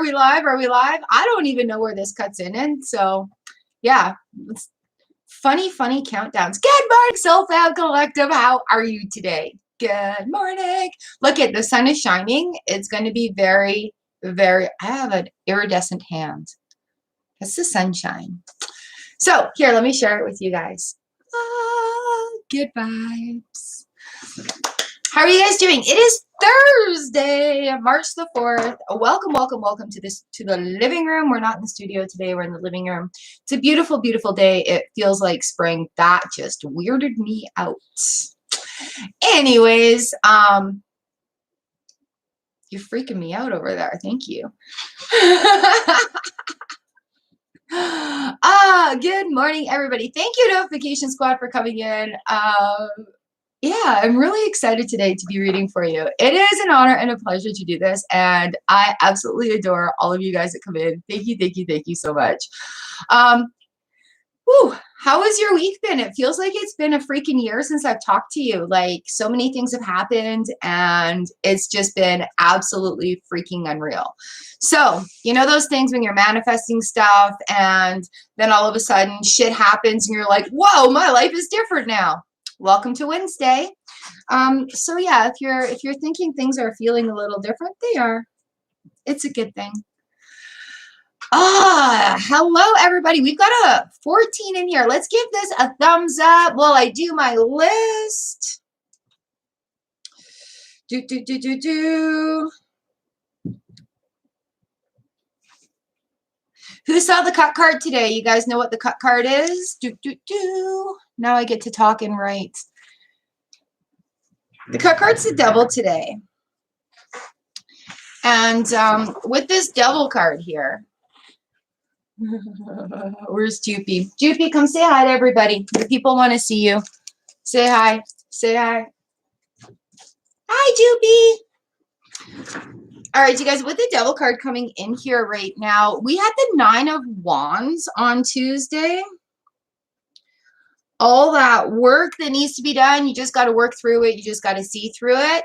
Are we live? Are we live? I don't even know where this cuts in. And so, yeah, it's funny countdowns. Good morning, Soul Fam Collective. How are you today? Good morning. Look at the sun is shining. It's going to be very, I have an iridescent hand. That's the sunshine. So here, let me share it with you guys. Good vibes. How are you guys doing? It is Thursday, March the 4th. Welcome to the living room. We're not in the studio today. We're in the living room. It's a beautiful, beautiful day. It feels like spring. That just weirded me out. Anyways, you're freaking me out over there. Thank you. Good morning, everybody. Thank you, Notification Squad, for coming in. Yeah, I'm really excited today to be reading for you. It is an honor and a pleasure to do this, and I absolutely adore all of you guys that come in. Thank you so much. How has your week been? It feels like it's been a freaking year since I've talked to you. Like, so many things have happened, and it's just been absolutely freaking unreal. So, you know those things when you're manifesting stuff, and then all of a sudden shit happens, and you're like, whoa, my life is different now. Welcome to Wednesday. So yeah, if you're thinking things are feeling a little different, they are. It's a good thing. Hello everybody. We've got a 14 in here. Let's give this a thumbs up while I do my list. Who saw the cut card today? You guys know what the cut card is? Now I get to talk and write. The cut card's the devil today. And with this devil card here, where's Joopy? Joopy, come say hi to everybody. The people want to see you. Say hi. Say hi. Hi, Joopy. All right, you guys, with the devil card coming in here right now, we had the 9 of Wands on Tuesday. All that work that needs to be done, you just got to work through it. You just got to see through it.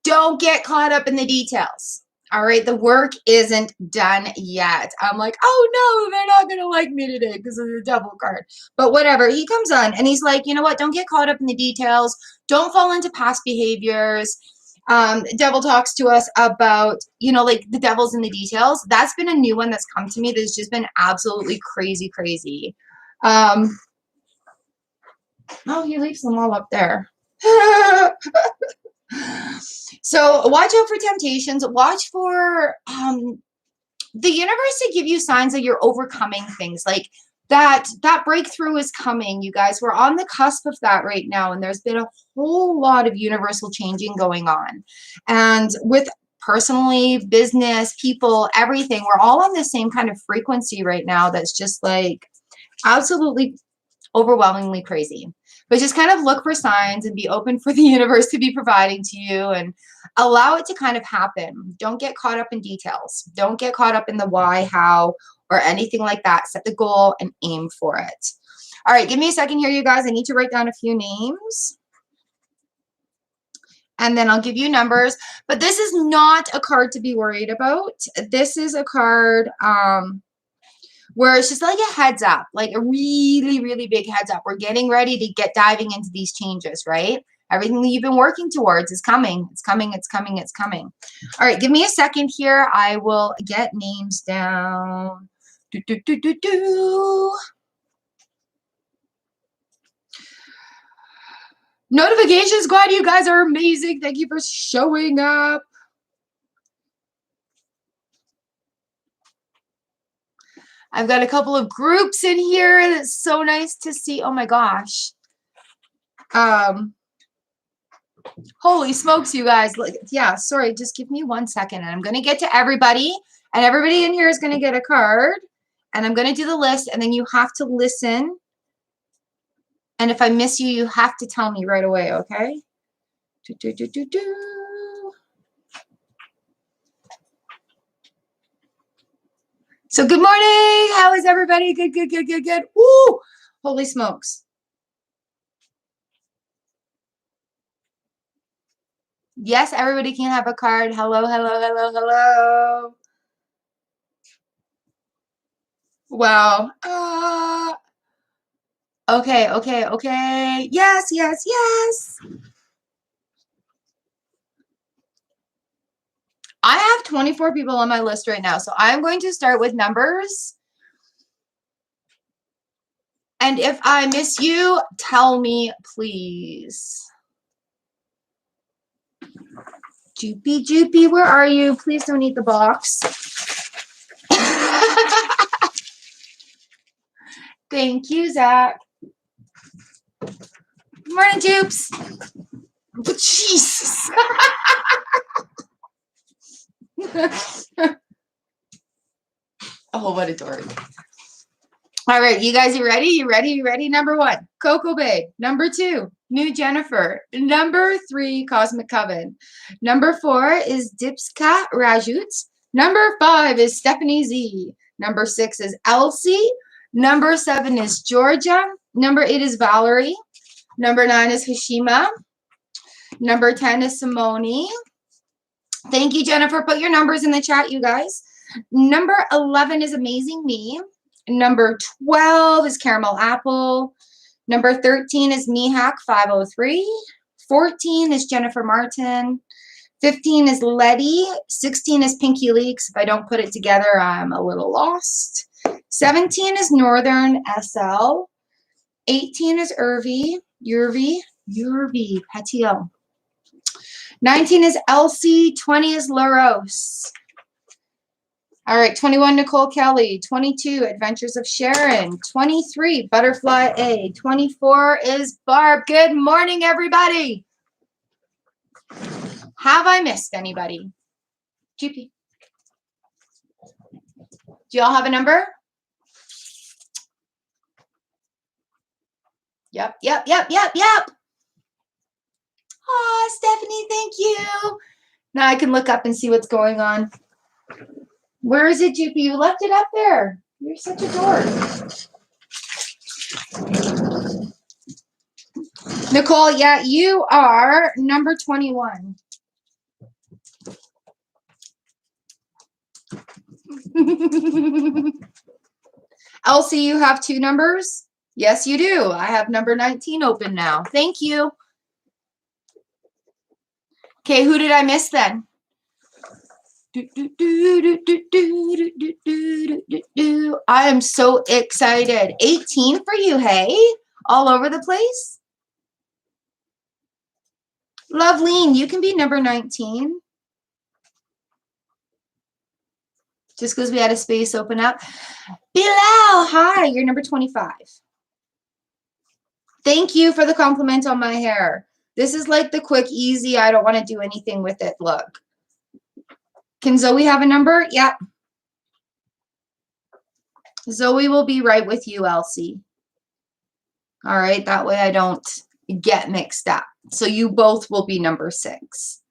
Don't get caught up in the details. All right, the work isn't done yet. I'm like, oh no, they're not going to like me today because of the devil card. But whatever, he comes on and he's like, you know what? Don't get caught up in the details. Don't fall into past behaviors. Devil talks to us about, you know, like the devil's in the details. That's been a new one that's come to me that's just been absolutely crazy. Oh, he leaves them all up there. So watch out for temptations. Watch for the universe to give you signs that you're overcoming things. Like that breakthrough is coming, you guys. We're on the cusp of that right now, and there's been a whole lot of universal changing going on. And with personally, business, people, everything, we're all on the same kind of frequency right now that's just like absolutely overwhelmingly crazy. But just kind of look for signs and be open for the universe to be providing to you and allow it to kind of happen. Don't get caught up in details. Don't get caught up in the why, how, or anything like that. Set the goal and aim for it. All right, give me a second here, you guys. I need to write down a few names. And then I'll give you numbers. But this is not a card to be worried about. This is a card where it's just like a heads up, like a really, really big heads up. We're getting ready to get diving into these changes, right? Everything that you've been working towards is coming. It's coming. All right, give me a second here. I will get names down. Notification Squad, you guys are amazing. Thank you for showing up. I've got a couple of groups in here. It's so nice to see. Oh my gosh. Holy smokes, you guys. Like, yeah, sorry, just give me 1 second. And I'm going to get to everybody. And everybody in here is going to get a card. And I'm going to do the list. And then you have to listen. And if I miss you, you have to tell me right away, okay? So good morning. How is everybody? Good. Woo! Holy smokes. Yes, everybody can have a card. Hello. Wow. Okay, okay, okay. Yes, yes, yes. I have 24 people on my list right now, so I'm going to start with numbers. And if I miss you, tell me, please. Joopy, Joopy, where are you? Please don't eat the box. Thank you, Zach. Morning, Joops. Jesus. Oh, what a dork. All right, you guys, you ready? You ready? You ready? Number 1, Coco Bay. Number 2, New Jennifer. Number 3, Cosmic Coven. Number 4 is Dipska Rajut. Number 5 is Stephanie Z. Number 6 is Elsie. Number 7 is Georgia. Number 8 is Valerie. Number 9 is Hashima. Number 10 is Simone. Thank you, Jennifer. Put your numbers in the chat, you guys. Number 11 is Amazing Me. Number 12 is Caramel Apple. Number 13 is Mihak 503. 14 is Jennifer Martin. 15 is Letty. 16 is Pinky Leaks. If I don't put it together, I'm a little lost. 17 is Northern SL. 18 is Urvi Petiel. 19 is Elsie. 20 is Laros. All right, 21, Nicole Kelly. 22, Adventures of Sharon. 23, Butterfly A. 24 is Barb. Good morning, everybody. Have I missed anybody? GP. Do y'all have a number? Yep. Oh, Stephanie, thank you. Now I can look up and see what's going on. Where is it, GP? You left it up there. You're such a dork. Nicole, yeah, you are number 21. Elsie, you have 2 numbers? Yes, you do. I have number 19 open now. Thank you. Okay, who did I miss then? I am so excited. 18 for you, hey? All over the place? Loveline, you can be number 19. Just because we had a space open up. Bilal, hi, you're number 25. Thank you for the compliment on my hair. This is like the quick, easy, I don't want to do anything with it look. Can Zoe have a number? Yep. Zoe will be right with you, Elsie. All right, that way I don't get mixed up. So you both will be number 6.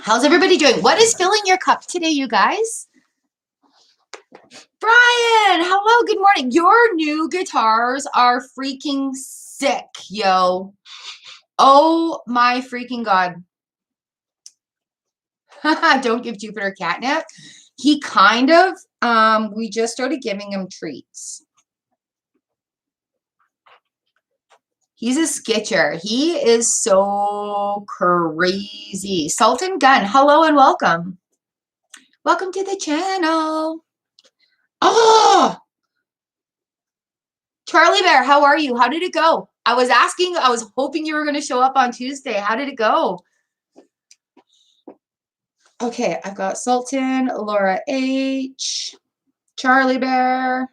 How's everybody doing? What is filling your cup today, you guys? Brian, hello, good morning. Your new guitars are freaking sick, yo. Oh my freaking God. Don't give Jupiter catnip. He kind of, we just started giving him treats. He's a skitcher. He is so crazy. Sultan Gun, hello and welcome. Welcome to the channel. Oh, Charlie Bear, how are you? How did it go? I was hoping you were going to show up on Tuesday. How did it go? Okay, I've got Sultan, Laura H, Charlie Bear,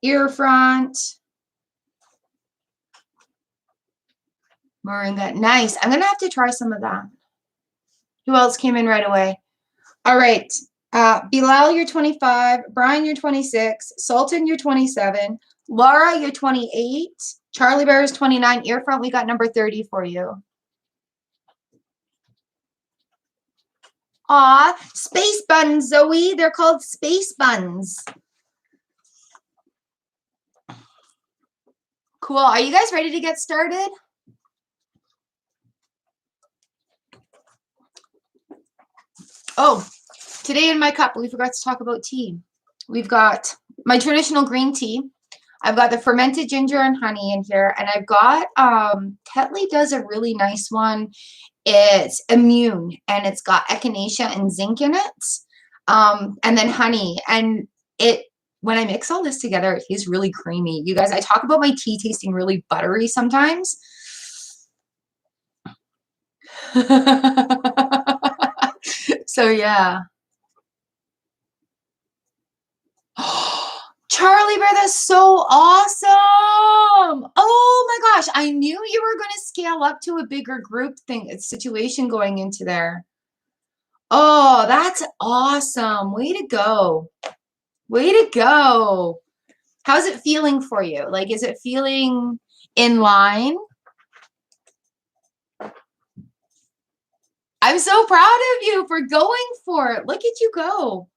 Earfront, Moringa. Nice. I'm going to have to try some of that. Who else came in right away? All right. Bilal, you're 25. Brian, you're 26. Sultan, you're 27. Laura, you're 28. Charlie Bear is 29. Earfront, we got number 30 for you. Aw, space buns, Zoe. They're called space buns. Cool. Are you guys ready to get started? Oh, Today in my cup, we forgot to talk about tea. We've got my traditional green tea. I've got the fermented ginger and honey in here, and I've got Tetley does a really nice one. It's immune, and it's got echinacea and zinc in it, and then honey. And it, when I mix all this together, it tastes really creamy. You guys, I talk about my tea tasting really buttery sometimes. So yeah. Charlie Bear, that's so awesome. Oh my gosh, I knew you were going to scale up to a bigger group situation going into there. Oh, that's awesome. Way to go. Way to go. How's it feeling for you? Like, is it feeling in line? I'm so proud of you for going for it. Look at you go.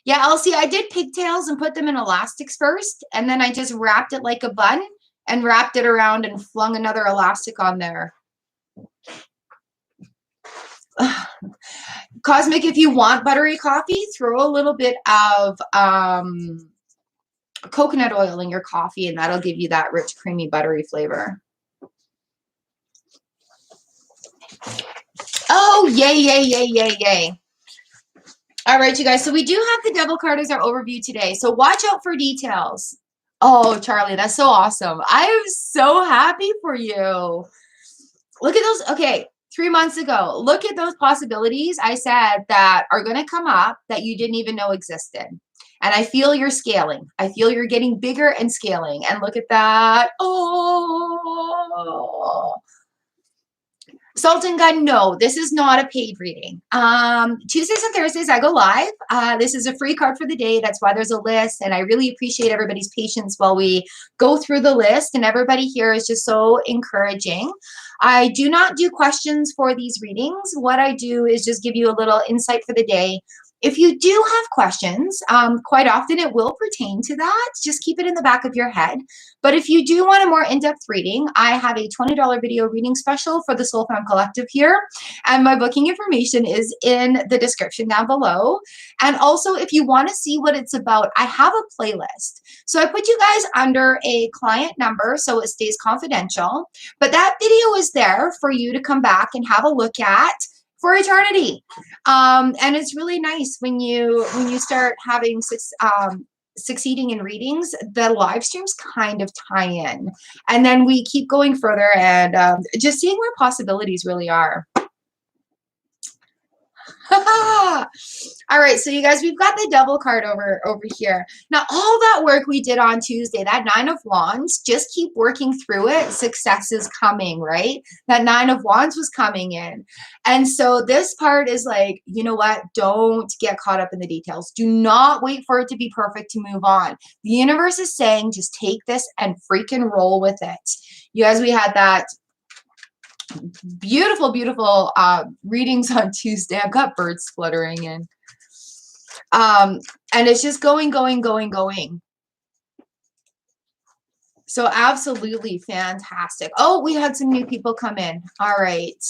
Yeah, Elsie, I did pigtails and put them in elastics first, and then I just wrapped it like a bun and wrapped it around and flung another elastic on there. Cosmic, if you want buttery coffee, throw a little bit of coconut oil in your coffee, and that'll give you that rich, creamy, buttery flavor. Oh, yay, yay, yay, yay, yay. All right, you guys. So we do have the devil card as our overview today. So watch out for details. Oh, Charlie, that's so awesome. I am so happy for you. Look at those. Okay, 3 months ago, look at those possibilities I said that are going to come up that you didn't even know existed. And I feel you're scaling. I feel you're getting bigger and scaling. And look at that. Oh. Sultan Gun, no, this is not a paid reading. Tuesdays and Thursdays, I go live. This is a free card for the day. That's why there's a list. And I really appreciate everybody's patience while we go through the list. And everybody here is just so encouraging. I do not do questions for these readings. What I do is just give you a little insight for the day. If you do have questions, quite often it will pertain to that. Just keep it in the back of your head. But if you do want a more in-depth reading, I have a $20 video reading special for the Soul Fam Collective here. And my booking information is in the description down below. And also, if you want to see what it's about, I have a playlist. So I put you guys under a client number so it stays confidential. But that video is there for you to come back and have a look at for eternity. And it's really nice when you start having succeeding in readings, the live streams kind of tie in, and then we keep going further and just seeing where possibilities really are. All right, so you guys, we've got the devil card over here. Now, all that work we did on Tuesday, that 9 of Wands, just keep working through it. Success is coming, right? That 9 of Wands was coming in. And so this part is like, you know what? Don't get caught up in the details. Do not wait for it to be perfect to move on. The universe is saying, just take this and freaking roll with it. You guys, we had that beautiful, beautiful readings on Tuesday. I've got birds fluttering in. And it's just going. So absolutely fantastic. Oh, we had some new people come in. All right.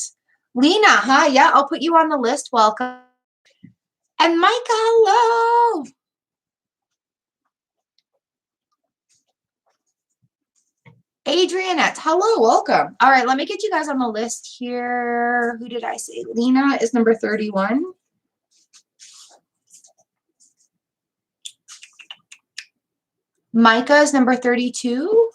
Lena, huh? Yeah, I'll put you on the list. Welcome. And Micah, hello. Adrianette, hello, welcome. All right, let me get you guys on the list here. Who did I say? Lena is number 31. Micah is number 32.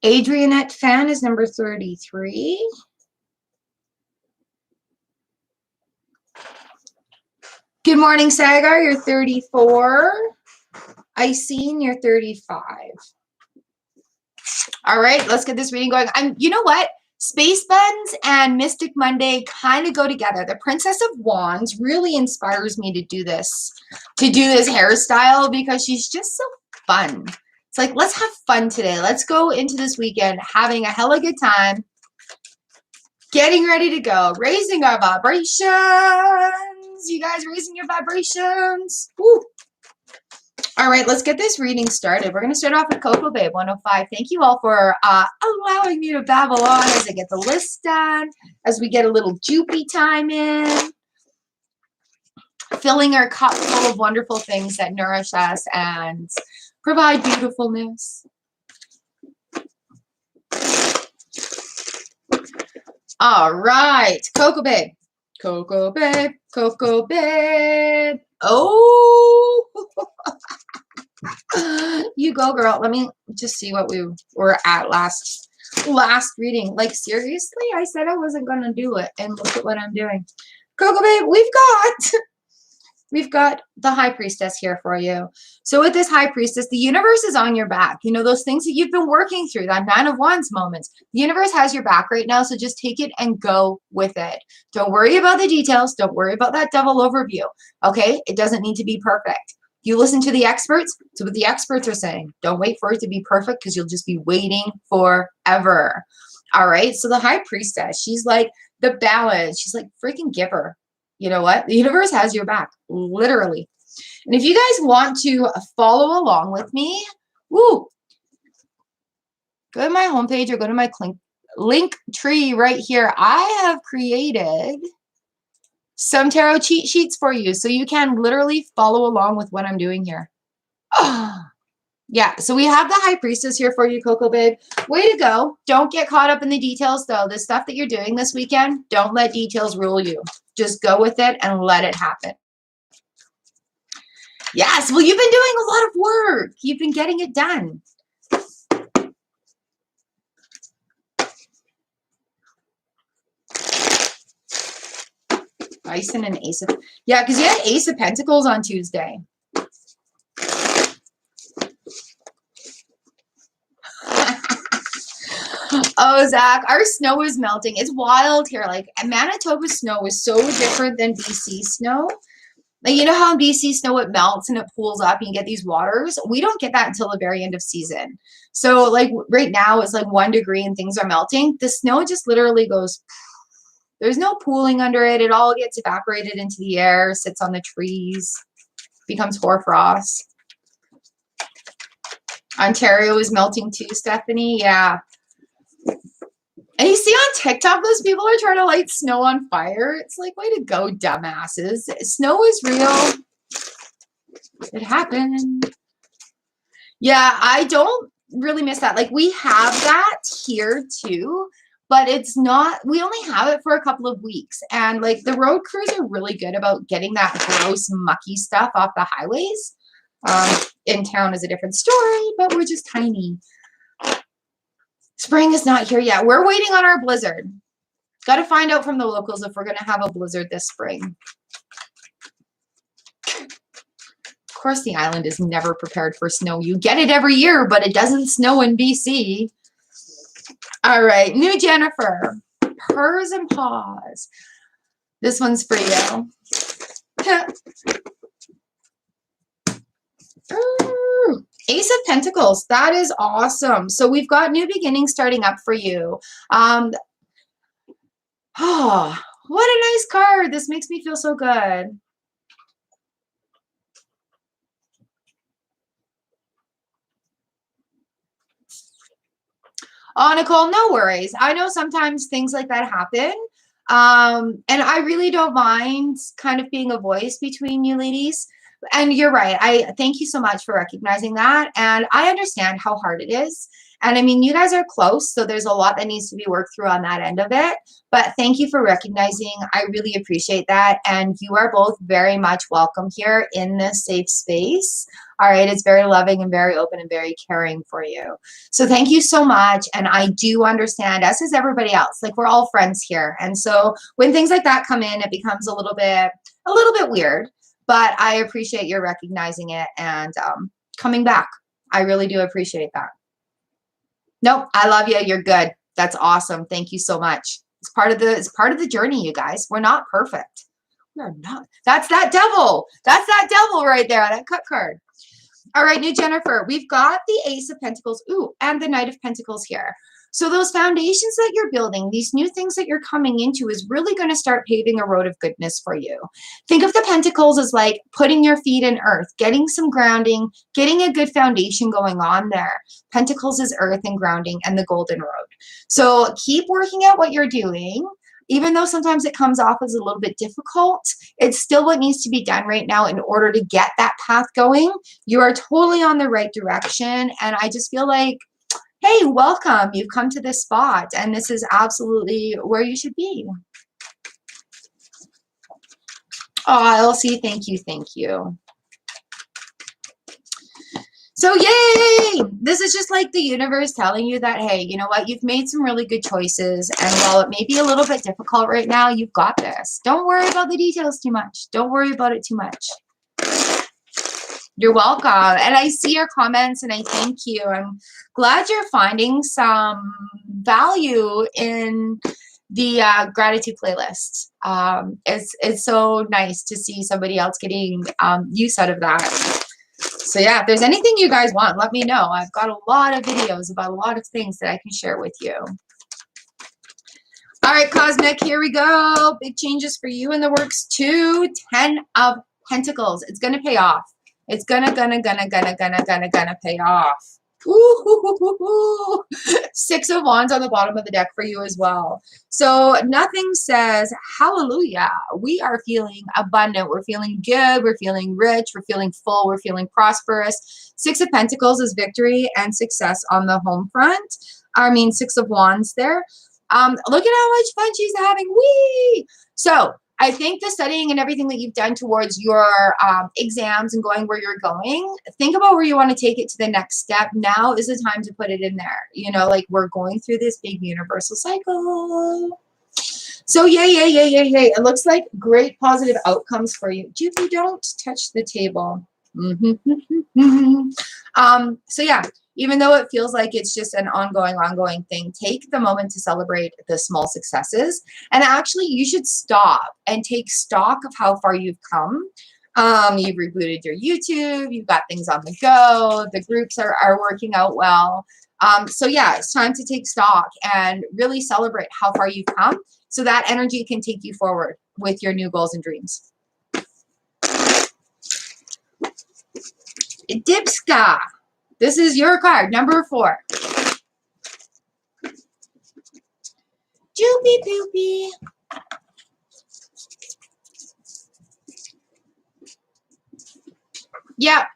Adrianette Fan is number 33. Good morning, Sagar. You're 34. Icene, you're 35. All right, let's get this reading going. You know what? Space Buns and Mystic Monday kind of go together. The Princess of Wands really inspires me to do this hairstyle because she's just so fun. It's like, let's have fun today. Let's go into this weekend having a hella good time, getting ready to go, raising our vibrations. You guys raising your vibrations? Woo. All right, let's get this reading started. We're going to start off with Coco Babe 105. Thank you all for allowing me to babble on as I get the list done, as we get a little Jupy time in, filling our cup full of wonderful things that nourish us and provide beautifulness. All right, Coco Babe. Coco Babe. Coco Babe. Oh. You go, girl. Let me just see what we were at last reading. Like, seriously? I said I wasn't going to do it, and look at what I'm doing. Coco Babe, we've got the High Priestess here for you. So with this High Priestess, the universe is on your back. You know, those things that you've been working through, that Nine of Wands moments. The universe has your back right now, so just take it and go with it. Don't worry about the details. Don't worry about that devil overview, okay? It doesn't need to be perfect. You listen to the experts. So what the experts are saying, don't wait for it to be perfect because you'll just be waiting forever. All right. So the High Priestess, she's like the balance. She's like freaking giver. You know what? The universe has your back, literally. And if you guys want to follow along with me, woo, go to my homepage or go to my link tree right here. I have created some tarot cheat sheets for you so you can literally follow along with what I'm doing here. Oh, yeah, so we have the High Priestess here for you, Coco Babe. Way to go. Don't get caught up in the details, though. The stuff that you're doing this weekend, don't let details rule you. Just go with it and let it happen. Yes, well, you've been doing a lot of work. You've been getting it done. Bison and Ace of... Yeah, because you had Ace of Pentacles on Tuesday. Oh, Zach, our snow is melting. It's wild here. Like, Manitoba snow is so different than BC snow. Like, you know how in BC snow it melts and it pools up and you get these waters? We don't get that until the very end of season. So, like, right now it's like 1 degree and things are melting. The snow just literally goes... There's no pooling under it. It all gets evaporated into the air, sits on the trees, becomes hoarfrost. Ontario is melting too, Stephanie. Yeah. And you see on TikTok, those people are trying to light snow on fire. It's like, way to go, dumbasses. Snow is real. It happened. Yeah, I don't really miss that. Like, we have that here too. But it's not, we only have it for a couple of weeks. And like the road crews are really good about getting that gross, mucky stuff off the highways. In town is a different story, but we're just tiny. Spring is not here yet. We're waiting on our blizzard. Got to find out from the locals if we're going to have a blizzard this spring. Of course, the island is never prepared for snow. You get it every year, but it doesn't snow in BC. All right, new Jennifer, Purrs and Paws. This one's for you. Ace of Pentacles, that is awesome. So we've got new beginnings starting up for you. Oh, what a nice card. This makes me feel so good. Oh, Nicole, no worries. I know sometimes things like that happen. And I really don't mind kind of being a voice between you ladies. And you're right. I thank you so much for recognizing that. And I understand how hard it is. And I mean, you guys are close, so there's a lot that needs to be worked through on that end of it. But thank you for recognizing. I really appreciate that. And you are both very much welcome here in this safe space. All right. It's very loving and very open and very caring for you. So thank you so much. And I do understand, as is everybody else, like we're all friends here. And so when things like that come in, it becomes a little bit weird. But I appreciate your recognizing it and coming back. I really do appreciate that. Nope, I love you. You're good. That's awesome. Thank you so much. It's part of the journey, you guys. We're not perfect. We're not. That's that devil. That's that devil right there, that cut card. All right, new Jennifer. We've got the Ace of Pentacles. Ooh, and the Knight of Pentacles here. So those foundations that you're building, these new things that you're coming into is really going to start paving a road of goodness for you. Think of the pentacles as like putting your feet in earth, getting some grounding, getting a good foundation going on there. Pentacles is earth and grounding and the golden road. So keep working at what you're doing. Even though sometimes it comes off as a little bit difficult, it's still what needs to be done right now in order to get that path going. You are totally on the right direction. And I just feel like, hey, welcome. You've come to this spot, and this is absolutely where you should be. Oh, Elsie, thank you, thank you. So yay! This is just like the universe telling you that, hey, you know what? You've made some really good choices, and while it may be a little bit difficult right now, you've got this. Don't worry about the details too much. Don't worry about it too much. You're welcome. And I see your comments and I thank you. I'm glad you're finding some value in the gratitude playlist. It's so nice to see somebody else getting use out of that. So yeah, if there's anything you guys want, let me know. I've got a lot of videos about a lot of things that I can share with you. All right, Cosmic, here we go. Big changes for you in the works too. 10 of Pentacles. It's going to pay off. It's gonna pay off. Ooh, 6 of Wands on the bottom of the deck for you as well. So nothing says hallelujah. We are feeling abundant. We're feeling good. We're feeling rich. We're feeling full. We're feeling prosperous. 6 of Pentacles is victory and success on the home front. I mean, 6 of Wands there. Look at how much fun she's having. Whee! So I think the studying and everything that you've done towards your exams and going where you're going, think about where you want to take it to the next step. Now is the time to put it in there. You know, like we're going through this big universal cycle. So yay. It looks like great positive outcomes for you. Juby, don't touch the table. So yeah. Even though it feels like it's just an ongoing thing, take the moment to celebrate the small successes. And actually, you should stop and take stock of how far you've come. You've rebooted your YouTube. You've got things on the go. The groups are working out well. So yeah, it's time to take stock and really celebrate how far you've come so that energy can take you forward with your new goals and dreams. Dipska. This is your card, number 4. Joopy poopy. Yeah.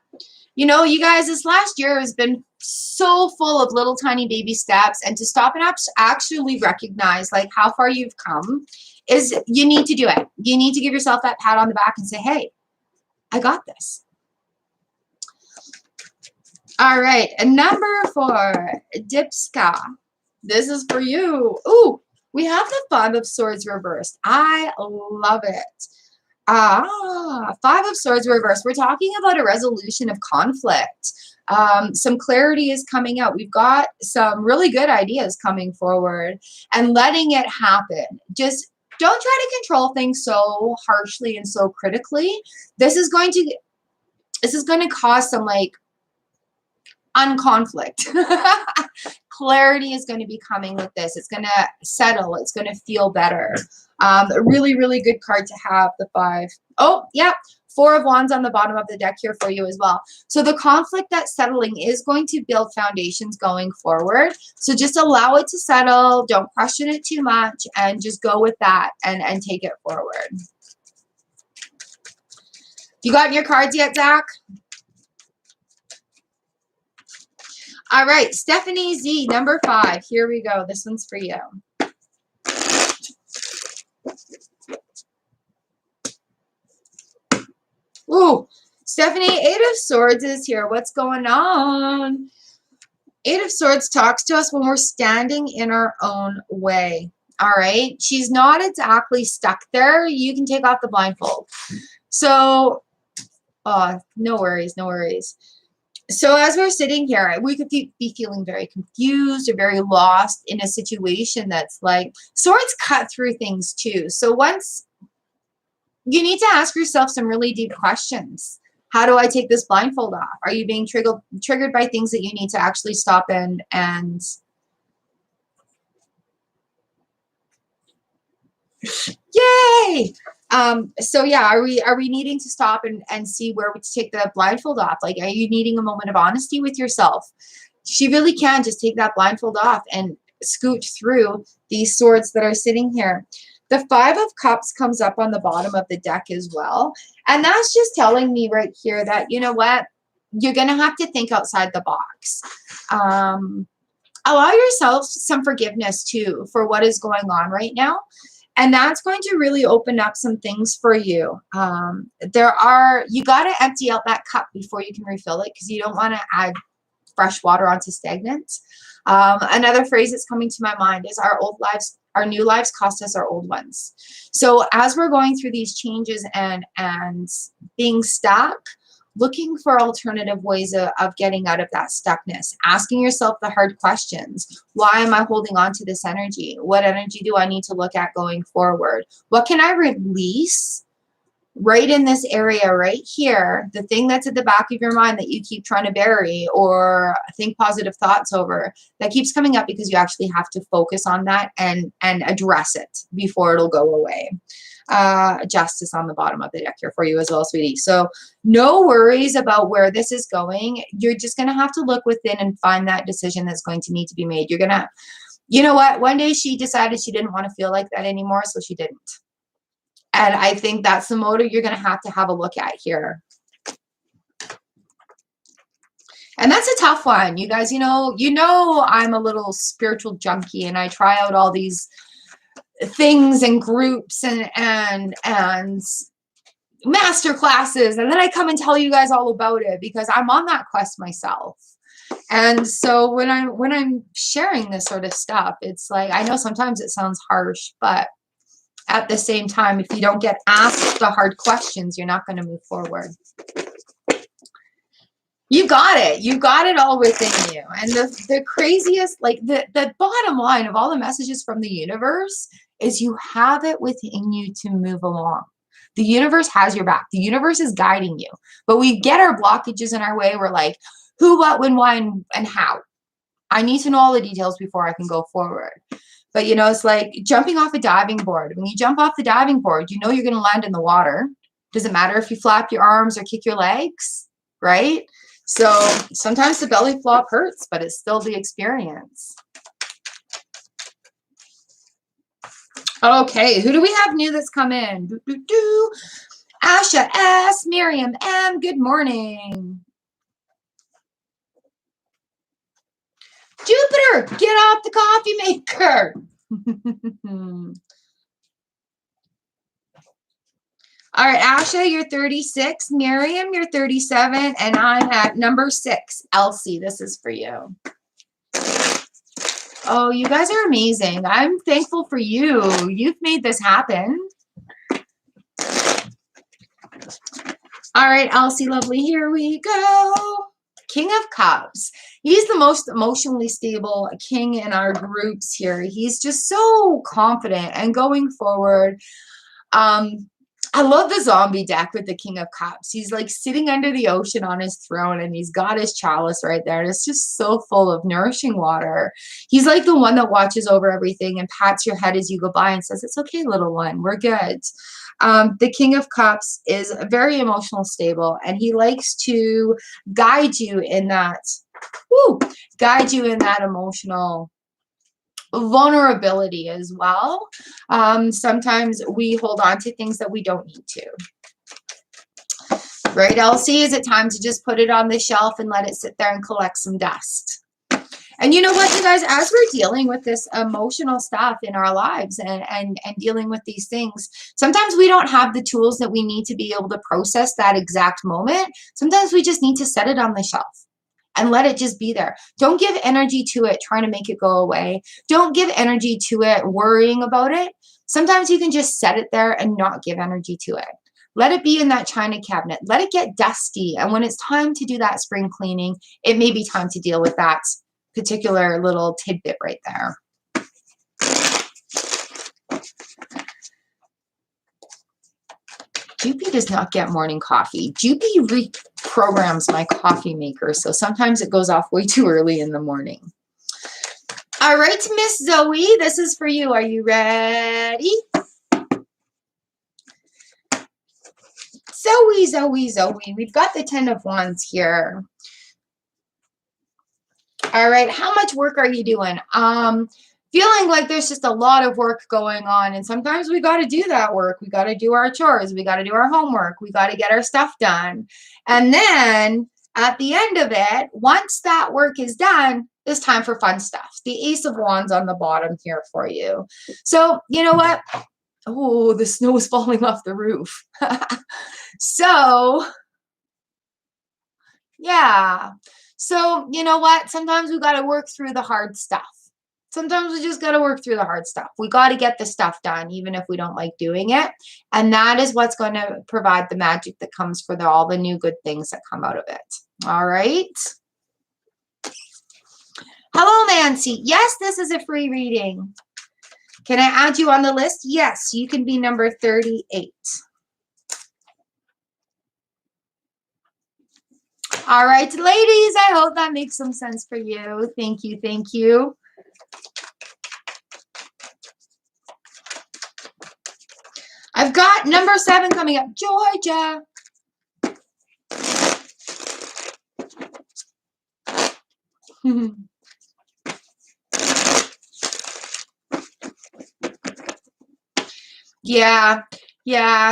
You know, you guys, this last year has been so full of little tiny baby steps, and to stop and actually recognize like how far you've come is you need to do it. You need to give yourself that pat on the back and say, hey, I got this. All right, and number 4, Dipska. This is for you. Ooh, we have the 5 of Swords reversed. I love it. 5 of Swords reversed. We're talking about a resolution of conflict. Some clarity is coming out. We've got some really good ideas coming forward and letting it happen. Just don't try to control things so harshly and so critically. This is going to cause some like unconflict. Clarity is going to be coming with this. It's going to settle. It's going to feel better. A really, really good card to have, the 5. Oh, yeah. 4 of Wands on the bottom of the deck here for you as well. So the conflict that's settling is going to build foundations going forward. So just allow it to settle. Don't question it too much and just go with that and take it forward. You gotten your cards yet, Zach? All right, Stephanie Z, number 5. Here we go. This one's for you. Ooh, Stephanie, 8 of Swords is here. What's going on? 8 of Swords talks to us when we're standing in our own way. All right. She's not exactly stuck there. You can take off the blindfold. So, no worries, no worries. So as we're sitting here, we could be feeling very confused or very lost in a situation that's like, swords cut through things too. So once you need to ask yourself some really deep questions. How do I take this blindfold off? Are you being triggered by things that you need to actually stop and Yay! So yeah, are we needing to stop and see where we take the blindfold off? Like, are you needing a moment of honesty with yourself? She really can just take that blindfold off and scoot through these swords that are sitting here. The Five of Cups comes up on the bottom of the deck as well. And that's just telling me right here that, you know what, you're going to have to think outside the box. Allow yourself some forgiveness too for what is going on right now. And that's going to really open up some things for you. You got to empty out that cup before you can refill it, because you don't want to add fresh water onto stagnant. Another phrase that's coming to my mind is our new lives cost us our old ones. So as we're going through these changes and being stuck, looking for alternative ways of getting out of that stuckness, asking yourself the hard questions. Why am I holding on to this energy? What energy do I need to look at going forward? What can I release right in this area right here? The thing that's at the back of your mind that you keep trying to bury or think positive thoughts over, that keeps coming up because you actually have to focus on that and address it before it'll go away. Justice on the bottom of the deck here for you as well, sweetie. So no worries about where this is going. You're just going to have to look within and find that decision that's going to need to be made. You're going to, you know what? One day she decided she didn't want to feel like that anymore, so she didn't. And I think that's the motive you're going to have a look at here. And that's a tough one. You guys, you know, I'm a little spiritual junkie and I try out all these things and groups and master classes, and then I come and tell you guys all about it because I'm on that quest myself. And so when I'm sharing this sort of stuff, it's like, I know sometimes it sounds harsh, but at the same time, if you don't get asked the hard questions, you're not going to move forward. You got it. You got it all within you. And the craziest, like the bottom line of all the messages from the universe is you have it within you to move along. The universe has your back. The universe is guiding you. But we get our blockages in our way. We're like, who, what, when, why, and how. I need to know all the details before I can go forward. But, you know, it's like jumping off a diving board. When you jump off the diving board, you know you're going to land in the water. Doesn't matter if you flap your arms or kick your legs, right? So sometimes the belly flop hurts, but it's still the experience. Okay, who do we have new that's come in? Asha S, Miriam M, good morning. Jupiter, get off the coffee maker. All right, Asha, you're 36. Miriam, you're 37. And I'm at number 6. Elsie, this is for you. Oh, you guys are amazing. I'm thankful for you. You've made this happen. All right, Elsie, lovely. Here we go. King of Cups. He's the most emotionally stable king in our groups here. He's just so confident and going forward. I love the zombie deck with the King of Cups. He's like sitting under the ocean on his throne and he's got his chalice right there. And it's just so full of nourishing water. He's like the one that watches over everything and pats your head as you go by and says, it's okay, little one, we're good. The King of Cups is very emotional stable and he likes to guide you in that, emotional vulnerability as well. Sometimes we hold on to things that we don't need to. Right, Elsie? Is it time to just put it on the shelf and let it sit there and collect some dust? And you know what, you guys, as we're dealing with this emotional stuff in our lives and dealing with these things, sometimes we don't have the tools that we need to be able to process that exact moment. Sometimes we just need to set it on the shelf and let it just be there. Don't give energy to it trying to make it go away. Don't give energy to it worrying about it. Sometimes you can just set it there and not give energy to it. Let it be in that china cabinet. Let it get dusty. And when it's time to do that spring cleaning, it may be time to deal with that particular little tidbit right there. Jupy does not get morning coffee. Jupy reprograms my coffee maker, so sometimes it goes off way too early in the morning. All right, Miss Zoe, this is for you. Are you ready? Zoe. We've got the 10 of Wands here. All right. How much work are you doing? Feeling like there's just a lot of work going on. And sometimes we got to do that work. We got to do our chores. We got to do our homework. We got to get our stuff done. And then at the end of it, once that work is done, it's time for fun stuff. The Ace of Wands on the bottom here for you. So, you know what? Oh, the snow is falling off the roof. So, yeah. So, you know what? Sometimes we got to work through the hard stuff. Sometimes we just got to work through the hard stuff. We got to get the stuff done, even if we don't like doing it. And that is what's going to provide the magic that comes for all the new good things that come out of it. All right. Hello, Nancy. Yes, this is a free reading. Can I add you on the list? Yes, you can be number 38. All right, ladies, I hope that makes some sense for you. Thank you. Thank you. I've got number 7 coming up. Georgia. Yeah,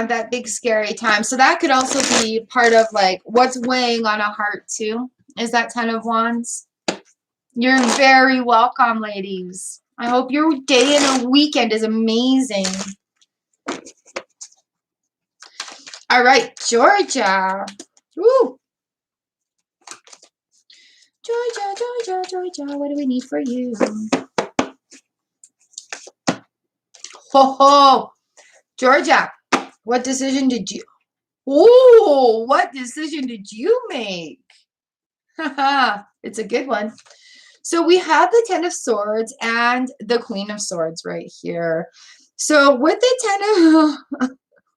that big scary time. So that could also be part of like what's weighing on a heart too. Is that 10 of Wands? You're very welcome, ladies. I hope your day and a weekend is amazing. All right, Georgia. Woo. Georgia, what do we need for you? Ho ho. Georgia, what decision did you make? It's a good one. So we have the 10 of Swords and the Queen of Swords right here. So with the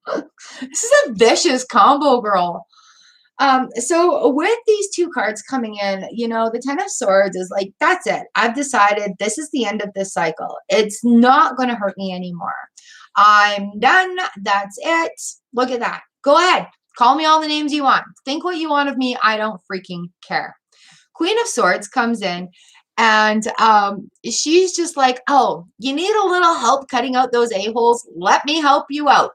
10 of this is a vicious combo, girl. So with these two cards coming in, you know, the 10 of Swords is like, that's it. I've decided this is the end of this cycle. It's not going to hurt me anymore. I'm done. That's it. Look at that. Go ahead. Call me all the names you want. Think what you want of me. I don't freaking care. Queen of Swords comes in and she's just like, oh, you need a little help cutting out those a-holes? Let me help you out.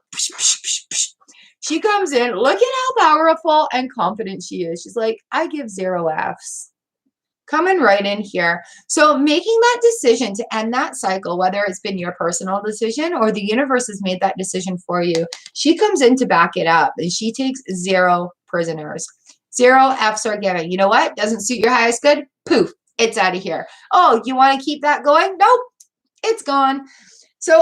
She comes in. Look at how powerful and confident she is. She's like, I give 0 Fs. Coming right in here. So making that decision to end that cycle, whether it's been your personal decision or the universe has made that decision for you, she comes in to back it up and she takes 0 prisoners. 0 Fs are given. You know what? Doesn't suit your highest good? Poof. It's out of here. Oh, you want to keep that going? Nope. It's gone. So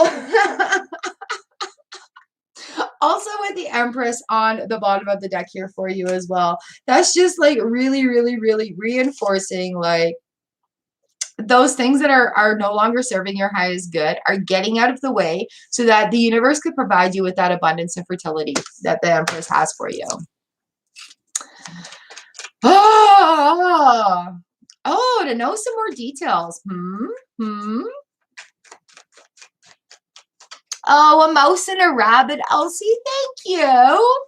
also with the Empress on the bottom of the deck here for you as well. That's just like really, really, really reinforcing like those things that are no longer serving your highest good are getting out of the way so that the universe could provide you with that abundance and fertility that the Empress has for you. Oh, to know some more details. Oh, a mouse and a rabbit, Elsie. Thank you.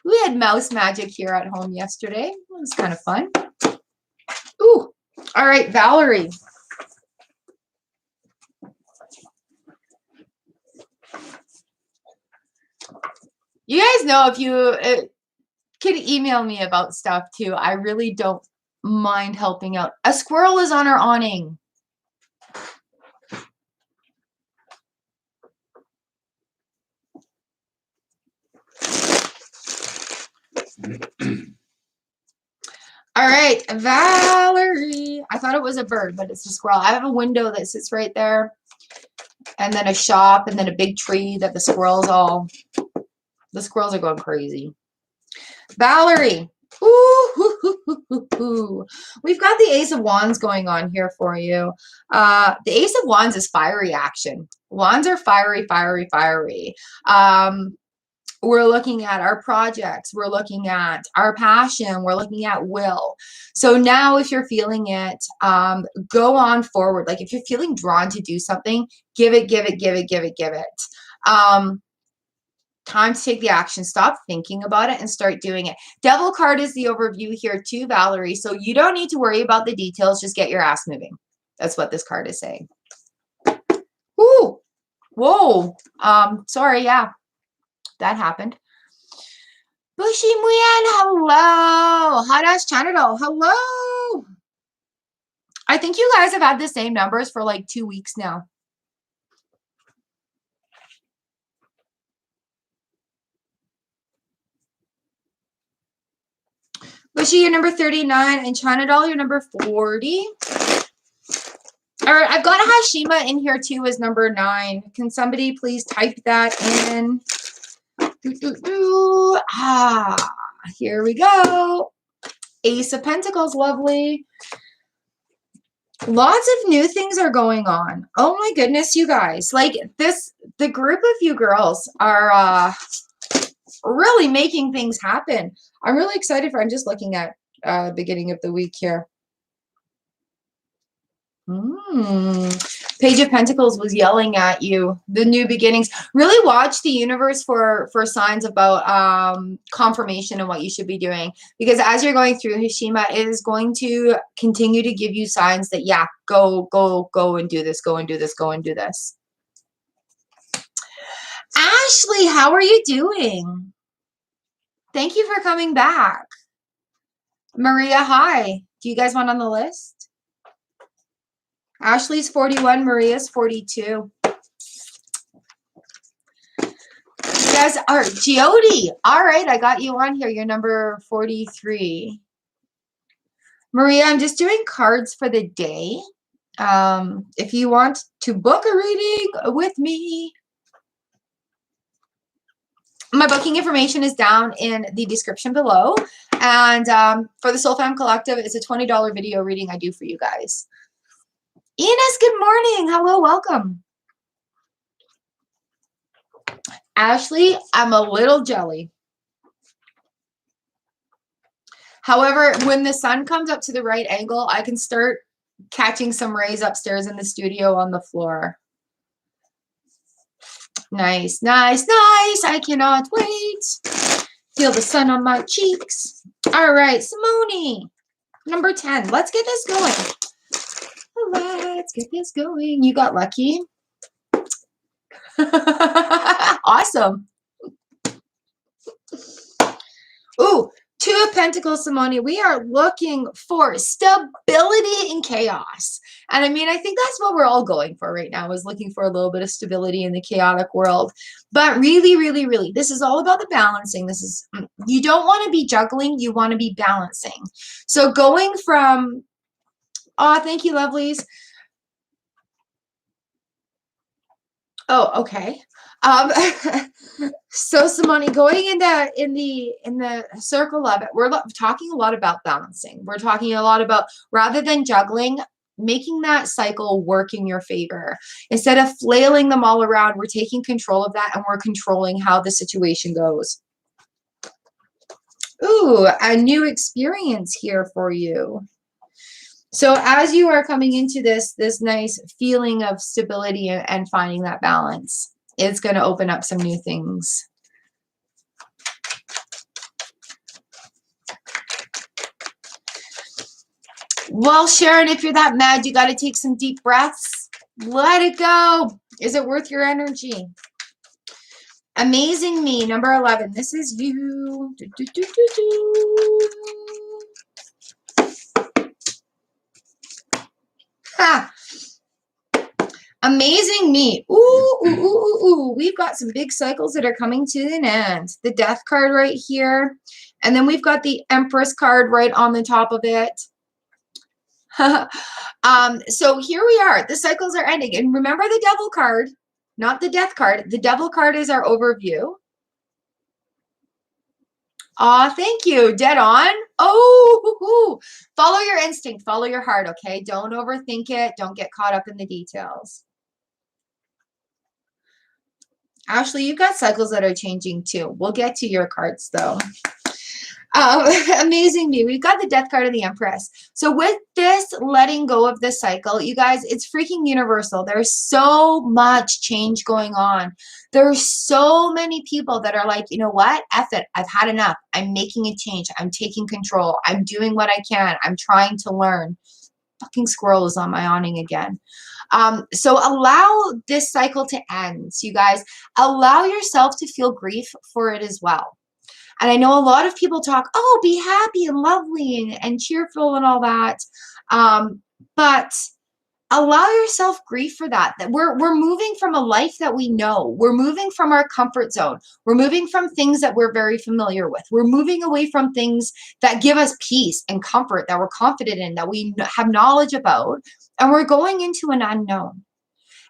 We had mouse magic here at home yesterday. It was kind of fun. Ooh. All right, Valerie. You guys know if you could email me about stuff too. I really don't mind helping out. A squirrel is on our awning. All right, Valerie. I thought it was a bird, but it's a squirrel. I have a window that sits right there, and then a shop, and then a big tree that the squirrels are going crazy. Valerie. Ooh. We've got the Ace of Wands going on here for you. The Ace of Wands is fiery action. Wands are fiery. We're looking at our projects. We're looking at our passion. We're looking at will. So now if you're feeling it, go on forward. Like if you're feeling drawn to do something, give it. Time to take the action. Stop thinking about it and start doing it. Devil card is the overview here too, Valerie. So you don't need to worry about the details. Just get your ass moving. That's what this card is saying. Ooh. Whoa. Sorry. Yeah, that happened. Bushi Muyan, hello. Hadash Chanado, hello. I think you guys have had the same numbers for like 2 weeks now. Bushi, you're number 39, and China Doll, you're number 40. All right, I've got a Hashima in here too as number 9. Can somebody please type that in? Here we go. Ace of Pentacles, lovely. Lots of new things are going on. Oh my goodness, you guys. Like this, the group of you girls are really making things happen. I'm really excited for, I'm just looking at beginning of the week here. Page of Pentacles was yelling at you. The new beginnings. Really watch the universe for signs about confirmation and what you should be doing. Because as you're going through, Hashima is going to continue to give you signs that, yeah, go and do this, go and do this, go and do this. Ashley, how are you doing? Thank you for coming back. Maria, hi. Do you guys want on the list? Ashley's 41, Maria's 42. You guys are Giodi. All right, I got you on here. You're number 43. Maria, I'm just doing cards for the day. If you want to book a reading with me, my booking information is down in the description below. And for the Soul Fam Collective, it's a $20 video reading I do for you guys. Ines, good morning. Hello, welcome. Ashley, I'm a little jelly. However, when the sun comes up to the right angle, I can start catching some rays upstairs in the studio on the floor. Nice, nice, nice. I cannot wait. Feel the sun on my cheeks. All right, Simone, number 10. Let's get this going. Let's get this going. You got lucky. Awesome. Ooh, 2 of Pentacles, Simone. We are looking for stability in chaos. And I mean, I think that's what we're all going for right now, is looking for a little bit of stability in the chaotic world. But really, really, really, this is all about the balancing. This is, you don't want to be juggling. You want to be balancing. So going from, oh, thank you, lovelies. Oh, okay. So Simone, going in the circle of it, we're talking a lot about balancing. We're talking a lot about, rather than juggling, making that cycle work in your favor. Instead of flailing them all around, we're taking control of that and we're controlling how the situation goes. Ooh, a new experience here for you. So as you are coming into this nice feeling of stability and finding that balance, it's going to open up some new things. Well, Sharon, if you're that mad, you got to take some deep breaths. Let it go. Is it worth your energy? Amazing Me, number 11. This is you. Ha! Amazing Me. Ooh, ooh, ooh, ooh, ooh. We've got some big cycles that are coming to an end. The Death card right here. And then we've got the Empress card right on the top of it. So here we are. The cycles are ending. And remember the Devil card, not the Death card. The Devil card is our overview. Aw, thank you. Dead on. Oh, follow your instinct. Follow your heart, okay? Don't overthink it. Don't get caught up in the details. Ashley, you've got cycles that are changing too. We'll get to your cards, though. Amazing me. We've got the death card of the Empress. So with this letting go of this cycle, you guys, it's freaking universal. There's so much change going on. There's so many people that are like, you know what? F it. I've had enough. I'm making a change. I'm taking control. I'm doing what I can. I'm trying to learn. Fucking squirrel is on my awning again. So allow this cycle to end. So you guys, allow yourself to feel grief for it as well. And I know a lot of people talk, oh, be happy and lovely and cheerful and all that. But allow yourself grief for that. That we're moving from a life that we know. We're moving from our comfort zone. We're moving from things that we're very familiar with. We're moving away from things that give us peace and comfort, that we're confident in, that we have knowledge about. And we're going into an unknown.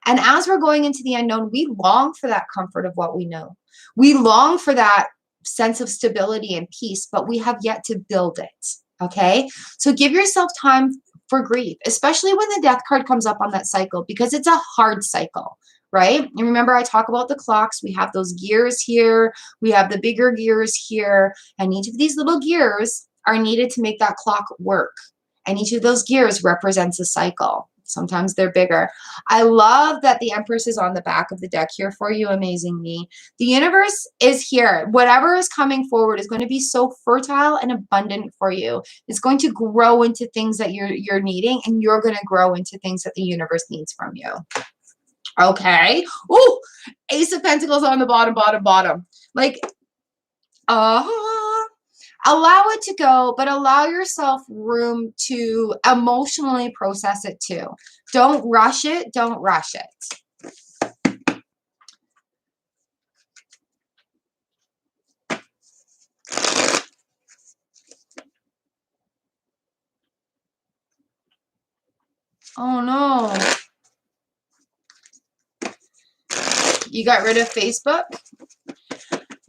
And as we're going into the unknown, we long for that comfort of what we know. We long for that sense of stability and peace, but we have yet to build it. Okay? So give yourself time for grief, especially when the death card comes up on that cycle, because it's a hard cycle, right? And remember, I talk about the clocks. We have those gears here. We have the bigger gears here. And each of these little gears are needed to make that clock work. And each of those gears represents a cycle. Sometimes they're bigger. I love that the Empress is on the back of the deck here for you. Amazing me. The universe is here. Whatever is coming forward is going to be so fertile and abundant for you. It's going to grow into things that you're needing, and you're going to grow into things that the universe needs from you. Okay. Ooh, Ace of Pentacles on the bottom. Like, allow it to go, but allow yourself room to emotionally process it too. Don't rush it. Don't rush it. Oh no. You got rid of Facebook?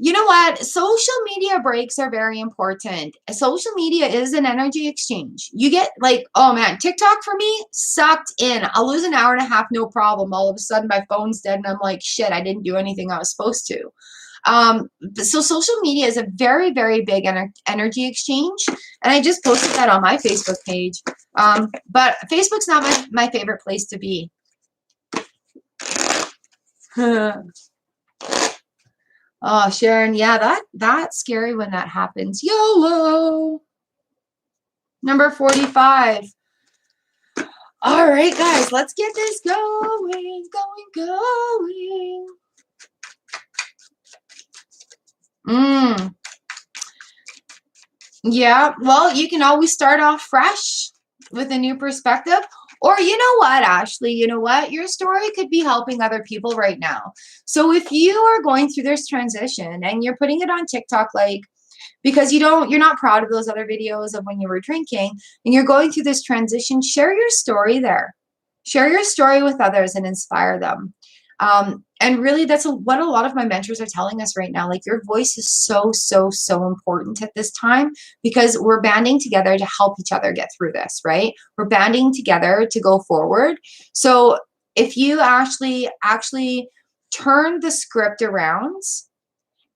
You know what? Social media breaks are very important. Social media is an energy exchange. You get like, oh man, TikTok for me sucked in. I'll lose an hour and a half, no problem. All of a sudden my phone's dead and I'm like, shit, I didn't do anything I was supposed to. So social media is a very, very big energy exchange. And I just posted that on my Facebook page. But Facebook's not my favorite place to be. Oh, Sharon, yeah, that's scary when that happens. YOLO. Number 45. All right, guys, let's get this going. Yeah, well, you can always start off fresh with a new perspective. Or you know what, Ashley, you know what? Your story could be helping other people right now. So if you are going through this transition and you're putting it on TikTok, like, because you're not proud of those other videos of when you were drinking and you're going through this transition, share your story there. Share your story with others and inspire them. And really, that's what a lot of my mentors are telling us right now. Like, your voice is so, so, so important at this time because we're banding together to help each other get through this, right? We're banding together to go forward. So if you actually turn the script around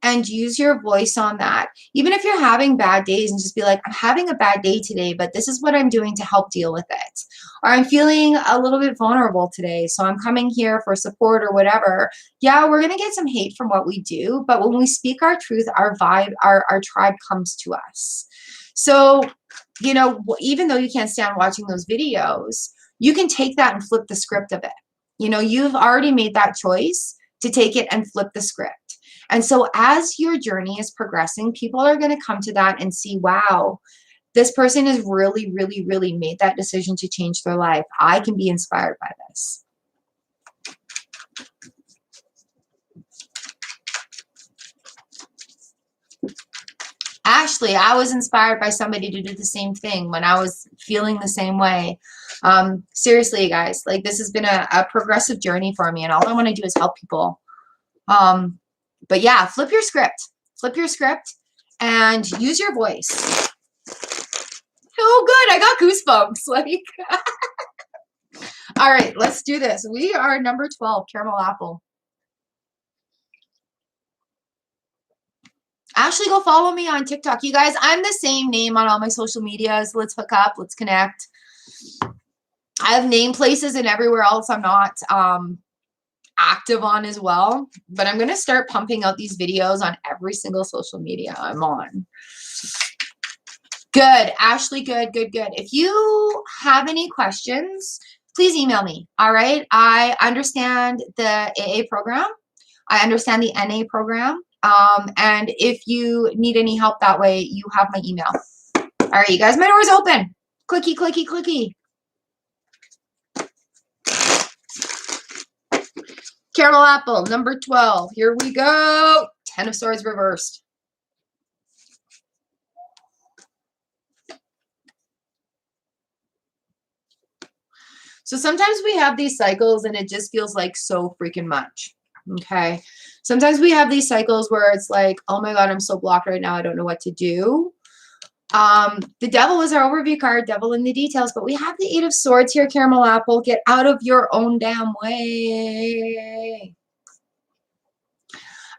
and use your voice on that, even if you're having bad days, and just be like, I'm having a bad day today, but this is what I'm doing to help deal with it. Or I'm feeling a little bit vulnerable today, so I'm coming here for support or whatever. Yeah, we're going to get some hate from what we do, but when we speak our truth, our vibe, our tribe comes to us. So, you know, even though you can't stand watching those videos, you can take that and flip the script of it. You know, you've already made that choice to take it and flip the script. And so as your journey is progressing, people are going to come to that and see, wow, this person has really, really, really made that decision to change their life. I can be inspired by this. Ashley, I was inspired by somebody to do the same thing when I was feeling the same way. Seriously, guys, like, this has been a progressive journey for me, and all I want to do is help people. But yeah, flip your script and use your voice. Oh, good. I got goosebumps. Like, all right, let's do this. We are number 12, caramel apple. Ashley, go follow me on TikTok. You guys, I'm the same name on all my social medias. Let's hook up. Let's connect. I have name places and everywhere else I'm not active on as well. But I'm going to start pumping out these videos on every single social media I'm on. Good. Ashley, good, good, good. If you have any questions, please email me. All right. I understand the AA program. I understand the NA program. And if you need any help that way, you have my email. All right, you guys, my door's open. Clicky, clicky, clicky. Caramel apple, number 12. Here we go. 10 of Swords reversed. So sometimes we have these cycles and it just feels like so freaking much. Okay. Sometimes we have these cycles where it's like, oh my God, I'm so blocked right now. I don't know what to do. The devil is our overview card, devil in the details, but we have the 8 of Swords here, caramel apple. Get out of your own damn way.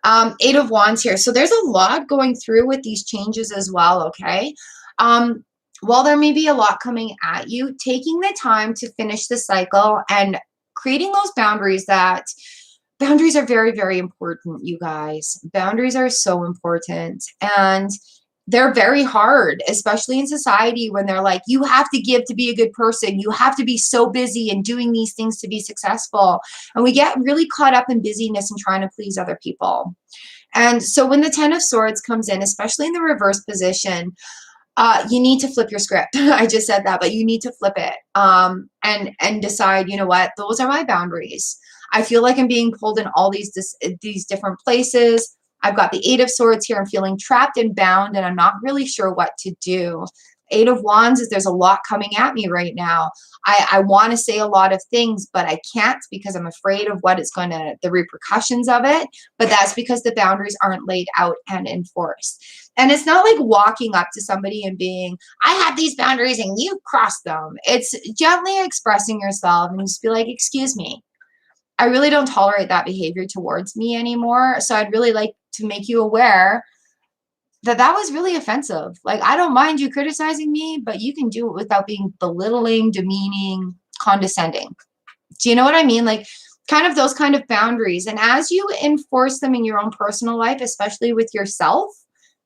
8 of Wands here. So there's a lot going through with these changes as well, okay? While there may be a lot coming at you, taking the time to finish the cycle and creating those boundaries that boundaries are very, very important, you guys. Boundaries are so important. And they're very hard, especially in society when they're like, you have to give to be a good person. You have to be so busy and doing these things to be successful. And we get really caught up in busyness and trying to please other people. And so when the 10 of Swords comes in, especially in the reverse position, you need to flip your script. I just said that, but you need to flip it and decide, you know what, those are my boundaries. I feel like I'm being pulled in all these different places. I've got the 8 of Swords here. I'm feeling trapped and bound, and I'm not really sure what to do. 8 of Wands is there's a lot coming at me right now. I want to say a lot of things, but I can't because I'm afraid of what it's going to, the repercussions of it. But that's because the boundaries aren't laid out and enforced. And it's not like walking up to somebody and being, I have these boundaries and you cross them. It's gently expressing yourself and just be like, excuse me. I really don't tolerate that behavior towards me anymore. So I'd really like to make you aware that that was really offensive. Like, I don't mind you criticizing me, but you can do it without being belittling, demeaning, condescending. Do you know what I mean? Like, kind of those kind of boundaries. And as you enforce them in your own personal life, especially with yourself,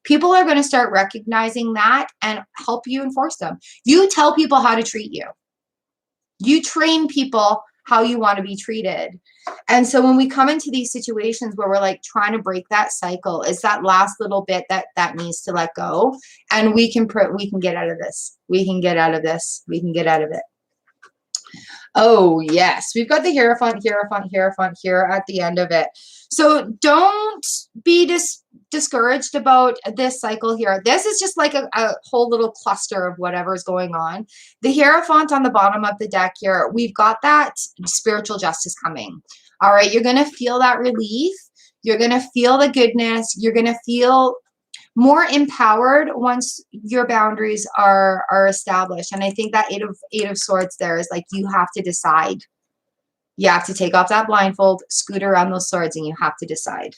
people are going to start recognizing that and help you enforce them. You tell people how to treat you. You train people how you want to be treated. And so when we come into these situations where we're like trying to break that cycle, it's that last little bit that needs to let go. And we can get out of this. We can get out of this. We can get out of it. Oh, yes. We've got the Hierophant, Hierophant, Hierophant here at the end of it. So don't be discouraged about this cycle here. This is just like a whole little cluster of whatever's going on. The Hierophant on the bottom of the deck here, we've got that spiritual justice coming. All right, you're going to feel that relief. You're going to feel the goodness. You're going to feel more empowered once your boundaries are established. And I think that 8 of Swords there is like, you have to decide. You have to take off that blindfold, scoot around those swords, and you have to decide.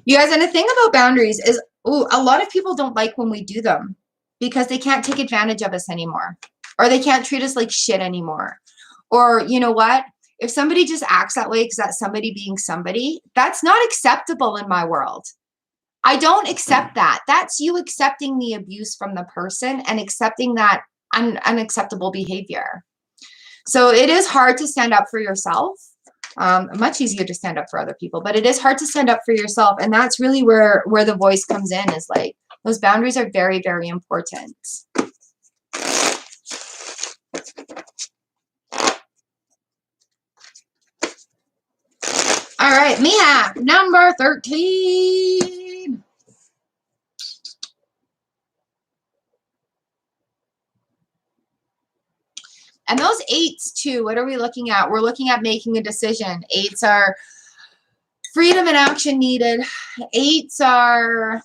You guys, and the thing about boundaries is, a lot of people don't like when we do them because they can't take advantage of us anymore, or they can't treat us like shit anymore. Or, you know what? If somebody just acts that way because that's somebody being somebody, that's not acceptable in my world. I don't accept that. That's you accepting the abuse from the person and accepting that unacceptable behavior. So it is hard to stand up for yourself. Much easier to stand up for other people, but it is hard to stand up for yourself. And that's really where the voice comes in, is like, those boundaries are very, very important. All right, Mia, number 13. And those 8s too, what are we looking at? We're looking at making a decision. 8s are freedom and action needed. 8s are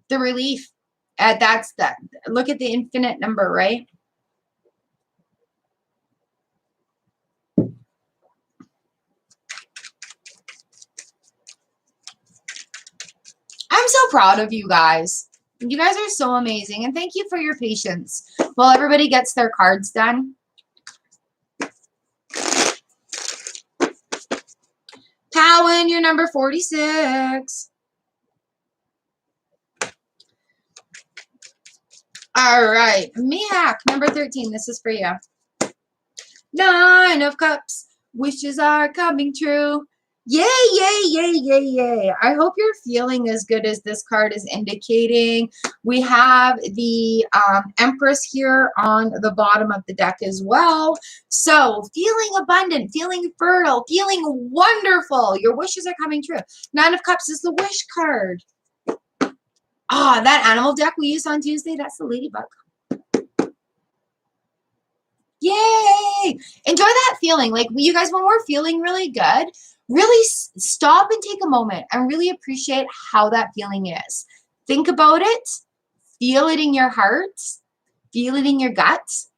the relief. That's that. Look at the infinite number, right? so proud of you guys. You guys are so amazing. And thank you for your patience while everybody gets their cards done. Cowan, you're number 46. All right. Mihak, number 13. This is for you. 9 of Cups. Wishes are coming true. Yay, yay, yay, yay, yay. I hope you're feeling as good as this card is indicating. We have the Empress here on the bottom of the deck as well. So feeling abundant, feeling fertile, feeling wonderful. Your wishes are coming true. 9 of Cups is the wish card. Ah, that animal deck we used on Tuesday, that's the ladybug. Yay! Enjoy that feeling. Like, you guys, when we're feeling really good, really stop and take a moment and really appreciate how that feeling is. Think about it. Feel it in your heart. Feel it in your guts.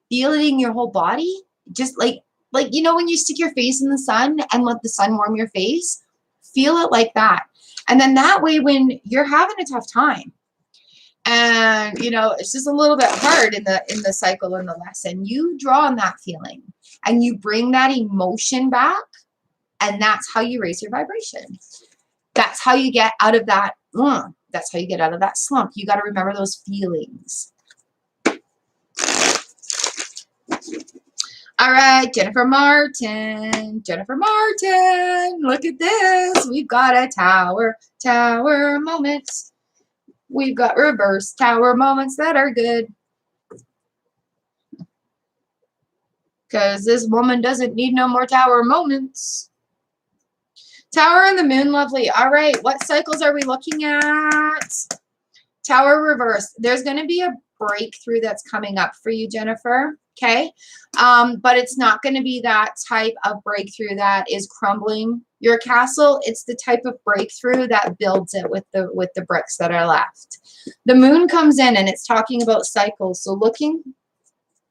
Feel it in your whole body. Just like you know when you stick your face in the sun and let the sun warm your face? Feel it like that. And then that way when you're having a tough time, and, you know, it's just a little bit hard in the cycle and the lesson, you draw on that feeling and you bring that emotion back, and that's how you raise your vibration. That's how you get out of that. That's how you get out of that slump. You got to remember those feelings. All right, Jennifer Martin. Jennifer Martin, look at this. We've got a tower moments. We've got reverse tower moments that are good. Because this woman doesn't need no more tower moments. Tower and the moon, lovely. All right, what cycles are we looking at? Tower reverse. There's going to be a breakthrough that's coming up for you, Jennifer. Okay? But it's not going to be that type of breakthrough that is crumbling your castle. It's the type of breakthrough that builds it with the bricks that are left. The moon comes in and it's talking about cycles. So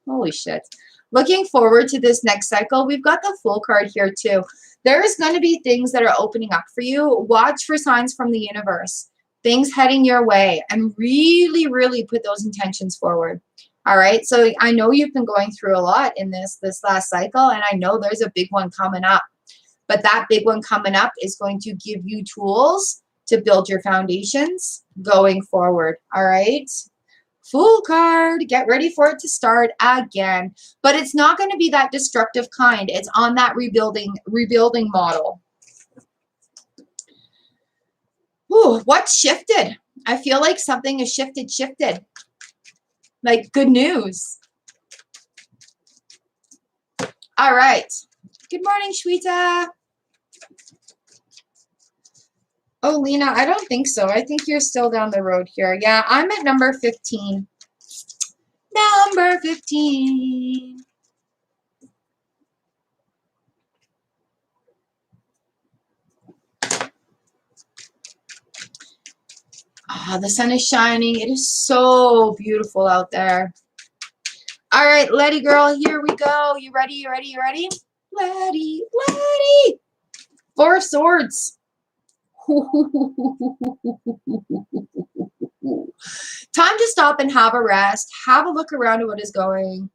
holy shit. Looking forward to this next cycle. We've got the Fool card here too. There's going to be things that are opening up for you. Watch for signs from the universe. Things heading your way, and really, really put those intentions forward. All right. So I know you've been going through a lot in this last cycle, and I know there's a big one coming up. But that big one coming up is going to give you tools to build your foundations going forward. All right. Fool card. Get ready for it to start again. But it's not going to be that destructive kind. It's on that rebuilding model. Ooh, what's shifted? I feel like something is shifted. Like good news. All right. Good morning, Shweta. Oh, Lena, I don't think so. I think you're still down the road here. Yeah, I'm at number 15. Number 15. Ah, the sun is shining. It is so beautiful out there. All right, Letty girl, here we go. You ready? You ready? You ready? Letty. 4 of Swords. Time to stop and have a rest. Have a look around at what is going.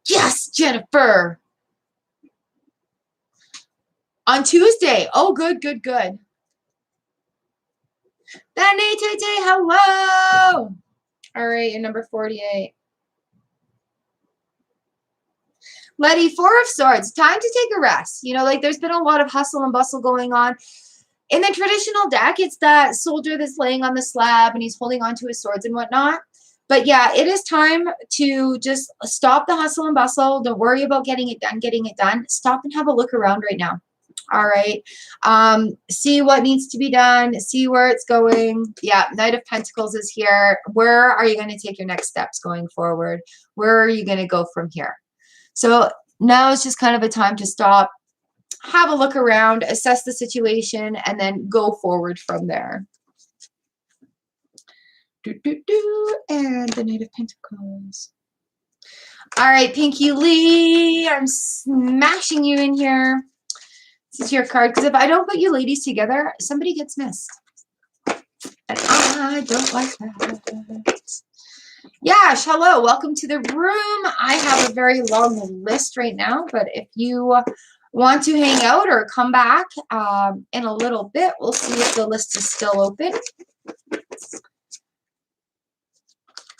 Yes, Jennifer. On Tuesday. Oh, good. Danny Tay, hello. All right, and number 48. Letty, 4 of Swords. Time to take a rest. You know, like there's been a lot of hustle and bustle going on. In the traditional deck, it's that soldier that's laying on the slab and he's holding on to his swords and whatnot. But yeah, it is time to just stop the hustle and bustle. Don't worry about getting it done. Stop and have a look around right now. All right. See what needs to be done. See where it's going. Yeah, Knight of Pentacles is here. Where are you going to take your next steps going forward? Where are you going to go from here? So now it's just kind of a time to stop, have a look around, assess the situation, and then go forward from there. And the Knight of Pentacles. All right, Pinky Lee, I'm smashing you in here. This is your card, because if I don't put you ladies together, somebody gets missed. And I don't like that. Yash, hello. Welcome to the room. I have a very long list right now, but if you want to hang out or come back in a little bit, we'll see if the list is still open.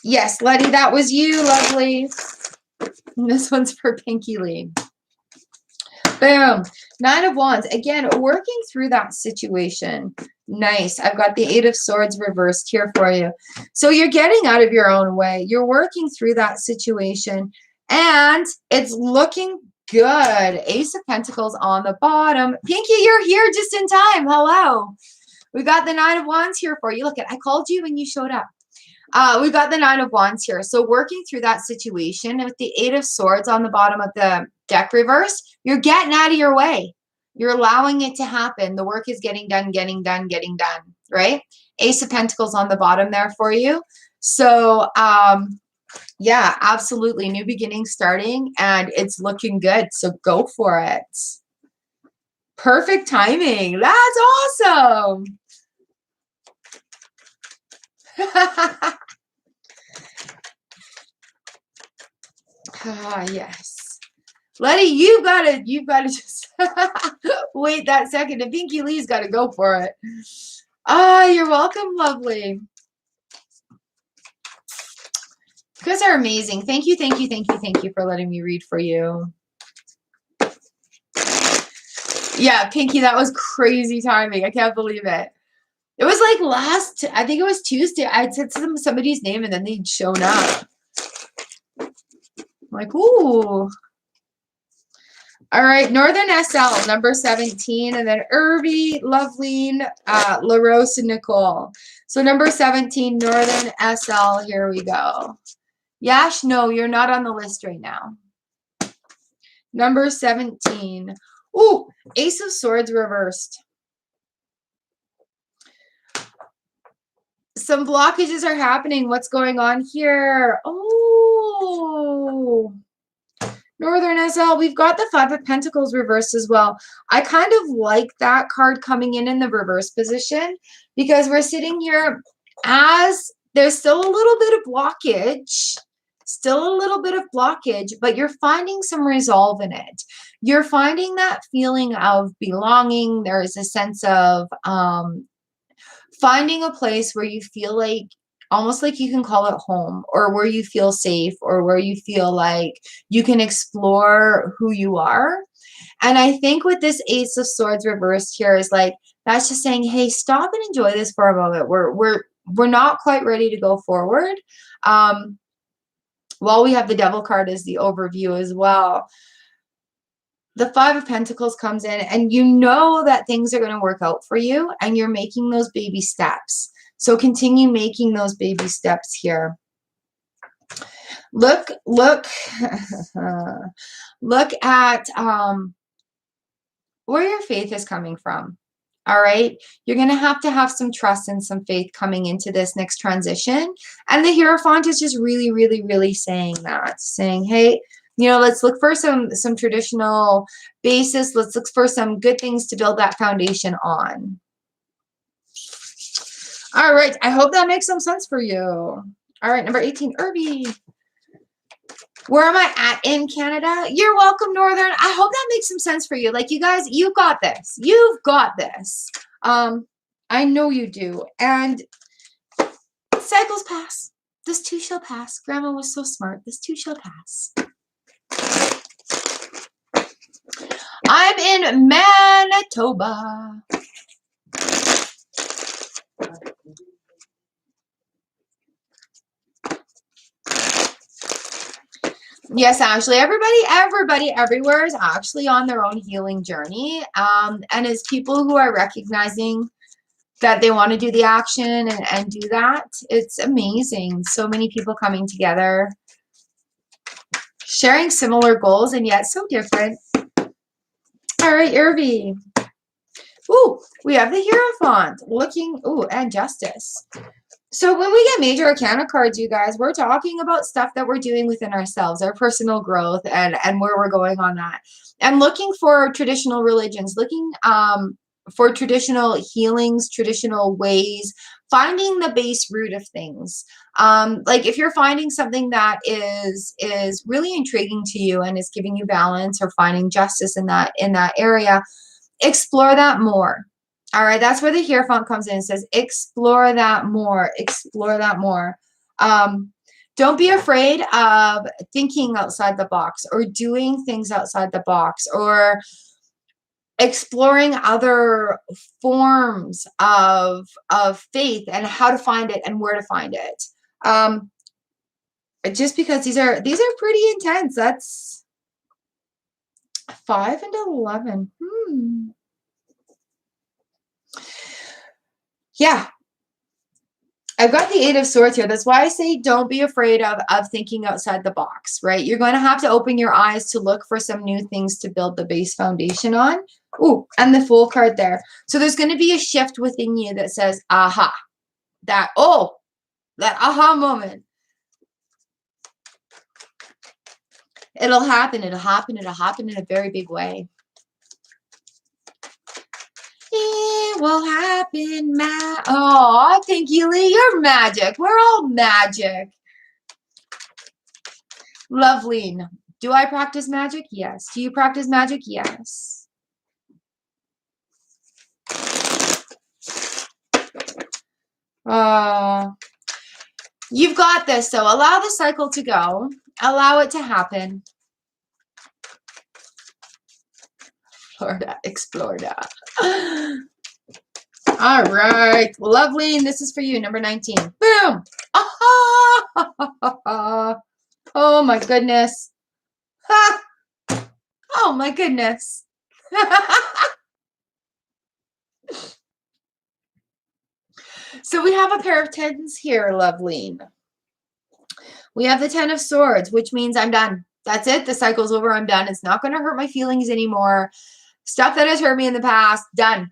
Yes, Letty, that was you. Lovely. And this one's for Pinky Lee. Boom. 9 of Wands. Again, working through that situation. Nice. I've got the 8 of Swords reversed here for you. So you're getting out of your own way. You're working through that situation, and it's looking good. Ace of Pentacles on the bottom. Pinky, you're here just in time. Hello. We got the 9 of Wands here for you. Look, I called you when you showed up. We've got the 9 of Wands here. So working through that situation with the 8 of Swords on the bottom of the deck reverse, you're getting out of your way. You're allowing it to happen. The work is getting done, right? Ace of Pentacles on the bottom there for you. So, yeah, absolutely. New beginning starting, and it's looking good. So go for it. Perfect timing. That's awesome. Yes. Letty, you've got to just wait that second. And Pinky Lee's got to go for it. You're welcome, lovely. You guys are amazing. Thank you for letting me read for you. Yeah, Pinky, that was crazy timing. I can't believe it. It was like I think it was Tuesday. I'd said somebody's name and then they'd shown up. I'm like, ooh. All right, Northern SL, number 17, and then Irby, Loveline, LaRose, and Nicole. So number 17, Northern SL, here we go. Yash, no, you're not on the list right now. Number 17. Ooh, Ace of Swords reversed. Some blockages are happening. What's going on here? Oh, Northern SL. We've got the 5 of Pentacles reversed as well. I kind of like that card coming in the reverse position, because we're sitting here as there's still a little bit of blockage. But you're finding some resolve in it. You're finding that feeling of belonging. There is a sense of finding a place where you feel like, almost like you can call it home, or where you feel safe, or where you feel like you can explore who you are. And I think with this Ace of Swords reversed here is like, that's just saying, hey, stop and enjoy this for a moment. We're not quite ready to go forward. While we have the Devil card as the overview as well. The 5 of Pentacles comes in, and you know that things are going to work out for you, and you're making those baby steps. So continue making those baby steps here. Look at where your faith is coming from. All right. You're going to have some trust and some faith coming into this next transition. And the Hierophant is just really, really, really saying that, saying, hey, you know, let's look for some traditional basis. Let's look for some good things to build that foundation on. All right. I hope that makes some sense for you. All right. Number 18, Irby. Where am I at in Canada? You're welcome, Northern. I hope that makes some sense for you. Like, you guys, you've got this. You've got this. I know you do. And cycles pass. This too shall pass. Grandma was so smart. This too shall pass. I'm in Manitoba. Yes, Ashley, everybody everywhere is actually on their own healing journey. And as people who are recognizing that they want to do the action and do that, it's amazing. So many people coming together, sharing similar goals, and yet so different. All right, Irby. Ooh, we have the Hierophant looking, ooh, and Justice. So when we get major arcana cards, you guys, we're talking about stuff that we're doing within ourselves, our personal growth, and where we're going on that. And looking for traditional religions, looking for traditional healings, traditional ways, finding the base root of things. Like if you're finding something that is really intriguing to you and is giving you balance or finding justice in that area, explore that more. All right, that's where the Hierophant comes in. It says, explore that more, explore that more. Don't be afraid of thinking outside the box or doing things outside the box or exploring other forms of faith and how to find it and where to find it. Just because these are pretty intense. That's 5 and 11. Yeah, I've got the 8 of Swords here. That's why I say don't be afraid of thinking outside the box, right? You're going to have to open your eyes to look for some new things to build the base foundation on. Ooh, and the Fool card there. So there's going to be a shift within you that says, aha, that aha moment. It'll happen. It'll happen. It'll happen in a very big way. It will happen, oh, thank you, Lee. You're magic. We're all magic. Lovely. Do I practice magic? Yes. Do you practice magic? Yes. You've got this. So allow the cycle to go. Allow it to happen. Florida, Explorida. All right. Lovely. And this is for you, number 19. Boom. Oh, my goodness. Oh, my goodness. So we have a pair of 10s here, lovely. We have the 10 of Swords, which means I'm done. That's it. The cycle's over. I'm done. It's not going to hurt my feelings anymore. Stuff that has hurt me in the past, done.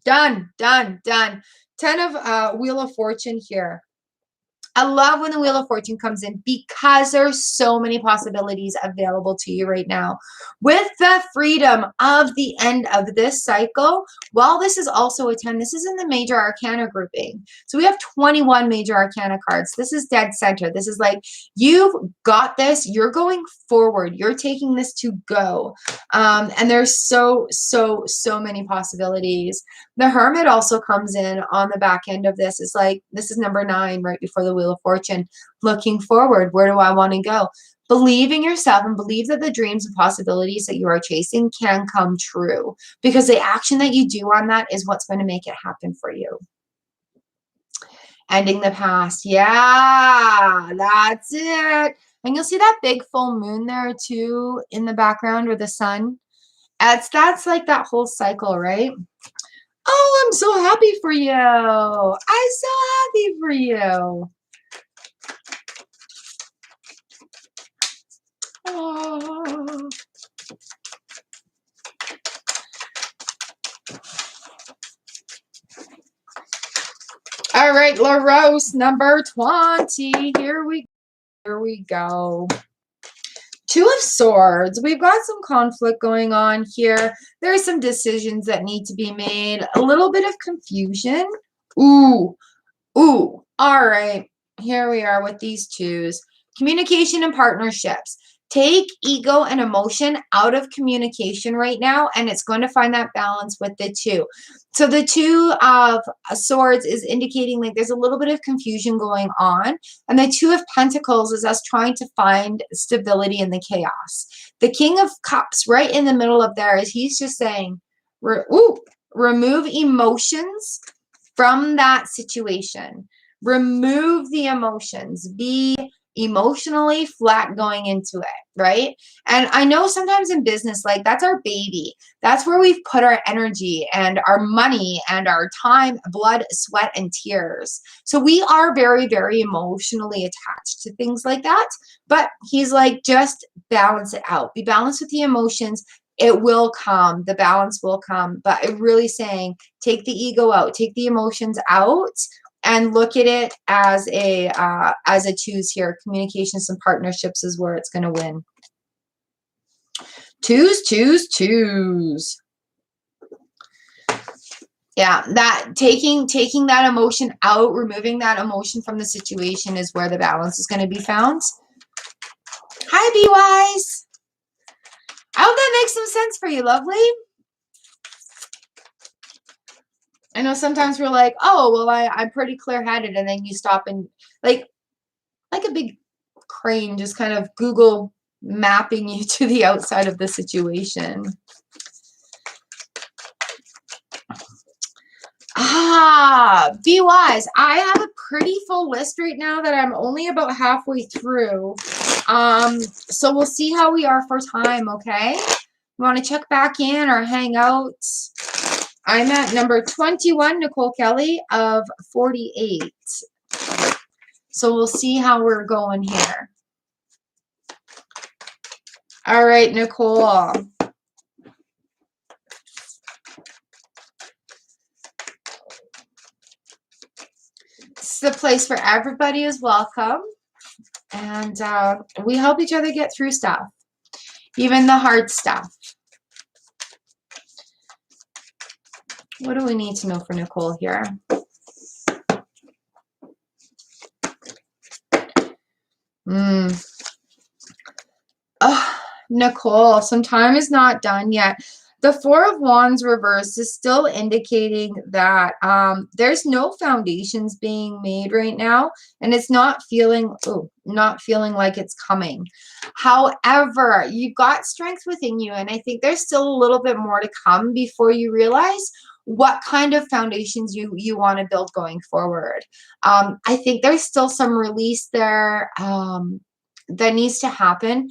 Done, done, done. 10 of Wheel of Fortune here. I love when the Wheel of Fortune comes in because there's so many possibilities available to you right now. With the freedom of the end of this cycle, while this is also a 10, this is in the Major Arcana grouping. So we have 21 Major Arcana cards. This is dead center. This is like, you've got this. You're going forward. You're taking this to go. And there's so many possibilities. The Hermit also comes in on the back end of this. It's like, this is number 9 right before the Wheel of Fortune. Looking forward, where do I want to go? Believe in yourself and believe that the dreams and possibilities that you are chasing can come true, because the action that you do on that is what's going to make it happen for you. Ending the past. Yeah, that's it. And you'll see that big full moon there too in the background, or the sun. That's like that whole cycle, right? Oh, I'm so happy for you. I'm so happy for you. Oh. All right, LaRose, number 20. Here we go. 2 of Swords. We've got some conflict going on here. There's some decisions that need to be made. A little bit of confusion. Ooh. All right. Here we are with these 2s. Communication and partnerships. Take ego and emotion out of communication right now, and it's going to find that balance with the 2. So the 2 of Swords is indicating like there's a little bit of confusion going on, and the 2 of Pentacles is us trying to find stability in the chaos. The King of Cups right in the middle of there is he's just saying, remove emotions from that situation. Remove the emotions. Be emotionally flat going into it, right? And I know sometimes in business, like that's our baby. That's where we've put our energy and our money and our time, blood, sweat, and tears. So we are very, very emotionally attached to things like that. But he's like, just balance it out. Be balanced with the emotions. It will come. The balance will come. But I'm really saying, take the ego out. Take the emotions out and look at it as a twos here. Communications and partnerships is where it's going to win. Twos. Yeah, that taking that emotion out, removing that emotion from the situation is where the balance is going to be found. Hi, B-Wise. I hope that makes some sense for you, lovely. I know sometimes we're like, oh, well, I'm pretty clear-headed, and then you stop and like a big crane just kind of Google mapping you to the outside of the situation. Be wise. I have a pretty full list right now that I'm only about halfway through. So we'll see how we are for time, okay? You want to check back in or hang out? I'm at number 21, Nicole Kelly, of 48. So we'll see how we're going here. All right, Nicole. This is the place where everybody is welcome. And we help each other get through stuff, even the hard stuff. What do we need to know for Nicole here? Oh, Nicole, some time is not done yet. The Four of Wands reversed is still indicating that there's no foundations being made right now, and it's not feeling like it's coming. However, you've got strength within you, and I think there's still a little bit more to come before you realize what kind of foundations you want to build going forward. I think there's still some release there that needs to happen.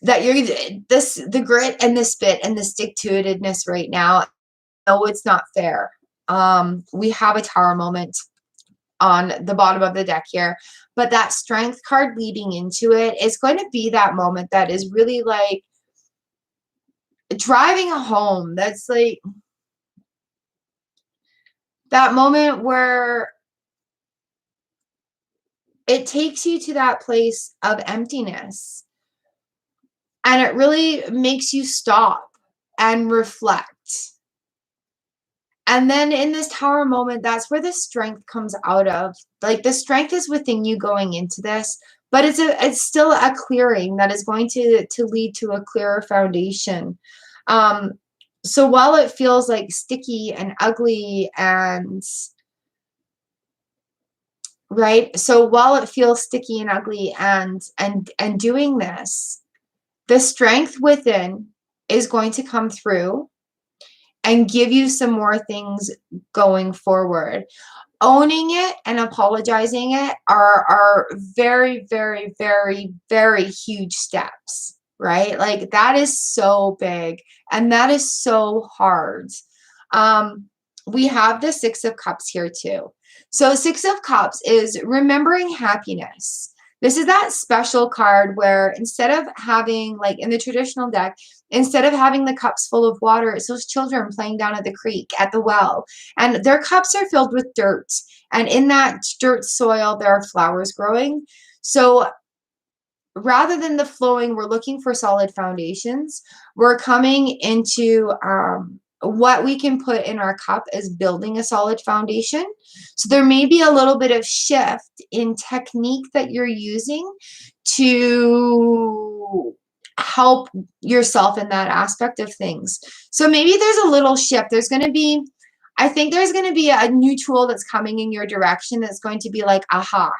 That you're the grit and the spit and the stick-to-itiveness right now. No, it's not fair. We have a Tower moment on the bottom of the deck here, but that Strength card leading into it is going to be that moment that is really like driving home. That's like that moment where it takes you to that place of emptiness. And it really makes you stop and reflect. And then in this Tower moment, that's where the strength comes out of. Like the strength is within you going into this, but it's still a clearing that is going to lead to a clearer foundation. So while it feels like sticky and ugly and right, so while it feels sticky and ugly and doing this, the strength within is going to come through and give you some more things going forward. Owning it and apologizing it are very, very, very, very huge steps, right? Like that is so big and that is so hard. We have the Six of Cups here too. So Six of Cups is remembering happiness. This is that special card where instead of having, like in the traditional deck, instead of having the cups full of water, it's those children playing down at the creek, at the well. And their cups are filled with dirt. And in that dirt soil, there are flowers growing. So rather than the flowing, we're looking for solid foundations. We're coming into what we can put in our cup is building a solid foundation. So there may be a little bit of shift in technique that you're using to help yourself in that aspect of things. So maybe there's a little shift. I think there's going to be a new tool that's coming in your direction that's going to be like, aha.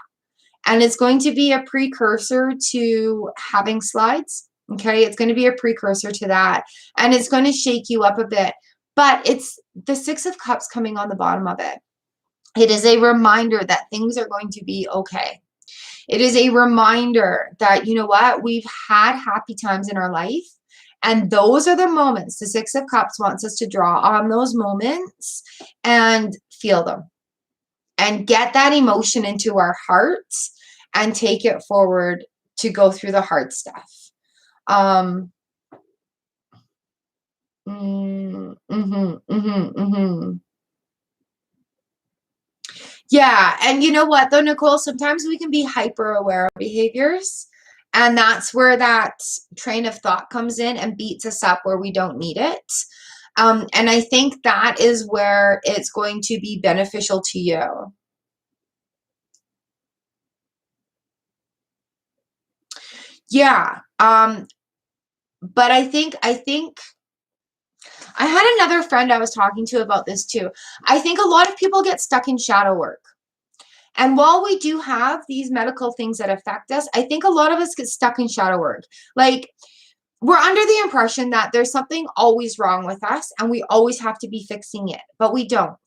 And it's going to be a precursor to having slides. Okay, it's going to be a precursor to that. And it's going to shake you up a bit. But it's the Six of Cups coming on the bottom of it. It is a reminder that things are going to be okay. It is a reminder that, you know what, we've had happy times in our life. And those are the moments. The Six of Cups wants us to draw on those moments and feel them. And get that emotion into our hearts and take it forward to go through the hard stuff. Yeah, and you know what though, Nicole? Sometimes we can be hyper aware of behaviors, and that's where that train of thought comes in and beats us up where we don't need it. And I think that is where it's going to be beneficial to you. Yeah. But I think I had another friend I was talking to about this too. I think a lot of people get stuck in shadow work. And while we do have these medical things that affect us, I think a lot of us get stuck in shadow work. Like, we're under the impression that there's something always wrong with us and we always have to be fixing it, but we don't.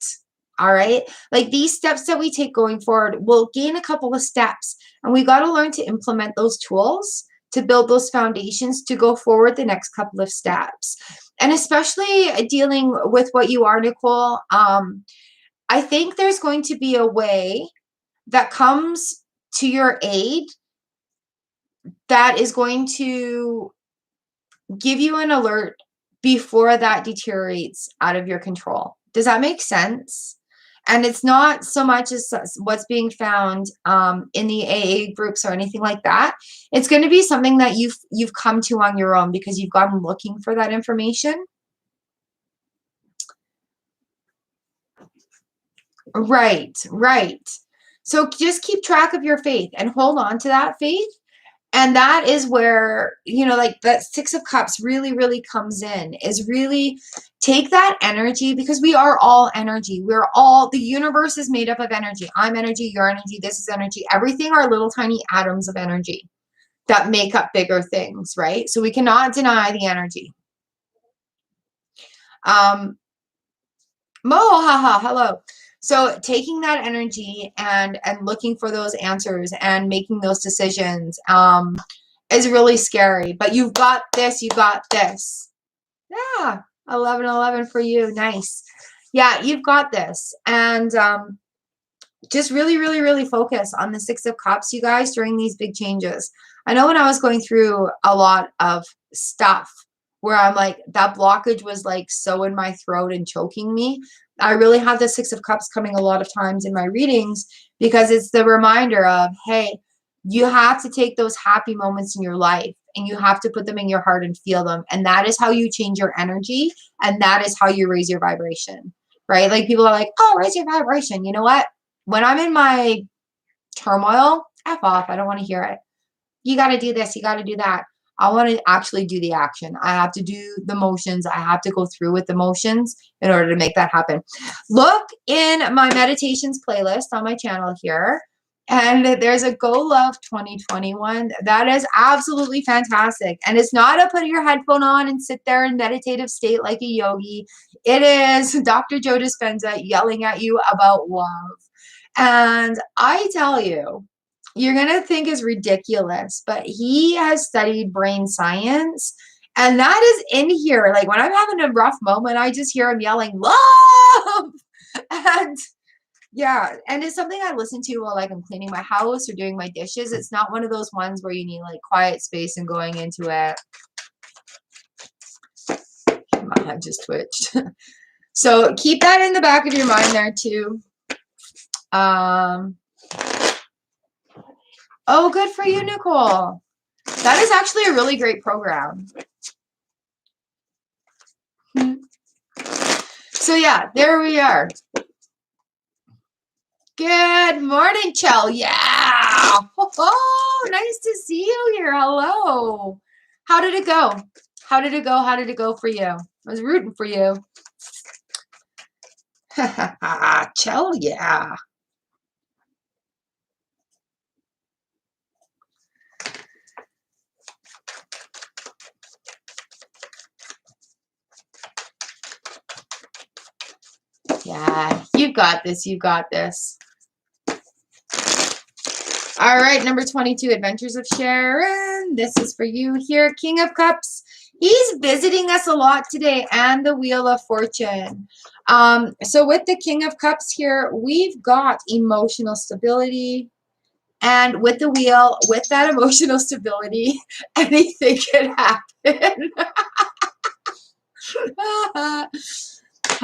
All right. Like, these steps that we take going forward, we'll gain a couple of steps, and we got to learn to implement those tools to build those foundations to go forward the next couple of steps. And especially dealing with what you are, Nicole, I think there's going to be a way that comes to your aid that is going to give you an alert before that deteriorates out of your control. Does that make sense? And it's not so much as what's being found in the AA groups or anything like that. It's going to be something that you've come to on your own because you've gone looking for that information. Right, right. So just keep track of your faith and hold on to that faith. And that is where, like that Six of Cups really, really comes in, is really take that energy, because we are all energy. The universe is made up of energy. I'm energy, you're energy, this is energy. Everything are little tiny atoms of energy that make up bigger things, right? So we cannot deny the energy. Mo, haha, hello. So taking that energy and looking for those answers and making those decisions is really scary. But you've got this, you got this. Yeah, 11-11 for you. Nice. Yeah, you've got this. And just really, really, really focus on the Six of Cups, you guys, during these big changes. I know when I was going through a lot of stuff where I'm like, that blockage was like so in my throat and choking me, I really have the Six of Cups coming a lot of times in my readings, because it's the reminder of, hey, you have to take those happy moments in your life and you have to put them in your heart and feel them. And that is how you change your energy. And that is how you raise your vibration, right? Like, people are like, oh, raise your vibration. You know what? When I'm in my turmoil, F off. I don't want to hear it. You got to do this. You got to do that. I want to actually do the action. I have to do the motions. I have to go through with the motions in order to make that happen. Look in my meditations playlist on my channel here, and there's a Go Love 2021. That is absolutely fantastic. And it's not a put your headphone on and sit there in meditative state like a yogi. It is Dr. Joe Dispenza yelling at you about love. And I tell you, you're going to think is ridiculous, but he has studied brain science, and that is in here. Like, when I'm having a rough moment, I just hear him yelling, love! And yeah, and it's something I listen to while, like, I'm cleaning my house or doing my dishes. It's not one of those ones where you need, like, quiet space and going into it. My head just twitched. So keep that in the back of your mind there too. Oh, good for you, Nicole. That is actually a really great program. So yeah, there we are. Good morning, Chell. Yeah. Oh, nice to see you here. Hello. How did it go? How did it go? How did it go for you? I was rooting for you. Chell, yeah. Yeah, you got this. You got this. All right, number 22, Adventures of Sharon. This is for you here, King of Cups. He's visiting us a lot today, and the Wheel of Fortune. So with the King of Cups here, we've got emotional stability. And with the wheel, with that emotional stability, anything can happen.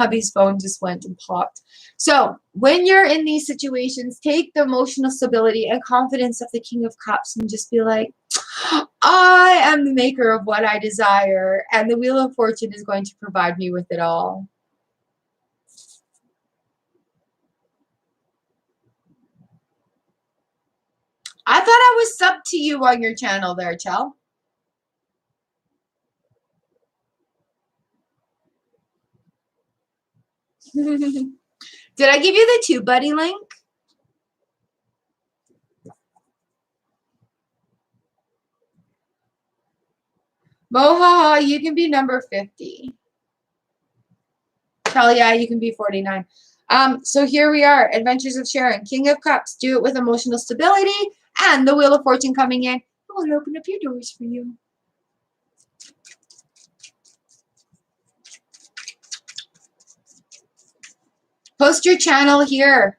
hubby's phone just went and popped. So when you're in these situations, take the emotional stability and confidence of the King of Cups and just be like, I am the maker of what I desire, and the Wheel of Fortune is going to provide me with it all. I thought I was subbed to you on your channel there, Chell. Did I give you the TubeBuddy link? Mohaha, you can be number 50. Hell yeah, you can be 49. So here we are, Adventures of Sharon, King of Cups. Do it with emotional stability and the Wheel of Fortune coming in. It will open up your doors for you. Post your channel here.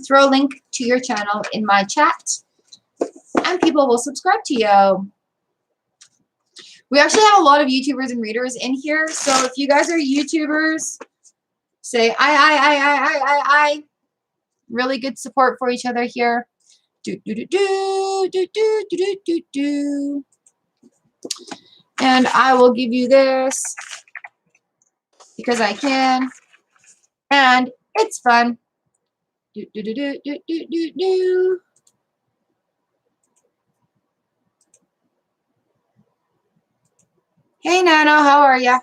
Throw a link to your channel in my chat, and people will subscribe to you. We actually have a lot of YouTubers and readers in here, so if you guys are YouTubers, say I. Really good support for each other here. And I will give you this because I can, and it's fun. Hey Nano, how are ya?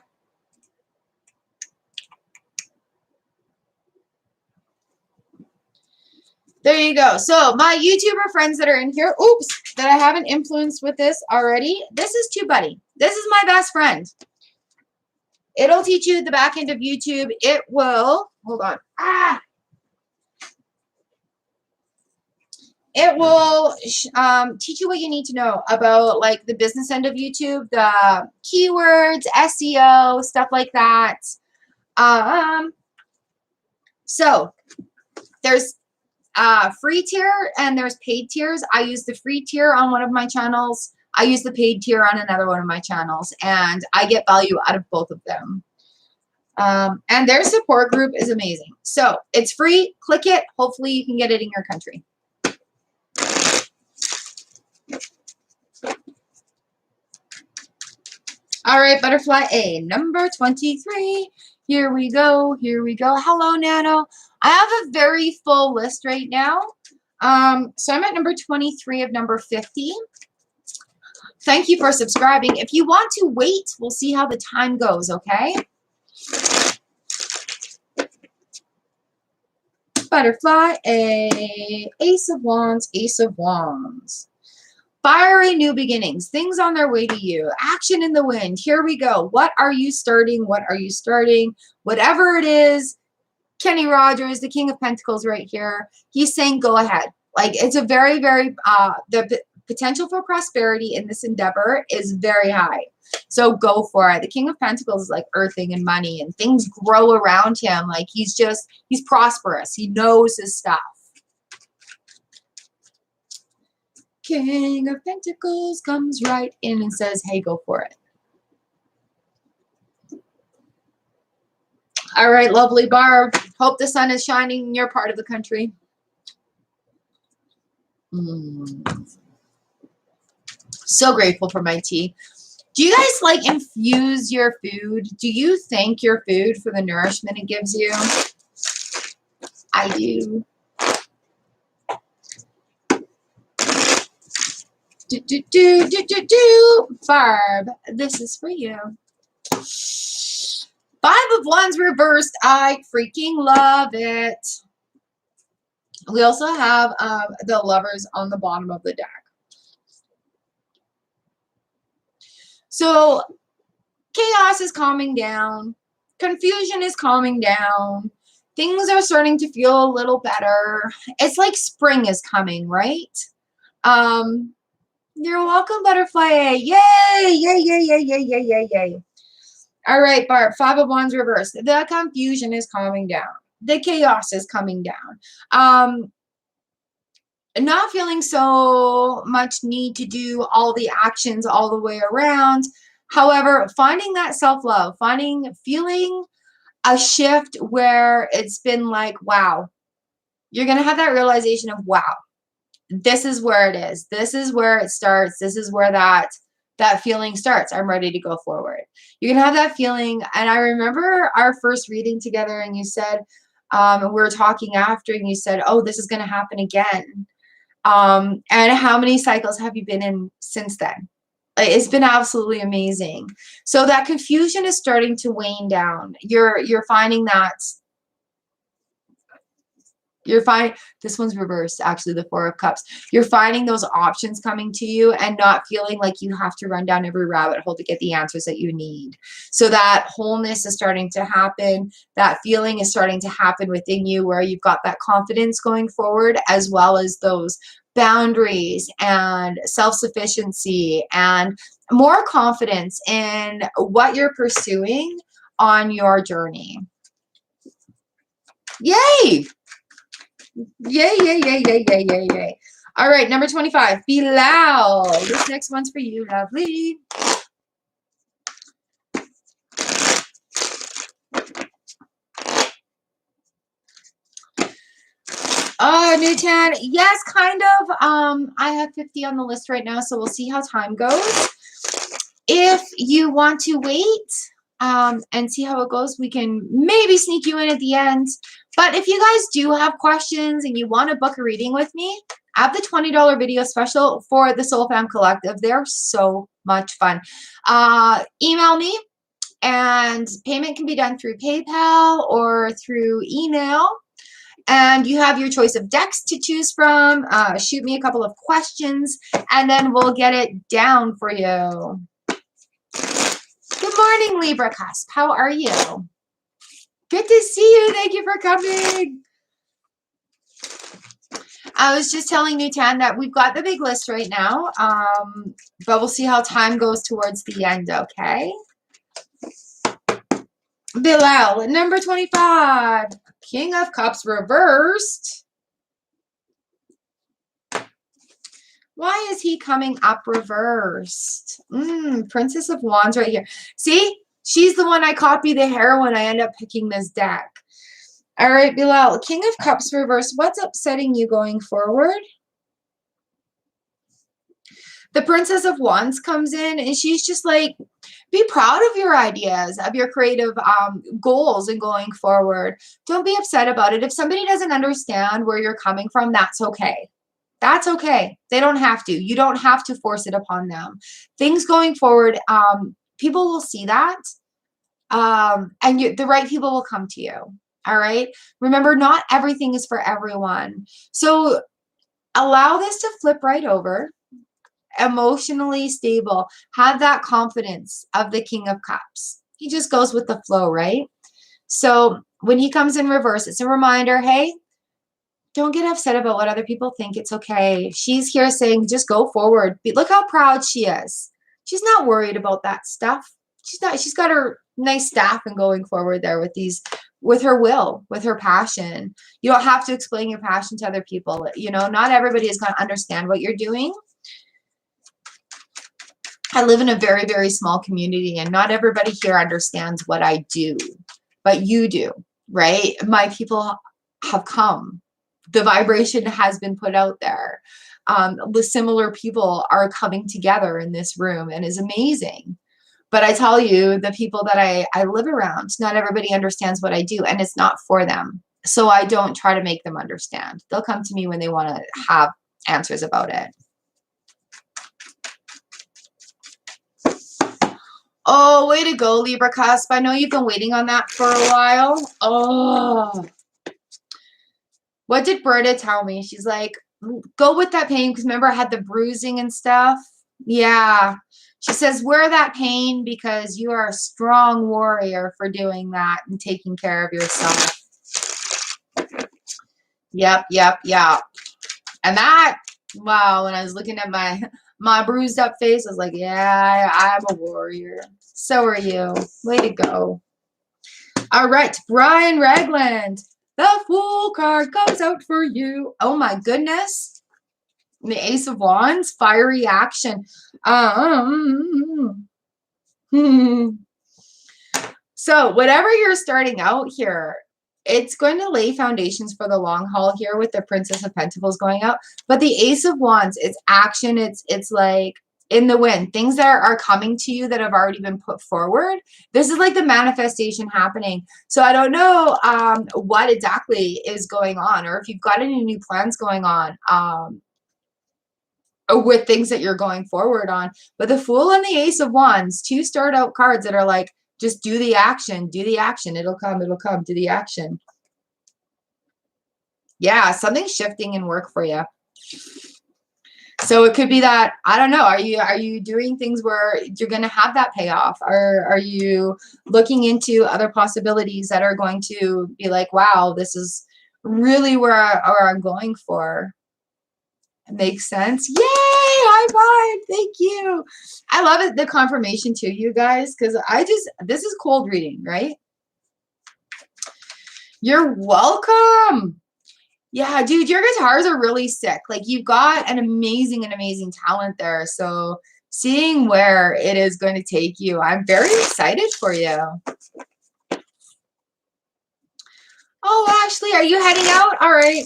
There you go. So my YouTuber friends that are in here, oops, that I haven't influenced with this already. This is TubeBuddy. This is my best friend. It'll teach you the back end of YouTube. It will, hold on. It will teach you what you need to know about like the business end of YouTube, the keywords, SEO, stuff like that. So there's free tier and there's paid tiers. I use the free tier on one of my channels. I use the paid tier on another one of my channels, and I get value out of both of them. And their support group is amazing. So it's free. Click it. Hopefully you can get it in your country. All right, Butterfly A, number 23. Here we go. Here we go. Hello, Nano. I have a very full list right now. So I'm at number 23 of number 50. Thank you for subscribing. If you want to wait, we'll see how the time goes, okay? Butterfly A, Ace of Wands, Ace of Wands. Fiery new beginnings, things on their way to you, action in the wind. Here we go. What are you starting? What are you starting? Whatever it is, Kenny Rogers, the King of Pentacles right here, he's saying go ahead. Like it's a very, very, the potential for prosperity in this endeavor is very high. So go for it. The King of Pentacles is like earthing and money and things grow around him. Like he's prosperous. He knows his stuff. King of Pentacles comes right in and says, hey, go for it. All right, lovely Barb. Hope the sun is shining in your part of the country. So grateful for my tea. Do you guys like infuse your food? Do you thank your food for the nourishment it gives you? I do. Barb, this is for you. 5 of Wands reversed. I freaking love it. We also have the Lovers on the bottom of the deck. So chaos is calming down. Confusion is calming down. Things are starting to feel a little better. It's like spring is coming, right? You're welcome, Butterfly A. Yay! Yay, yay, yay, yay, yay, yay, yay. All right, Barb. 5 of Wands reversed. The confusion is calming down. The chaos is coming down. Not feeling so much need to do all the actions all the way around. However, finding that self-love, feeling a shift where it's been like, wow, you're going to have that realization of, wow, this is where it is. This is where it starts. This is where that feeling starts. I'm ready to go forward. You're going to have that feeling. And I remember our first reading together, and you said, we were talking after, and you said, oh, this is going to happen again. And how many cycles have you been in since then? It's been absolutely amazing. So that confusion is starting to wane down. You're finding that this one's reversed, actually, the Four of Cups. You're finding those options coming to you and not feeling like you have to run down every rabbit hole to get the answers that you need. So that wholeness is starting to happen. That feeling is starting to happen within you where you've got that confidence going forward, as well as those boundaries and self-sufficiency and more confidence in what you're pursuing on your journey. Yay! Yay, yay, yay, yay, yay, yay, yay. All right, number 25, Bilal. This next one's for you, lovely. Newton, yes, kind of. I have 50 on the list right now, so we'll see how time goes. If you want to wait and see how it goes, we can maybe sneak you in at the end. But if you guys do have questions and you want to book a reading with me, I have the $20 video special for the Soul Fam Collective. They're so much fun. Email me, and payment can be done through PayPal or through email. And you have your choice of decks to choose from. Shoot me a couple of questions, and then we'll get it down for you. Good morning, Libra Cusp. How are you? Good to see you. Thank you for coming. I was just telling Newtan that we've got the big list right now, but we'll see how time goes towards the end, okay? Bilal, number 25. King of Cups reversed. Why is he coming up reversed? Princess of Wands right here. See? She's the one I copy the heroine. I end up picking this deck. All right, Bilal. King of Cups reversed. What's upsetting you going forward? The Princess of Wands comes in, and she's just like, be proud of your ideas, of your creative goals and going forward. Don't be upset about it. If somebody doesn't understand where you're coming from, that's okay. That's okay. They don't have to. You don't have to force it upon them. Things going forward, people will see that, and the right people will come to you. All right? Remember, not everything is for everyone. So allow this to flip right over. Emotionally stable. Have that confidence of the King of Cups. He just goes with the flow, right? So when he comes in reverse, it's a reminder, hey, don't get upset about what other people think. It's okay. She's here saying, just go forward. Look how proud she is. She's not worried about that stuff. She's got her nice staff and going forward there with her will, with her passion. You don't have to explain your passion to other people. You know, not everybody is going to understand what you're doing. I live in a very, very small community, and not everybody here understands what I do, but you do, right? My people have come. The vibration has been put out there. The similar people are coming together in this room, and is amazing. But I tell you, the people that I live around, not everybody understands what I do, and it's not for them. So I don't try to make them understand. They'll come to me when they want to have answers about it. Oh, way to go, Libra Cusp. I know you've been waiting on that for a while. Oh. What did Berta tell me? She's like, go with that pain, because remember I had the bruising and stuff? Yeah. She says, wear that pain because you are a strong warrior for doing that and taking care of yourself. Yep, yep, yep. And that, wow, when I was looking at my bruised up face, I was like, yeah, I'm a warrior. So are you. Way to go. All right, Brian Ragland. The Fool card comes out for you. Oh my goodness. The Ace of Wands, fiery action. So whatever you're starting out here, it's going to lay foundations for the long haul here with the Princess of Pentacles going out. But the Ace of Wands, it's action. It's like in the wind. Things that are coming to you that have already been put forward. This is like the manifestation happening. So I don't know what exactly is going on, or if you've got any new plans going on with things that you're going forward on. But the Fool and the Ace of Wands, two start out cards that are like, just do the action, it'll come, do the action. Yeah, something's shifting in work for you. So it could be that, I don't know, are you doing things where you're going to have that payoff? Or are you looking into other possibilities that are going to be like, wow, this is really where I'm going for? It makes sense. Yay! High five. Thank you. I love it, the confirmation too, you guys, because this is cold reading, right? You're welcome. Yeah, dude, your guitars are really sick. Like, you've got an amazing talent there. So seeing where it is going to take you, I'm very excited for you. Oh, Ashley, are you heading out? All right.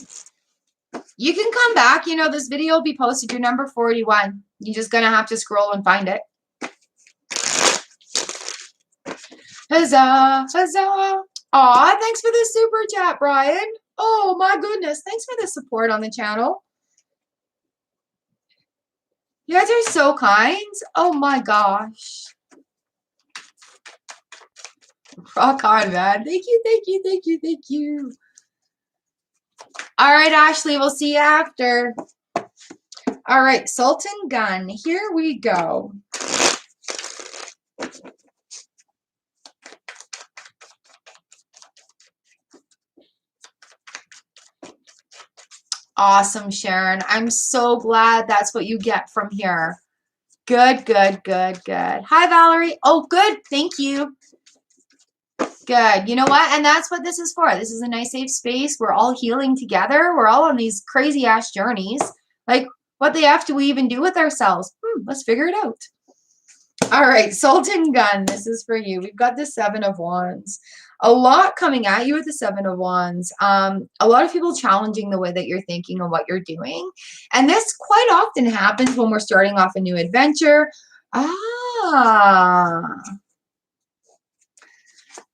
You can come back. You know, this video will be posted. You're number 41. You're just going to have to scroll and find it. Huzzah, huzzah. Aw, thanks for the super chat, Brian. Oh, my goodness. Thanks for the support on the channel. You guys are so kind. Oh, my gosh. Rock on, man. Thank you, thank you, thank you, thank you. All right, Ashley, we'll see you after. All right, Sultan Gun. Here we go. Awesome, Sharon. I'm so glad that's what you get from here. Good, good, good, good. Hi, Valerie. Oh, good. Thank you. Good. You know what? And that's what this is for. This is a nice, safe space. We're all healing together. We're all on these crazy-ass journeys. Like, what the F do we even do with ourselves? Let's figure it out. All right, Sultan Gun, this is for you. We've got the Seven of Wands. A lot coming at you with the Seven of Wands. A lot of people challenging the way that you're thinking and what you're doing. And this quite often happens when we're starting off a new adventure.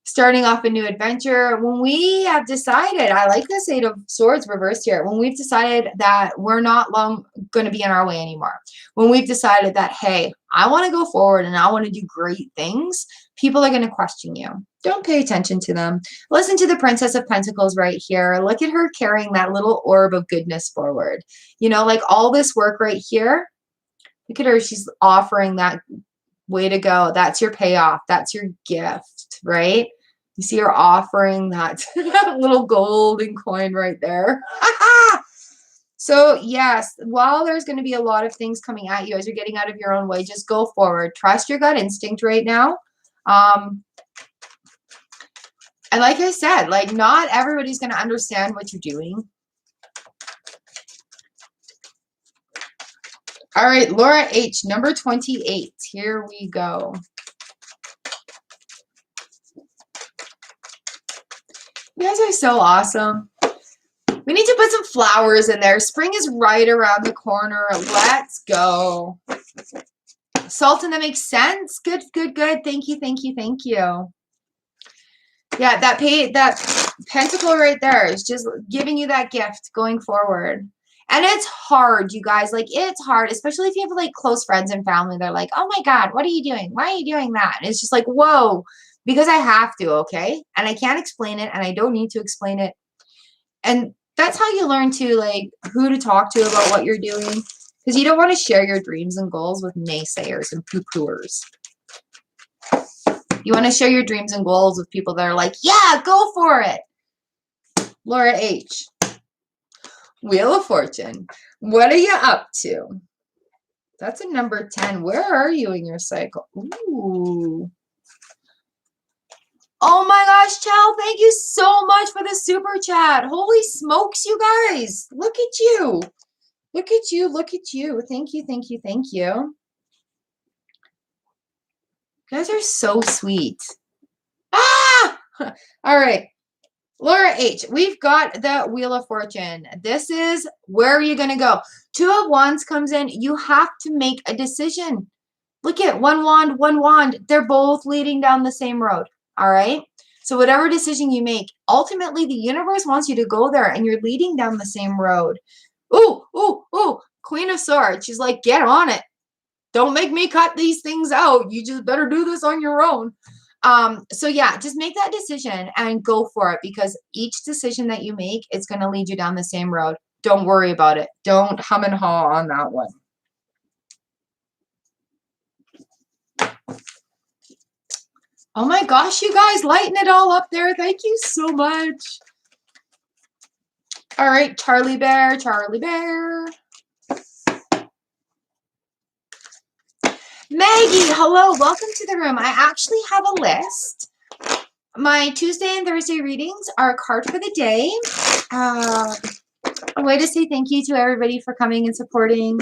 Starting off a new adventure, when we have decided, I like this Eight of Swords reversed here, when we've decided that we're not long going to be in our way anymore, when we've decided that, hey, I want to go forward and I want to do great things, people are going to question you. Don't pay attention to them. Listen to the Princess of Pentacles right here. Look at her carrying that little orb of goodness forward. You know, like all this work right here. Look at her. She's offering that. Way to go. That's your payoff. That's your gift, right? You see her offering that little golden coin right there. So yes, while there's going to be a lot of things coming at you as you're getting out of your own way, just go forward. Trust your gut instinct right now. And like I said, like not everybody's going to understand what you're doing. All right, Laura H, number 28. Here we go. You guys are so awesome. We need to put some flowers in there. Spring is right around the corner. Let's go. Sultan, that makes sense. Good, good, good. Thank you, thank you, thank you. Yeah, that pentacle right there is just giving you that gift going forward. And it's hard, you guys. Like, it's hard, especially if you have, like, close friends and family. They're like, oh, my God, what are you doing? Why are you doing that? And it's just like, whoa, because I have to, okay? And I can't explain it, and I don't need to explain it. And that's how you learn to, like, who to talk to about what you're doing. Because you don't want to share your dreams and goals with naysayers and poo-pooers. You want to share your dreams and goals with people that are like, yeah, go for it. Laura H. Wheel of Fortune. What are you up to? That's a number 10. Where are you in your cycle? Ooh. Oh my gosh, Chell, thank you so much for the super chat. Holy smokes, you guys. Look at you. Look at you. Look at you. Thank you, thank you, thank you. You guys are so sweet. Ah! All right. Laura H., we've got the Wheel of Fortune. This is where are you going to go? Two of Wands comes in. You have to make a decision. Look at one wand, one wand. They're both leading down the same road. All right. So whatever decision you make, ultimately the universe wants you to go there and you're leading down the same road. Ooh, ooh, ooh. Queen of Swords. She's like, get on it. Don't make me cut these things out. You just better do this on your own. So yeah, just make that decision and go for it, because each decision that you make is going to lead you down the same road. Don't worry about it. Don't hum and haw on that one. Oh my gosh, you guys, lighten it all up there. Thank you so much. All right, Charlie Bear, Charlie Bear. Maggie, hello, welcome to the room. I actually have a list. My Tuesday and Thursday readings are a card for the day. A way to say thank you to everybody for coming and supporting.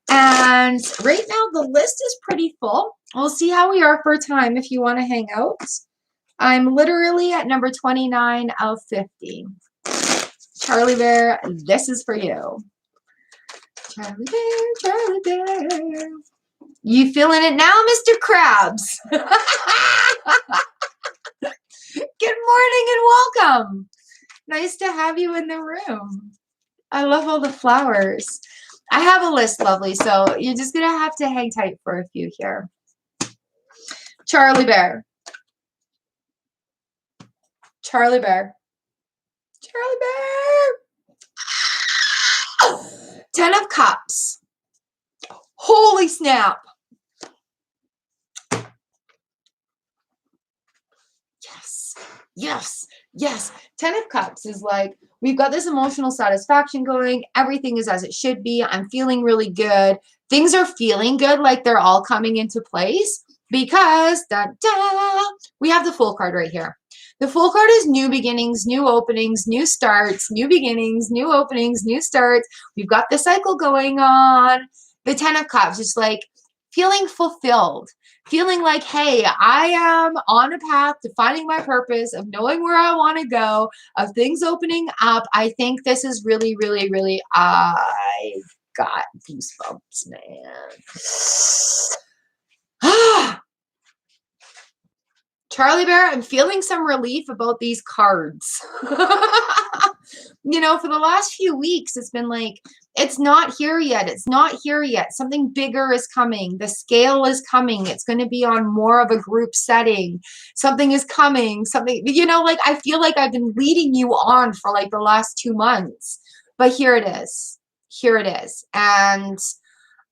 And right now the list is pretty full. We'll see how we are for time if you want to hang out. I'm literally at number 29 of 50. Charlie Bear, this is for you. Charlie Bear, Charlie Bear. You feeling it now, Mr. Krabs? Good morning and welcome. Nice to have you in the room. I love all the flowers. I have a list, lovely, so you're just going to have to hang tight for a few here. Charlie Bear. Charlie Bear. Charlie Bear. 10 of Cups. Holy snap. Yes. Yes. Yes. 10 of Cups is like, we've got this emotional satisfaction going. Everything is as it should be. I'm feeling really good. Things are feeling good, like they're all coming into place because we have the Fool card right here. The Fool card is new beginnings, new openings, new starts, new beginnings, new openings, new starts. We've got the cycle going on. The 10 of Cups is like feeling fulfilled. Feeling like, hey, I am on a path to finding my purpose, of knowing where I want to go, of things opening up. I think this is really, really, really, I've got goosebumps, man. Charlie Bear, I'm feeling some relief about these cards. You know, for the last few weeks, it's been like, it's not here yet. It's not here yet. Something bigger is coming. The scale is coming. It's going to be on more of a group setting. Something is coming. Something, you know, like I feel like I've been leading you on for like the last 2 months. But here it is. Here it is. And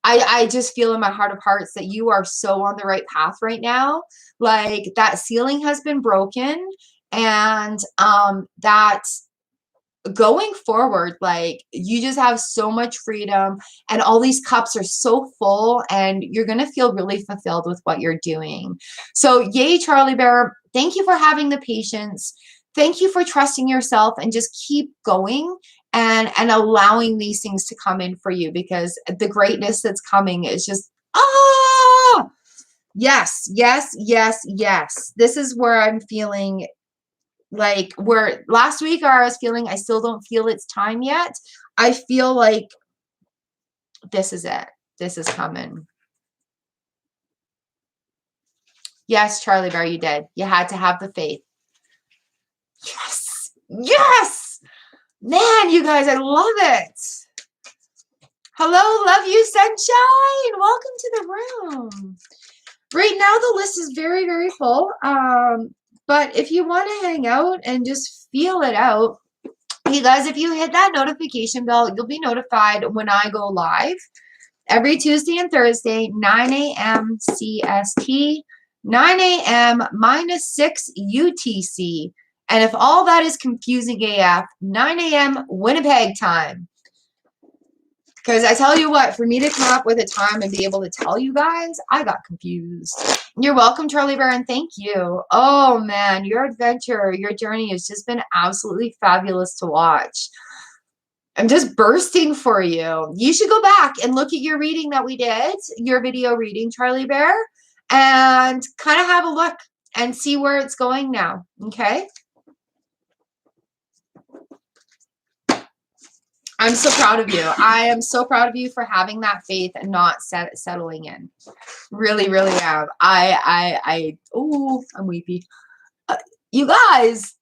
I just feel in my heart of hearts that you are so on the right path right now. Like that ceiling has been broken, and that going forward, like you just have so much freedom and all these cups are so full and you're going to feel really fulfilled with what you're doing. So yay, Charlie Bear. Thank you for having the patience. Thank you for trusting yourself and just keep going and allowing these things to come in for you, because the greatness that's coming is just, yes, yes, yes, yes. This is where I'm feeling like where last week I was feeling I still don't feel it's time yet. I feel like this is it. This is coming. Yes, Charlie Bear, you did. You had to have the faith. Yes. Yes. Man, you guys, I love it. Hello, love you, sunshine. Welcome to the room. Right now, the list is very, very full. But if you want to hang out and just feel it out, you guys, if you hit that notification bell, you'll be notified when I go live every Tuesday and Thursday, 9 a.m. CST, 9 a.m. -6 UTC. And if all that is confusing AF, 9 a.m. Winnipeg time. Because I tell you what, for me to come up with a time and be able to tell you guys, I got confused. You're welcome, Charlie Bear, and thank you. Oh, man, your adventure, your journey has just been absolutely fabulous to watch. I'm just bursting for you. You should go back and look at your reading that we did, your video reading, Charlie Bear, and kind of have a look and see where it's going now. Okay. I'm so proud of you. I am so proud of you for having that faith and not settling in. Really, really am. Oh, I'm weepy. You guys.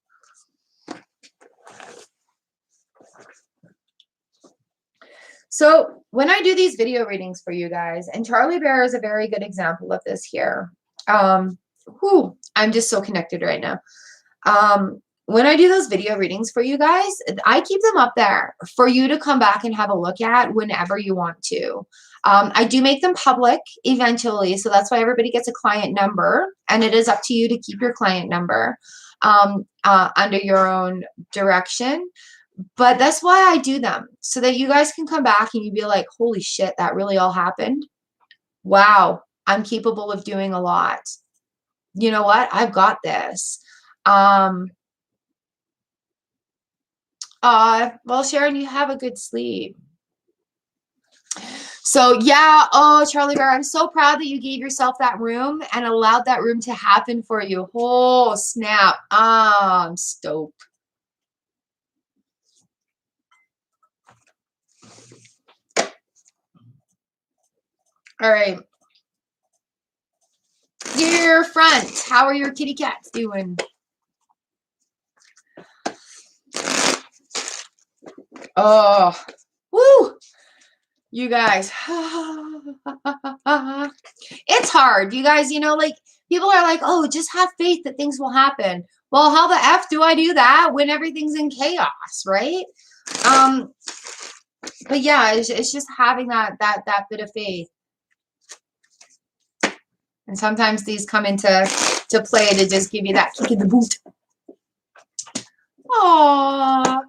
So when I do these video readings for you guys, and Charlie Bear is a very good example of this here. I'm just so connected right now. When I do those video readings for you guys, I keep them up there for you to come back and have a look at whenever you want to. I do make them public eventually, so that's why everybody gets a client number, and it is up to you to keep your client number under your own direction. But that's why I do them, so that you guys can come back and you be like, holy shit, that really all happened. Wow, I'm capable of doing a lot. You know what? I've got this. Well, Sharon, you have a good sleep. So yeah, oh, Charlie Bear, I'm so proud that you gave yourself that room and allowed that room to happen for you. Oh, snap. I'm stoked. All right. Dear front, how are your kitty cats doing? Oh, woo. You guys. It's hard. You guys, you know, like people are like, oh, just have faith that things will happen. Well, how the F do I do that when everything's in chaos, right? But yeah, it's just having that bit of faith. And sometimes these come into play to just give you that kick in the boot. Aww.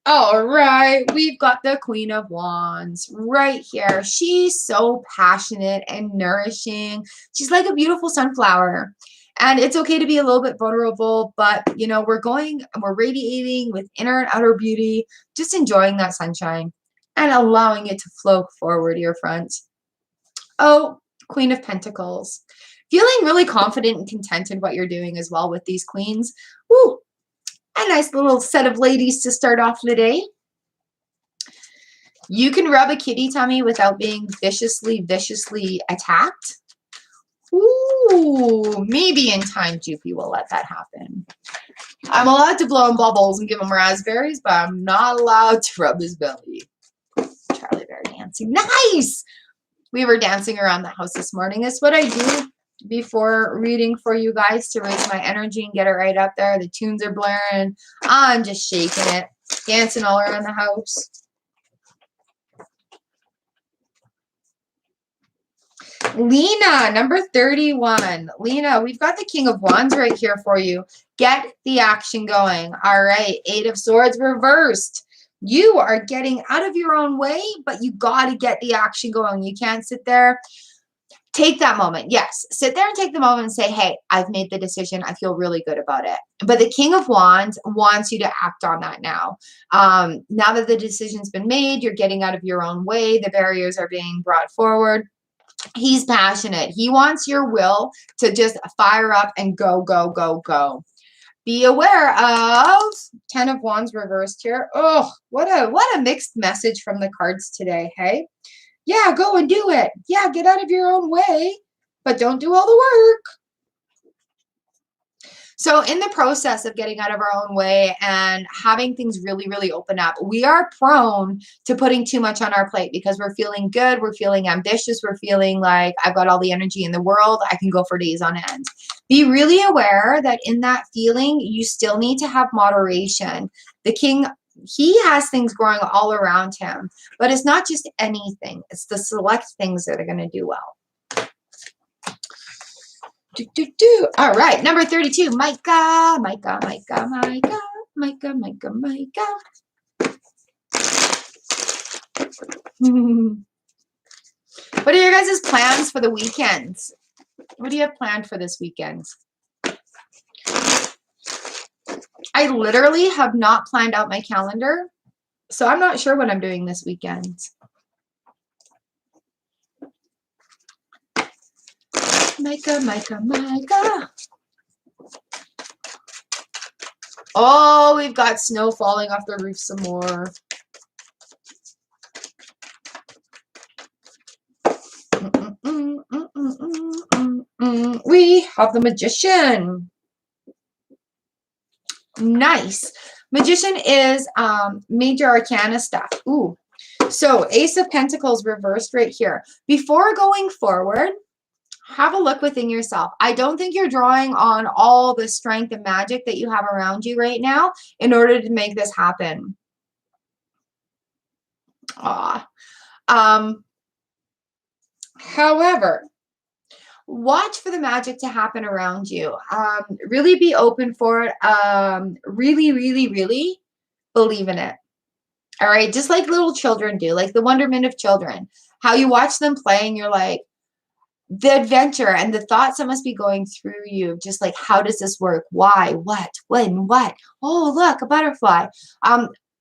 All right, we've got the Queen of Wands right here. She's so passionate and nourishing. She's like a beautiful sunflower. And it's okay to be a little bit vulnerable, but you know, we're radiating with inner and outer beauty, just enjoying that sunshine and allowing it to flow forward your front. Oh, Queen of Pentacles. Feeling really confident and content in what you're doing as well with these queens. Woo! A nice little set of ladies to start off the day. You can rub a kitty tummy without being viciously attacked. Ooh, maybe in time, Joopy will let that happen. I'm allowed to blow him bubbles and give him raspberries, but I'm not allowed to rub his belly. Charlie Bear dancing. Nice! We were dancing around the house this morning. That's what I do before reading for you guys to raise my energy and get it right up there. The tunes are blaring. I'm just shaking it, dancing all around the house. Lena, number 31. Lena, we've got the King of Wands right here for you. Get the action going. All right, Eight of Swords reversed. You are getting out of your own way, but you got to get the action going. You can't sit there. Take that moment. Yes, sit there and take the moment and say, hey, I've made the decision. I feel really good about it. But the King of Wands wants you to act on that now. Now that the decision's been made, you're getting out of your own way. The barriers are being brought forward. He's passionate. He wants your will to just fire up and go, go, go, go. Be aware of 10 of Wands reversed here. Oh, what a mixed message from the cards today, hey? Yeah, go and do it. Yeah, get out of your own way, but don't do all the work. So in the process of getting out of our own way and having things really, really open up, we are prone to putting too much on our plate because we're feeling good, we're feeling ambitious, we're feeling like I've got all the energy in the world, I can go for days on end. Be really aware that in that feeling, you still need to have moderation. The King, he has things growing all around him, but it's not just anything. It's the select things that are going to do well. All right, number 32, Micah. What are your guys' plans for the weekends? What do you have planned for this weekend? I literally have not planned out my calendar, so I'm not sure what I'm doing this weekend. Micah, Micah, Micah. Oh, we've got snow falling off the roof some more. We have the Magician. Nice. Magician is major arcana stuff. Ooh. So Ace of Pentacles reversed right here. Before going forward, have a look within yourself. I don't think you're drawing on all the strength and magic that you have around you right now in order to make this happen. However, watch for the magic to happen around you. Really be open for it. Really, really, really believe in it. All right. Just like little children do, like the wonderment of children, how you watch them play and you're like, the adventure and the thoughts that must be going through you, just like, how does this work? Why? What? When? What? Oh, look, a butterfly.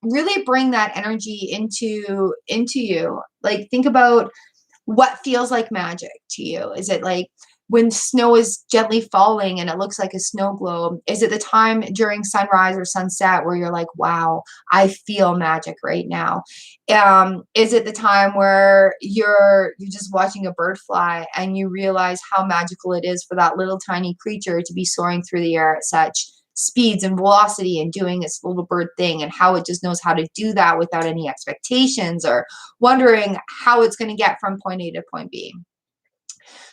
Really bring that energy into you. Like, think about what feels like magic to you. Is it like when snow is gently falling and it looks like a snow globe? Is it the time during sunrise or sunset where you're like, wow, I feel magic right now? Is it the time where you're just watching a bird fly and you realize how magical it is for that little tiny creature to be soaring through the air at such speeds and velocity and doing its little bird thing, and how it just knows how to do that without any expectations or wondering how it's going to get from point A to point B.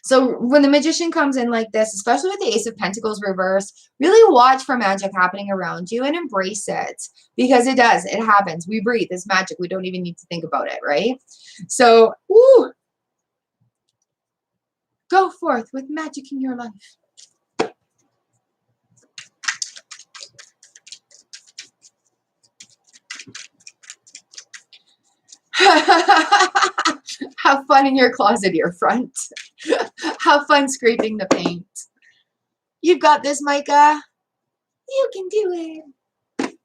So when the Magician comes in like this, especially with the Ace of Pentacles reversed, really watch for magic happening around you and embrace it, because it does. It happens. We breathe. It's magic. We don't even need to think about it, right? So, woo, go forth with magic in your life. Have fun in your closet, your front. Have fun scraping the paint. You've got this, Micah. You can do it.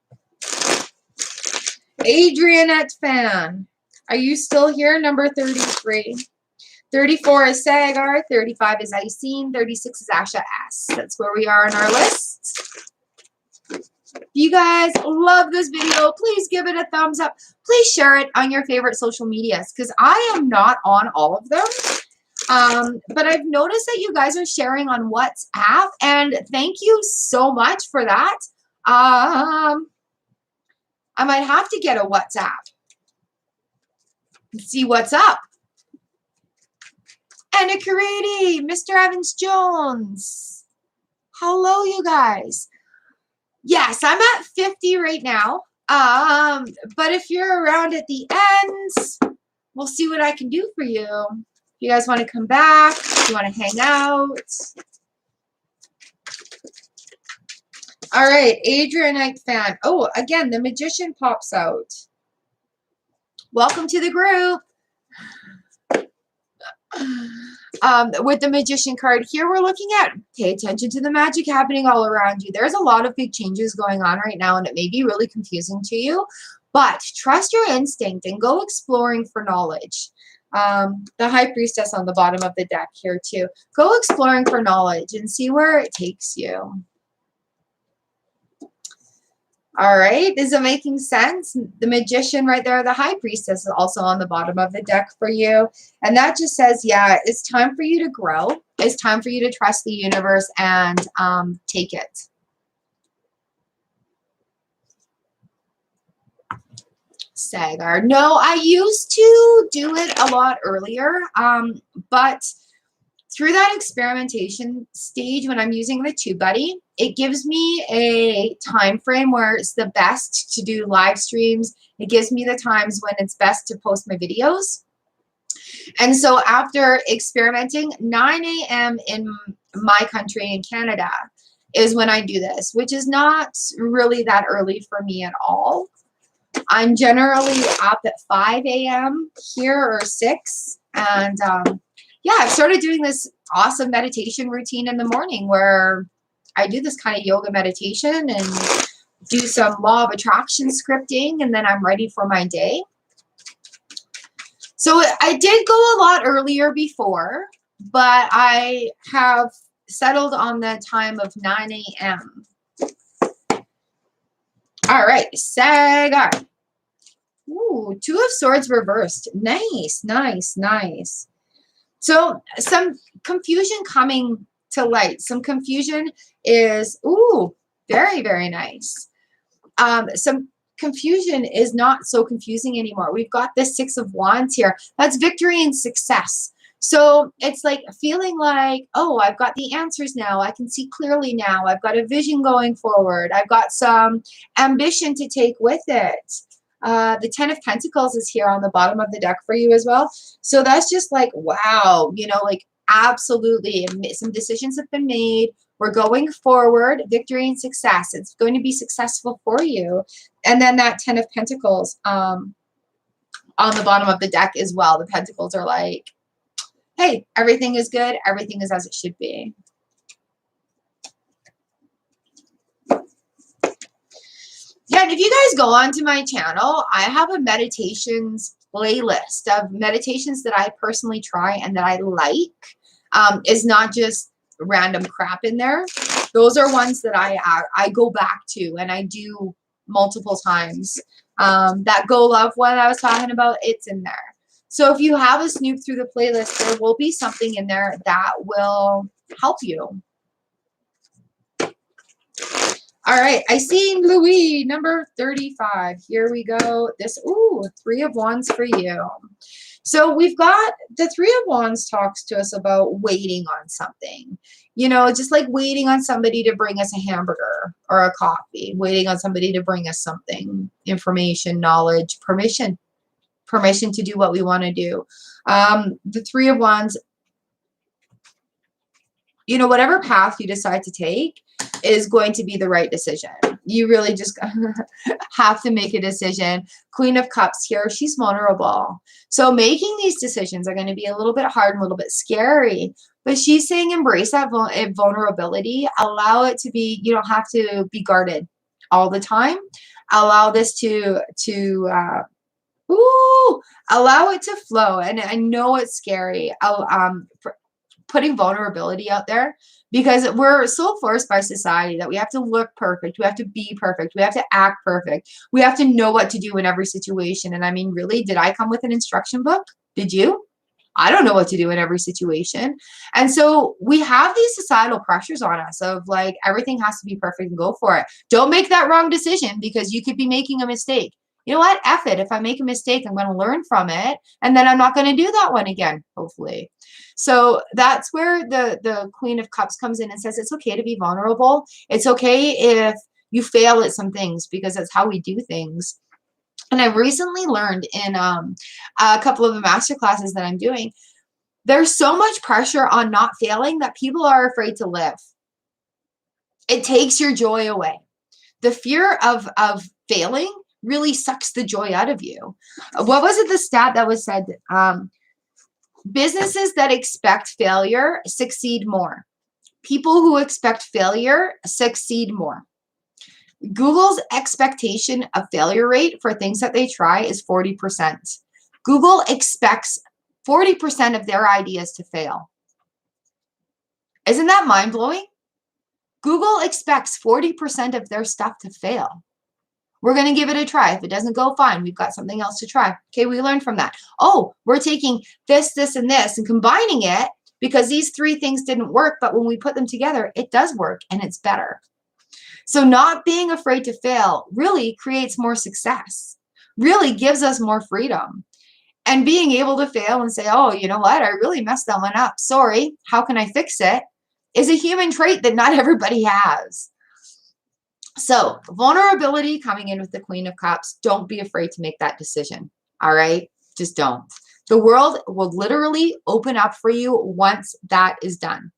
Adrianette Fan. Are you still here? Number 33. 34 is Sagar. 35 is Icene. 36 is Asha S. That's where we are on our list. If you guys love this video, please give it a thumbs up. Please share it on your favorite social medias, because I am not on all of them. But I've noticed that you guys are sharing on WhatsApp, and thank you so much for that. I might have to get a WhatsApp and see what's up. Anna Caridi, Mr. Evans Jones. Hello, you guys. Yes, I'm at 50 right now. But if you're around at the end, we'll see what I can do for you. If you guys want to come back, if you want to hang out. All right, Adrianite Fan. Oh, again, the Magician pops out. Welcome to the group. With the Magician card here, we're looking at, pay attention to the magic happening all around you. There's a lot of big changes going on right now, and it may be really confusing to you, but trust your instinct and go exploring for knowledge. The High Priestess on the bottom of the deck here too. Go exploring for knowledge and see where it takes you. All right, is it making sense? The Magician right there, the High Priestess is also on the bottom of the deck for you. And that just says, yeah, it's time for you to grow. It's time for you to trust the universe and take it. Sagar. No, I used to do it a lot earlier, but through that experimentation stage, when I'm using the TubeBuddy, it gives me a time frame where it's the best to do live streams. It gives me the times when it's best to post my videos. And so after experimenting, 9 a.m. in my country in Canada is when I do this, which is not really that early for me at all. I'm generally up at 5 a.m. here or 6. And yeah, I've started doing this awesome meditation routine in the morning where I do this kind of yoga meditation and do some law of attraction scripting, and then I'm ready for my day. So I did go a lot earlier before, but I have settled on the time of 9 a.m. All right, Sagar. Ooh, Two of Swords reversed. Nice, nice, nice. So some confusion coming to light. Some confusion is, ooh, very, very nice. Some confusion is not so confusing anymore. We've got this Six of Wands here. That's victory and success. So it's like feeling like, oh, I've got the answers now. I can see clearly now. I've got a vision going forward. I've got some ambition to take with it. The Ten of Pentacles is here on the bottom of the deck for you as well. So that's just like, wow, you know, like absolutely some decisions have been made. We're going forward, victory and success. It's going to be successful for you. And then that Ten of Pentacles on the bottom of the deck as well. The Pentacles are like, hey, everything is good. Everything is as it should be. Yeah, and if you guys go onto my channel, I have a meditations playlist of meditations that I personally try and that I like. Is not just random crap in there. Those are ones that I go back to and I do multiple times. That Go Love one I was talking about, it's in there. So if you have a snoop through the playlist, there will be something in there that will help you. All right, I see Louis, number 35. Here we go. This, ooh, Three of Wands for you. So we've got the Three of Wands talks to us about waiting on something. You know, just like waiting on somebody to bring us a hamburger or a coffee, waiting on somebody to bring us something, information, knowledge, permission to do what we want to do. The Three of Wands, you know, whatever path you decide to take is going to be the right decision. You really just have to make a decision. Queen of Cups here, she's vulnerable. So making these decisions are going to be a little bit hard and a little bit scary. But she's saying embrace that vulnerability. Allow it to be, you don't have to be guarded all the time. Allow this to allow it to flow. And I know it's scary. Putting vulnerability out there because we're so forced by society that we have to look perfect. We have to be perfect. We have to act perfect. We have to know what to do in every situation. And I mean, really, did I come with an instruction book? Did you? I don't know what to do in every situation. And so we have these societal pressures on us of like, everything has to be perfect and go for it. Don't make that wrong decision because you could be making a mistake. You know what? F it. If I make a mistake, I'm going to learn from it. And then I'm not going to do that one again, hopefully. So that's where the Queen of Cups comes in and says, it's okay to be vulnerable. It's okay if you fail at some things because that's how we do things. And I've recently learned in a couple of the master classes that I'm doing, there's so much pressure on not failing that people are afraid to live. It takes your joy away. The fear of failing really sucks the joy out of you. What was it, the stat that was said? Businesses that expect failure succeed more. People who expect failure succeed more. Google's expectation of failure rate for things that they try is 40%. Google expects 40% of their ideas to fail. Isn't that mind-blowing? Google expects 40% of their stuff to fail. We're going to give it a try. If it doesn't go, fine. We've got something else to try. Okay, we learned from that. Oh, we're taking this, this, and this and combining it because these three things didn't work, but when we put them together, it does work and it's better. So not being afraid to fail really creates more success, really gives us more freedom. And being able to fail and say, oh, you know what? I really messed that one up. Sorry. How can I fix it? Is a human trait that not everybody has. So vulnerability coming in with the Queen of Cups. Don't be afraid to make that decision. All right? Just don't. The world will literally open up for you once that is done.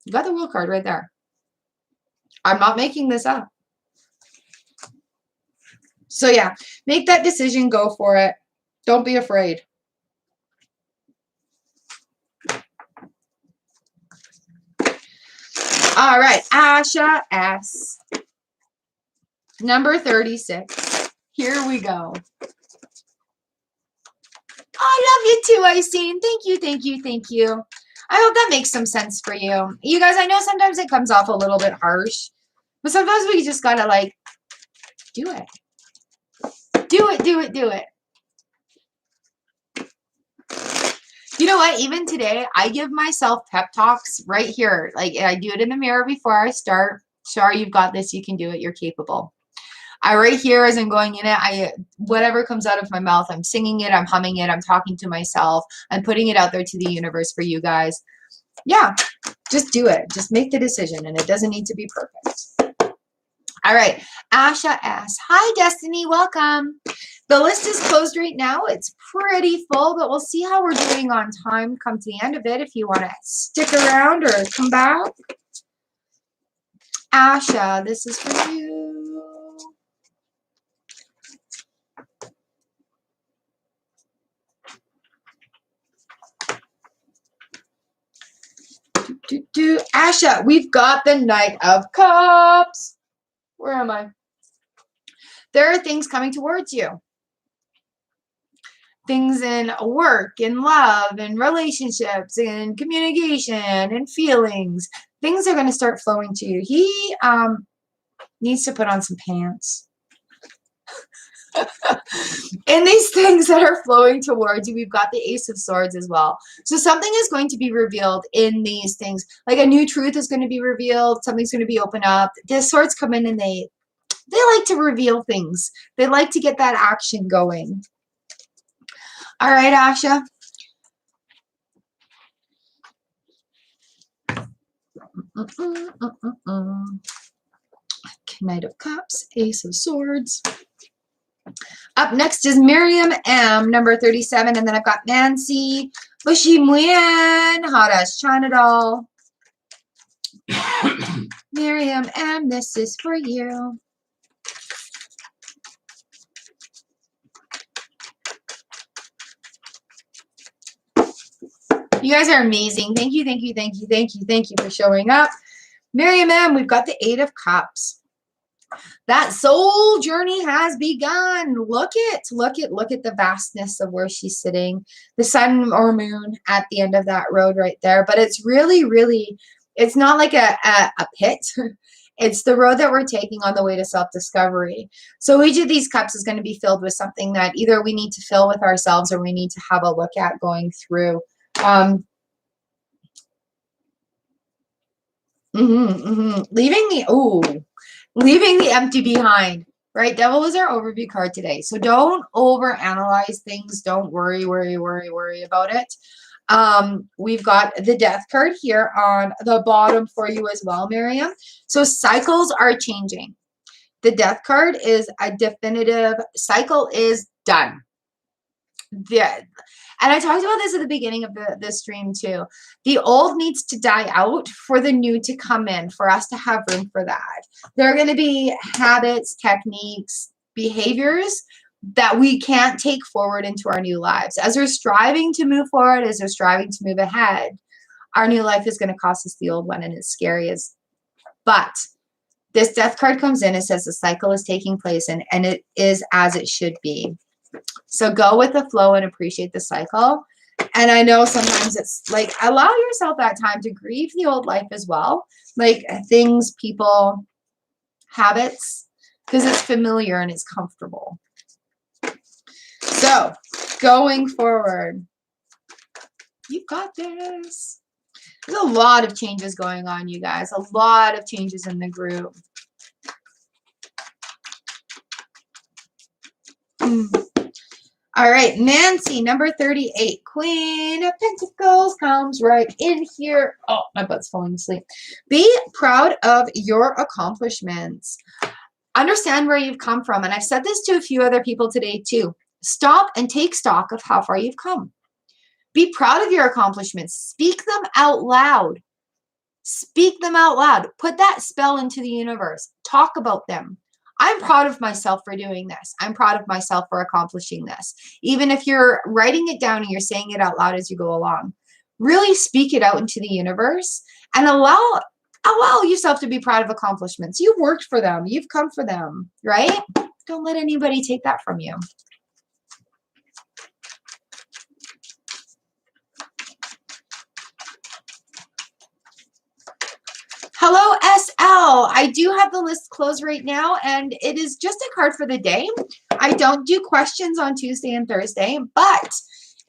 You got the World card right there. I'm not making this up. So yeah, make that decision. Go for it. Don't be afraid. All right, Asha S. Number 36. Here we go. I love you too, Icene. Thank you, thank you, thank you. I hope that makes some sense for you. You guys, I know sometimes it comes off a little bit harsh, but sometimes we just gotta like do it. Do it, do it, do it. You know what? Even today, I give myself pep talks right here. Like I do it in the mirror before I start. Sorry, you've got this. You can do it. You're capable. I right here as I'm going in it, whatever comes out of my mouth, I'm singing it, I'm humming it, I'm talking to myself, I'm putting it out there to the universe for you guys. Yeah, just do it. Just make the decision, and it doesn't need to be perfect. All right, Asha asks, hi, Destiny, welcome. The list is closed right now. It's pretty full, but we'll see how we're doing on time come to the end of it if you want to stick around or come back. Asha, this is for you. Asha, we've got the Knight of Cups. Where am I? There are things coming towards you. Things in work, in love, in relationships, in communication, and feelings. Things are going to start flowing to you. He needs to put on some pants. In these things that are flowing towards you, we've got the Ace of Swords as well. So something is going to be revealed in these things. Like a new truth is going to be revealed. Something's going to be opened up. The swords come in and they like to reveal things. They like to get that action going. All right, Asha. Knight of Cups, Ace of Swords. Up next is Miriam M, number 37, and then I've got Nancy, Bushy Nguyen, Hot as China Doll. Miriam M, this is for you. You guys are amazing. Thank you, thank you, thank you, thank you, thank you for showing up. Miriam M, we've got the 8 of Cups. That soul journey has begun. Look at the vastness of where she's sitting. The sun or moon at the end of that road right there. But it's really, really, it's not like a pit. It's the road that we're taking on the way to self-discovery. So each of these cups is going to be filled with something that either we need to fill with ourselves or we need to have a look at going through. Leaving the empty behind, right? Devil is our overview card today. So don't overanalyze things. Don't worry about it. We've got the Death card here on the bottom for you as well, Miriam. So cycles are changing. The Death card is a definitive cycle is done. And I talked about this at the beginning of the stream too. The old needs to die out for the new to come in, for us to have room for that. There are going to be habits, techniques, behaviors that we can't take forward into our new lives. As we're striving to move forward, as we're striving to move ahead, our new life is going to cost us the old one, and it's scary as. But this Death card comes in, it says the cycle is taking place, and it is as it should be. So go with the flow and appreciate the cycle. And I know sometimes it's like, allow yourself that time to grieve the old life as well. Like things, people, habits, because it's familiar and it's comfortable. So going forward, you've got this. There's a lot of changes going on, you guys. A lot of changes in the group. All right, Nancy, number 38, Queen of Pentacles comes right in here. Oh, my butt's falling asleep. Be proud of your accomplishments. Understand where you've come from. And I've said this to a few other people today too. Stop and take stock of how far you've come. Be proud of your accomplishments. Speak them out loud. Speak them out loud. Put that spell into the universe. Talk about them. I'm proud of myself for doing this. I'm proud of myself for accomplishing this. Even if you're writing it down and you're saying it out loud as you go along, really speak it out into the universe and allow yourself to be proud of accomplishments. You've worked for them. You've come for them, right? Don't let anybody take that from you. Hello, SL. I do have the list closed right now, and it is just a card for the day. I don't do questions on Tuesday and Thursday, but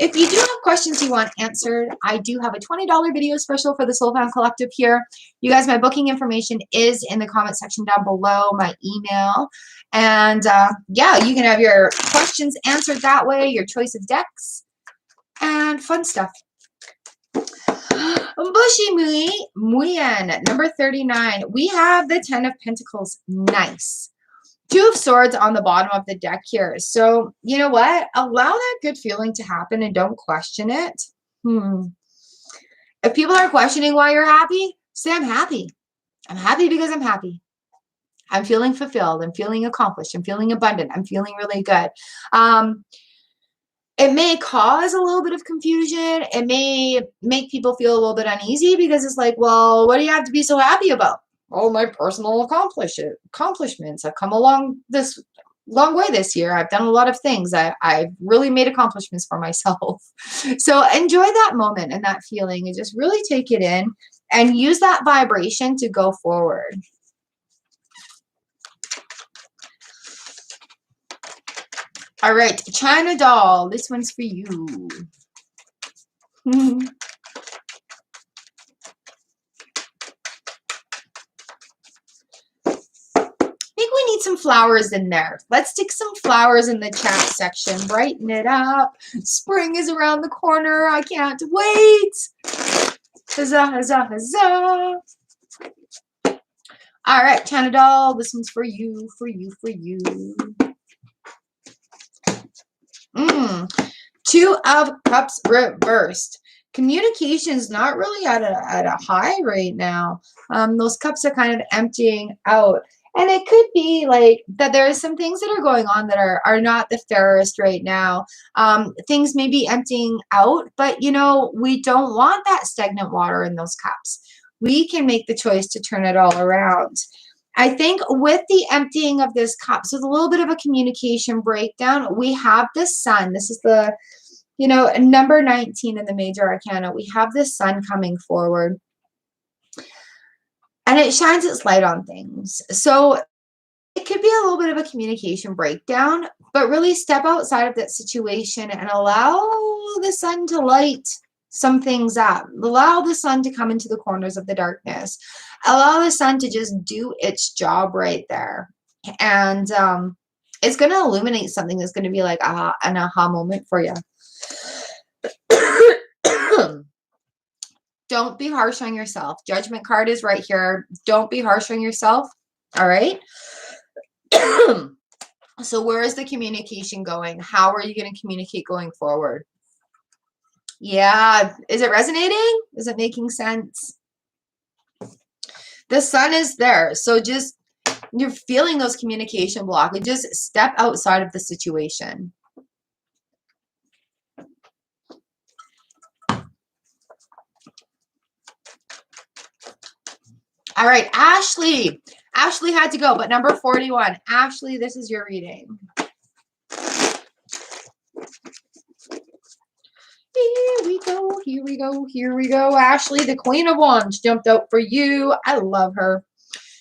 if you do have questions you want answered, I do have a $20 video special for the Soul Found Collective here. You guys, my booking information is in the comment section down below, my email. And yeah, you can have your questions answered that way, your choice of decks, and fun stuff. Bushi Muyen, number 39. We have the 10 of Pentacles. Nice. 2 of Swords on the bottom of the deck here. So, you know what? Allow that good feeling to happen and don't question it. If people are questioning why you're happy, say, I'm happy. I'm happy because I'm happy. I'm feeling fulfilled. I'm feeling accomplished. I'm feeling abundant. I'm feeling really good. It may cause a little bit of confusion. It may make people feel a little bit uneasy because it's like, well, what do you have to be so happy about? Oh, my personal accomplishments. I've come along this long way this year. I've done a lot of things. I've really made accomplishments for myself. So enjoy that moment and that feeling and just really take it in and use that vibration to go forward. All right, China Doll, this one's for you. I think we need some flowers in there. Let's stick some flowers in the chat section. Brighten it up. Spring is around the corner. I can't wait. Huzzah, huzzah, huzzah. All right, China Doll, this one's for you, for you, for you. 2 of Cups reversed. Communication's not really at a high right now. Those cups are kind of emptying out. And it could be like that there are some things that are going on that are not the fairest right now. Things may be emptying out, but you know, we don't want that stagnant water in those cups. We can make the choice to turn it all around. I think with the emptying of this cup, so it's a little bit of a communication breakdown. We have the Sun. This is the, you know, number 19 in the major arcana. We have the Sun coming forward. And it shines its light on things. So it could be a little bit of a communication breakdown, but really step outside of that situation and allow the Sun to light some things up. Allow the Sun to come into the corners of the darkness. Allow the Sun to just do its job right there. And it's going to illuminate something that's going to be like an aha moment for you. Don't be harsh on yourself. Judgment card is right here. Don't be harsh on yourself. All right. So where is the communication going? How are you going to communicate going forward? Yeah. Is it resonating? Is it making sense? The Sun is there. So just, you're feeling those communication blocks. Just step outside of the situation. All right, Ashley. Ashley had to go, but number 41. Ashley, this is your reading. Here we go, here we go, here we go. Ashley, the Queen of Wands jumped out for you. I love her.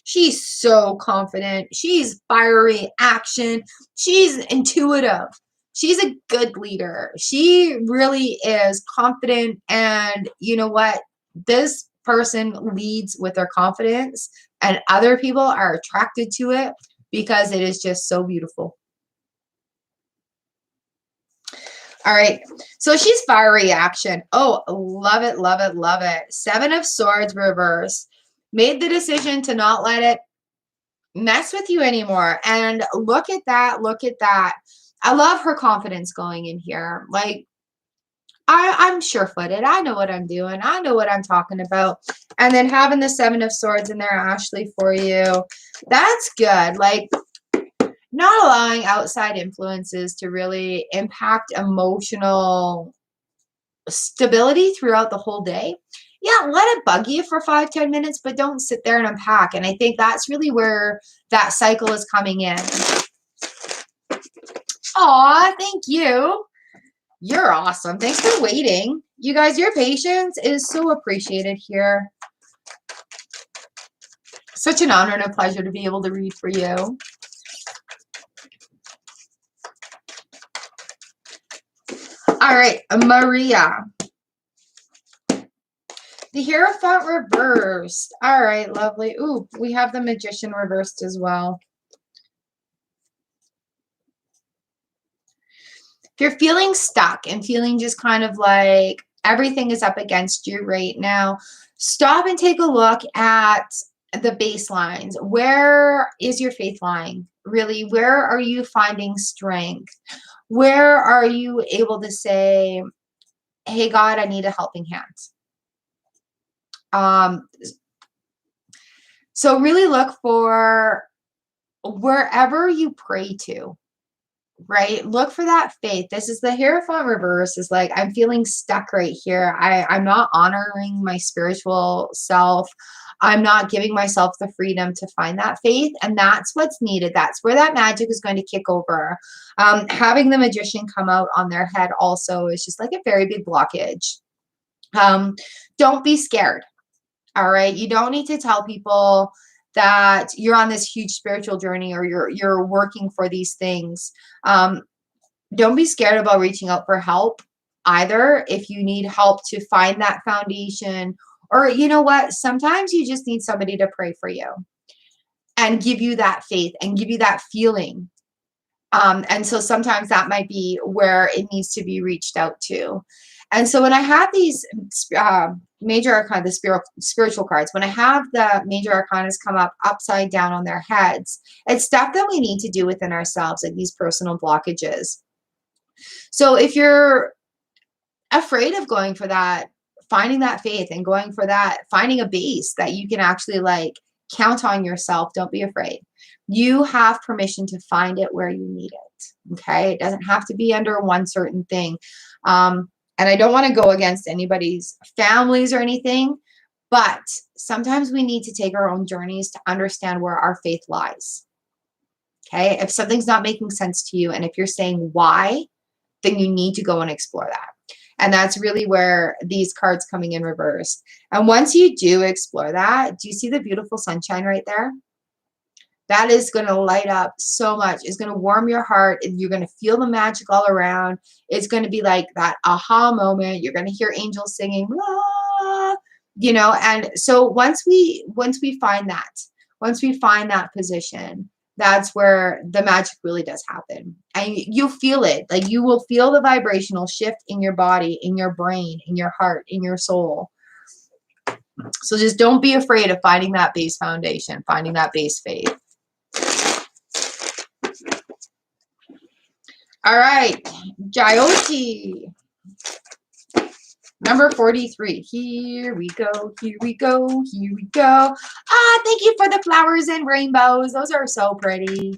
She's so confident. She's fiery action. She's intuitive. She's a good leader. She really is confident. And you know what? This person leads with their confidence, and other people are attracted to it because it is just so beautiful. All right, so she's fiery action. Oh, love it, love it, love it. 7 of Swords reverse. Made the decision to not let it mess with you anymore. And look at that, look at that. I love her confidence going in here. Like, I'm sure-footed. I know what I'm doing. I know what I'm talking about. And then having the 7 of Swords in there, Ashley, for you. That's good. Like, not allowing outside influences to really impact emotional stability throughout the whole day. Yeah, let it bug you for 5-10 minutes, but don't sit there and unpack. And I think that's really where that cycle is coming in. Aw, thank you. You're awesome. Thanks for waiting. You guys, your patience is so appreciated here. Such an honor and a pleasure to be able to read for you. All right, Maria. The Hierophant reversed. All right, lovely. Ooh, we have the Magician reversed as well. If you're feeling stuck and feeling just kind of like everything is up against you right now, stop and take a look at the baselines. Where is your faith lying? Really, where are you finding strength? Where are you able to say, hey, God, I need a helping hand? So really look for wherever you pray to, right? Look for that faith. This is the Hierophant reverse is like, I'm feeling stuck right here. I'm not honoring my spiritual self. I'm not giving myself the freedom to find that faith. And that's what's needed. That's where that magic is going to kick over. Having the Magician come out on their head also is just like a very big blockage. Don't be scared. All right. You don't need to tell people that you're on this huge spiritual journey or you're working for these things. Don't be scared about reaching out for help either. If you need help to find that foundation, or you know what, sometimes you just need somebody to pray for you and give you that faith and give you that feeling. And so sometimes that might be where it needs to be reached out to. And so when I have these major arcana, the spiritual cards, when I have the major arcanas come up upside down on their heads, it's stuff that we need to do within ourselves, like these personal blockages. So if you're afraid of going for that, finding that faith and going for that, finding a base that you can actually like count on yourself, don't be afraid. You have permission to find it where you need it. Okay. It doesn't have to be under one certain thing. And I don't want to go against anybody's families or anything, but sometimes we need to take our own journeys to understand where our faith lies. Okay. If something's not making sense to you, and if you're saying why, then you need to go and explore that. And that's really where these cards coming in reverse. And once you do explore that, do you see the beautiful sunshine right there? That is going to light up so much. It's going to warm your heart. You're going to feel the magic all around. It's going to be like that aha moment. You're going to hear angels singing, ah, you know. And so once we find that position, that's where the magic really does happen. And you'll feel it. Like you will feel the vibrational shift in your body, in your brain, in your heart, in your soul. So just don't be afraid of finding that base foundation, finding that base faith. All right, Jyoti, number 43. Here we go, here we go, here we go. Ah, thank you for the flowers and rainbows. Those are so pretty.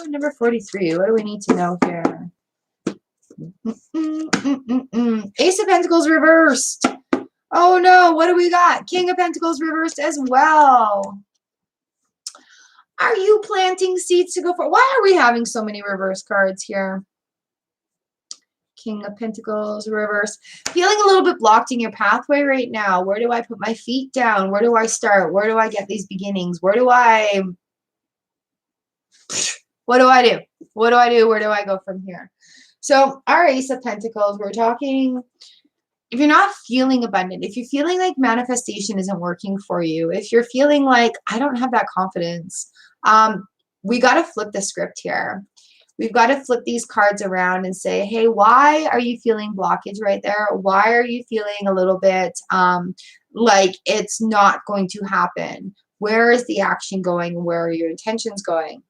Number 43. What do we need to know here? Ace of Pentacles reversed. Oh no, what do we got? King of Pentacles reversed as well. Are you planting seeds to go for? Why are we having so many reverse cards here? King of Pentacles reversed. Feeling a little bit blocked in your pathway right now. Where do I put my feet down? Where do I start? Where do I get these beginnings? What do I do? What do I do? Where do I go from here? So our Ace of Pentacles, we're talking, if you're not feeling abundant, if you're feeling like manifestation isn't working for you, if you're feeling like I don't have that confidence, we got to flip the script here. We've got to flip these cards around and say, hey, why are you feeling blockage right there? Why are you feeling a little bit like it's not going to happen? Where is the action going? Where are your intentions going?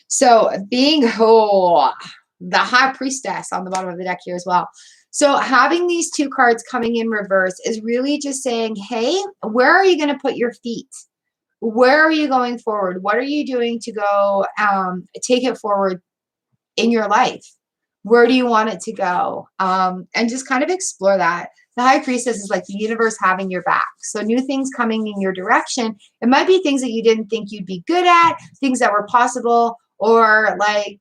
So being the High Priestess on the bottom of the deck here as well. So having these two cards coming in reverse is really just saying, hey, where are you going to put your feet? Where are you going forward? What are you doing to go take it forward in your life? Where do you want it to go? And just kind of explore that. The High Priestess is like the universe having your back. So new things coming in your direction. It might be things that you didn't think you'd be good at, things that were possible, or like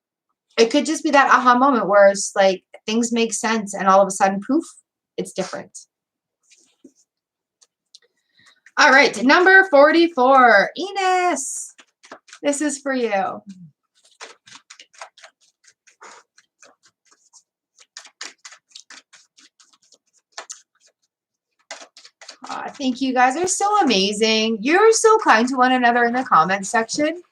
it could just be that aha moment where it's like things make sense, and all of a sudden, poof, it's different. All right, number 44, Enos, this is for you. I think you guys are so amazing. You're so kind to one another in the comment section.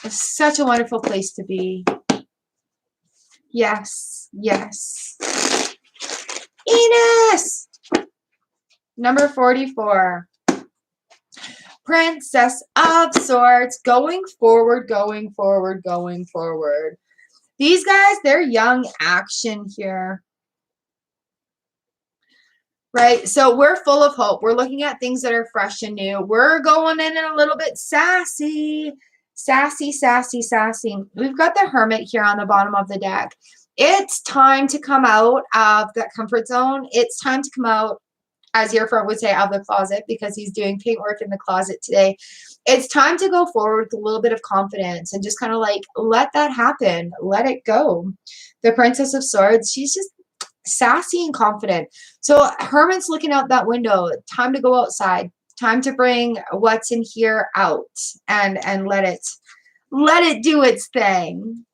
It's such a wonderful place to be. Yes, yes. Enos! Number 44. Princess of Swords. Going forward, going forward, going forward. These guys, they're young action here. Right? So we're full of hope. We're looking at things that are fresh and new. We're going in a little bit sassy. Sassy, sassy, sassy. We've got the Hermit here on the bottom of the deck. It's time to come out of that comfort zone. It's time to come out, as your friend would say, out of the closet, because he's doing paint work in the closet today. It's time to go forward with a little bit of confidence and just kind of like let that happen. Let it go. The Princess of Swords, she's just sassy and confident. So Hermit's looking out that window. Time to go outside. Time to bring what's in here out and let it do its thing.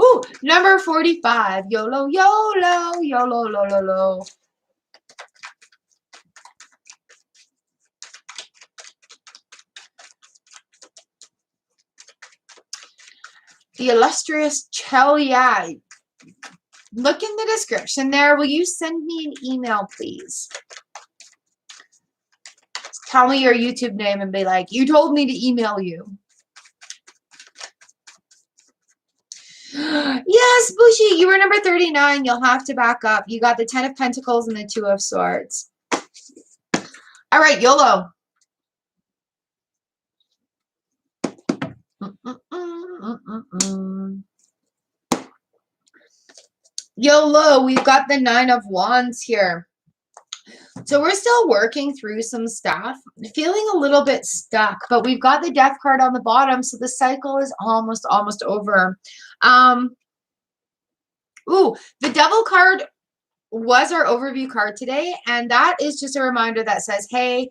Ooh, number 45. YOLO, YOLO, YOLO, lo, lo, lo. The illustrious Chelia. Look in the description there. Will you send me an email, please? Tell me your YouTube name and be like, you told me to email you. Yes, Bushy, you were number 39. You'll have to back up. You got the 10 of Pentacles and the 2 of Swords. All right, YOLO. YOLO, we've got the 9 of Wands here. So we're still working through some stuff, feeling a little bit stuck, but we've got the Death card on the bottom, so the cycle is almost over. Ooh, the Devil card was our overview card today, and that is just a reminder that says, hey,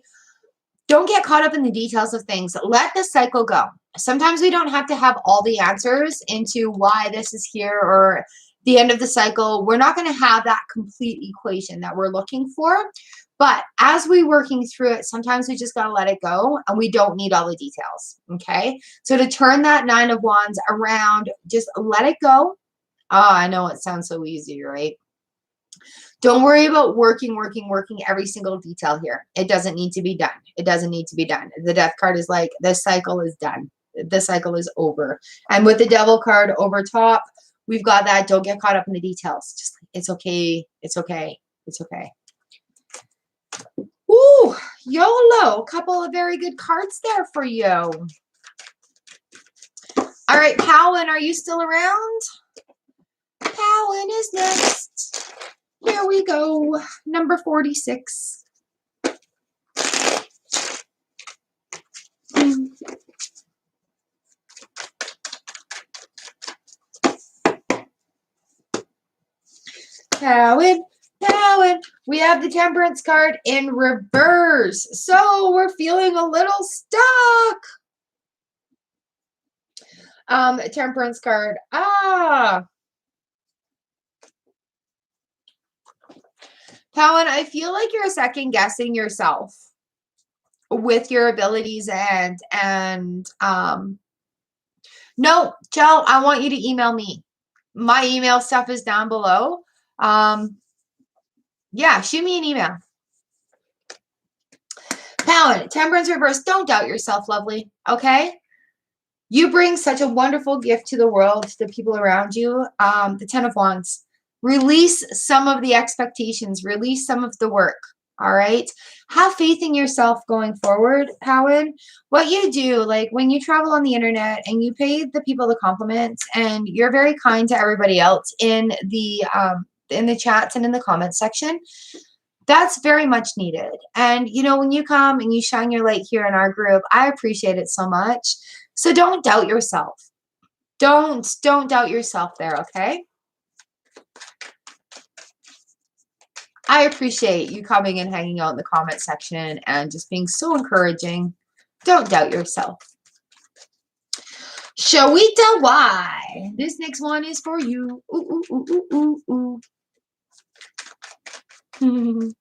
don't get caught up in the details of things. Let the cycle go. Sometimes we don't have to have all the answers into why this is here or the end of the cycle. We're not going to have that complete equation that we're looking for. But as we're working through it, sometimes we just got to let it go, and we don't need all the details. Okay. So to turn that 9 of Wands around, just let it go. Oh, I know it sounds so easy, right? Don't worry about working every single detail here. It doesn't need to be done. It doesn't need to be done. The Death card is like, this cycle is done. This cycle is over. And with the Devil card over top, we've got that. Don't get caught up in the details. Just like, it's okay. It's okay. It's okay. Ooh, YOLO. A couple of very good cards there for you. All right, Cowan, are you still around? Cowan is next. Here we go. Number 46. Cowan, Cowan. We have the Temperance card in reverse. So we're feeling a little stuck. Temperance card. Cowan, I feel like you're second guessing yourself with your abilities and no, Joe, I want you to email me. My email stuff is down below. Yeah, shoot me an email. Cowan, Temperance reverse. Don't doubt yourself, lovely. Okay? You bring such a wonderful gift to the world, to the people around you. The 10 of Wands. Release some of the expectations. Release some of the work. All right? Have faith in yourself going forward, Cowan. What you do, like when you travel on the internet and you pay the people the compliments and you're very kind to everybody else in the chats and in the comments section, that's very much needed. And, you know, when you come and you shine your light here in our group, I appreciate it so much. So don't doubt yourself. Don't doubt yourself there, okay? I appreciate you coming and hanging out in the comment section and just being so encouraging. Don't doubt yourself. Shawita Y. This next one is for you. Ooh, ooh, ooh, ooh, ooh, ooh.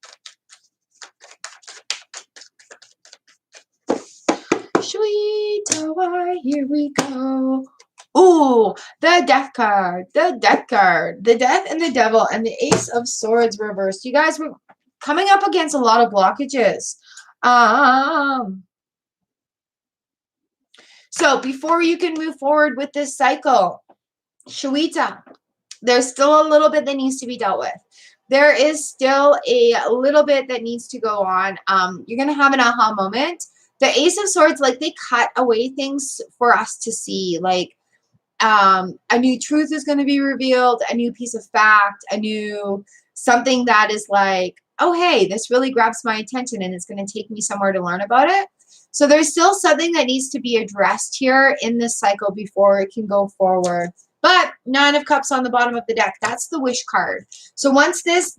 Shawita Y. Here we go. Ooh, the death card. The death card. The death and the devil and the ace of swords reversed. You guys were coming up against a lot of blockages. So before you can move forward with this cycle, Shawita, there's still a little bit that needs to be dealt with. There is still a little bit that needs to go on. You're going to have an aha moment. The Ace of Swords, like, they cut away things for us to see. Like, a new truth is going to be revealed, a new piece of fact, a new something that is like, oh, hey, this really grabs my attention and it's going to take me somewhere to learn about it. So there's still something that needs to be addressed here in this cycle before it can go forward. But Nine of Cups on the bottom of the deck, that's the wish card. So once this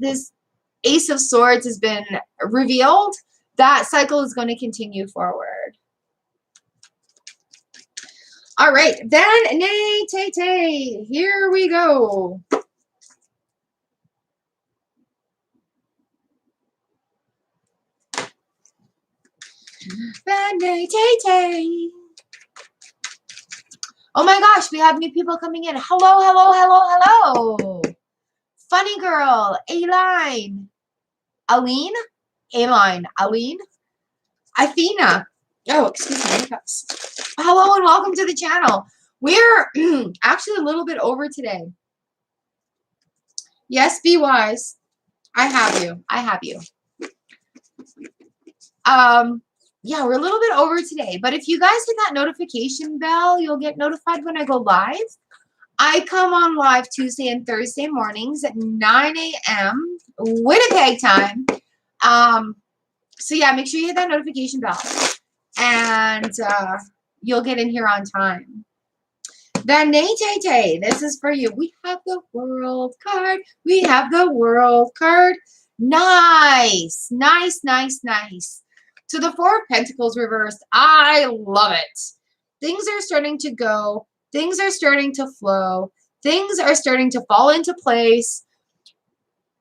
Ace of Swords has been revealed, that cycle is going to continue forward. All right, then Nay Tay Tay, here we go. Then Nay Tay Tay. Oh my gosh, we have new people coming in. Hello, hello, hello, hello. Funny girl, Aline. Aline? Aline. Aline? Athena. Oh, excuse me. Hello and welcome to the channel. We're actually a little bit over today. Yes, be wise. I have you. I have you. Yeah, we're a little bit over today, but if you guys hit that notification bell, you'll get notified when I go live. I come on live Tuesday and Thursday mornings at 9 a.m. Winnipeg time. So yeah, make sure you hit that notification bell and you'll get in here on time. Then Nay Tay Tay, this is for you. We have the world card. We have the world card. Nice, nice, nice, nice. So the Four of Pentacles reversed. I love it. Things are starting to go. Things are starting to flow. Things are starting to fall into place.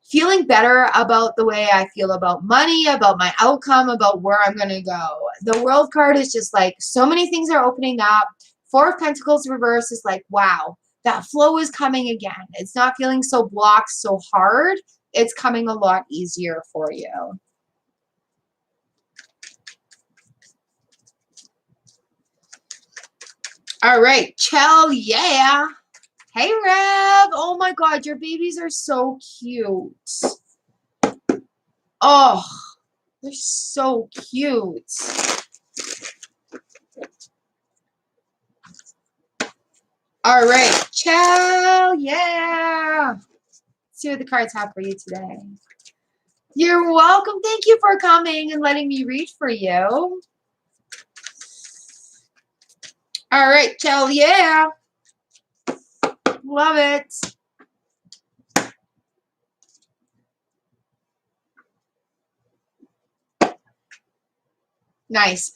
Feeling better about the way I feel about money, about my outcome, about where I'm going to go. The World card is just like so many things are opening up. Four of Pentacles reverse is like, wow, that flow is coming again. It's not feeling so blocked, so hard. It's coming a lot easier for you. All right, Chell, yeah. Hey, Rev. Oh, my God, your babies are so cute. Oh, they're so cute. All right, Chell, yeah. Let's see what the cards have for you today. You're welcome. Thank you for coming and letting me read for you. All right, Chell, yeah. Love it. Nice.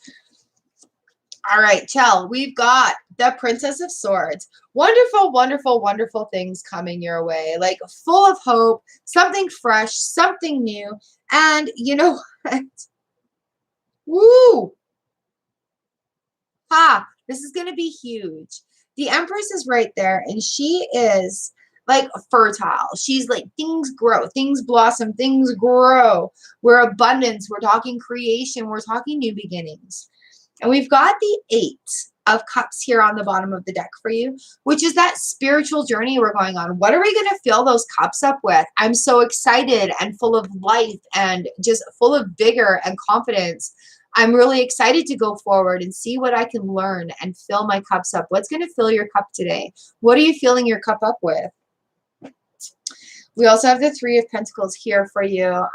All right, Chell, we've got the Princess of Swords. Wonderful, wonderful, wonderful things coming your way. Like full of hope, something fresh, something new. And you know what? Woo! Ha! This is going to be huge. The Empress is right there, and she is like fertile. She's like, things grow, things blossom, things grow. We're abundance. We're talking creation. We're talking new beginnings. And we've got the Eight of Cups here on the bottom of the deck for you, which is that spiritual journey we're going on. What are we going to fill those cups up with? I'm so excited and full of life and just full of vigor and confidence. I'm really excited to go forward and see what I can learn and fill my cups up. What's going to fill your cup today? What are you filling your cup up with? We also have the Three of Pentacles here for you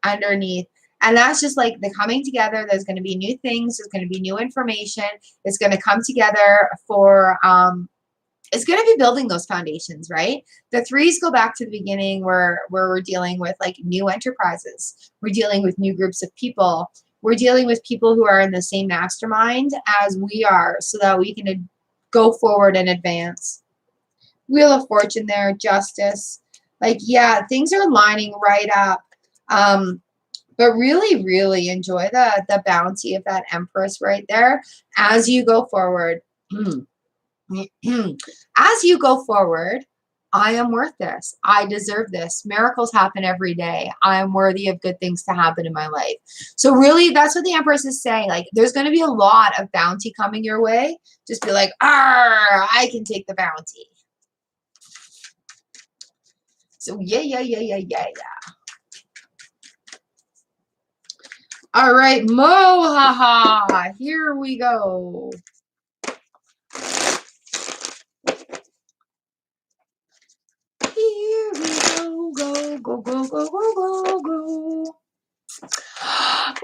underneath. And that's just like the coming together. There's going to be new things. There's going to be new information. It's going to come together for, is going to be building those foundations, right? The threes go back to the beginning where we're dealing with like new enterprises. We're dealing with new groups of people. We're dealing with people who are in the same mastermind as we are so that we can go forward and advance. Wheel of Fortune there, justice. Like, yeah, things are lining right up. But really, really enjoy the bounty of that Empress right there as you go forward. As you go forward, I am worth this. I deserve this. Miracles happen every day. I am worthy of good things to happen in my life. So really, that's what the Empress is saying. Like, there's going to be a lot of bounty coming your way. Just be like, I can take the bounty. So yeah. All right, Mohaha, here we go. Here we go.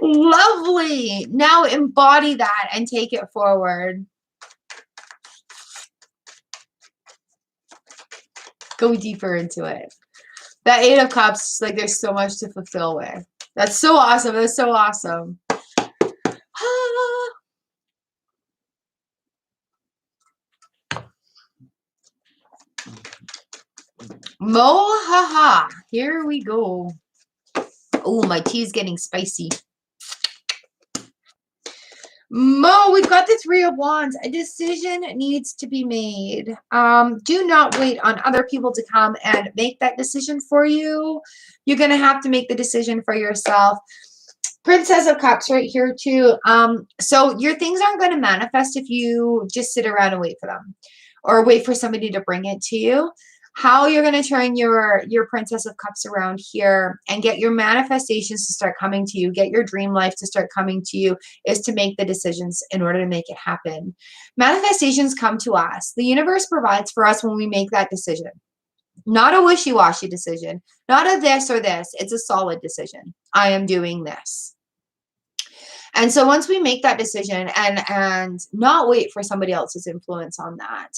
Lovely. Now embody that and take it forward. Go deeper into it. That Eight of Cups, like there's so much to fulfill with. That's so awesome. That's so awesome. Mohaha. Here we go. Oh, my tea is getting spicy. Mo, we've got the Three of Wands. A decision needs to be made. Do not wait on other people to come and make that decision for you. You're going to have to make the decision for yourself. Princess of Cups right here too. So your things aren't going to manifest if you just sit around and wait for them or wait for somebody to bring it to you. How you're going to turn your Princess of Cups around here and get your manifestations to start coming to you, get your dream life to start coming to you, is to make the decisions in order to make it happen. Manifestations come to us. The universe provides for us when we make that decision. Not a wishy-washy decision, not a this or this. It's a solid decision. I am doing this. And so once we make that decision and not wait for somebody else's influence on that,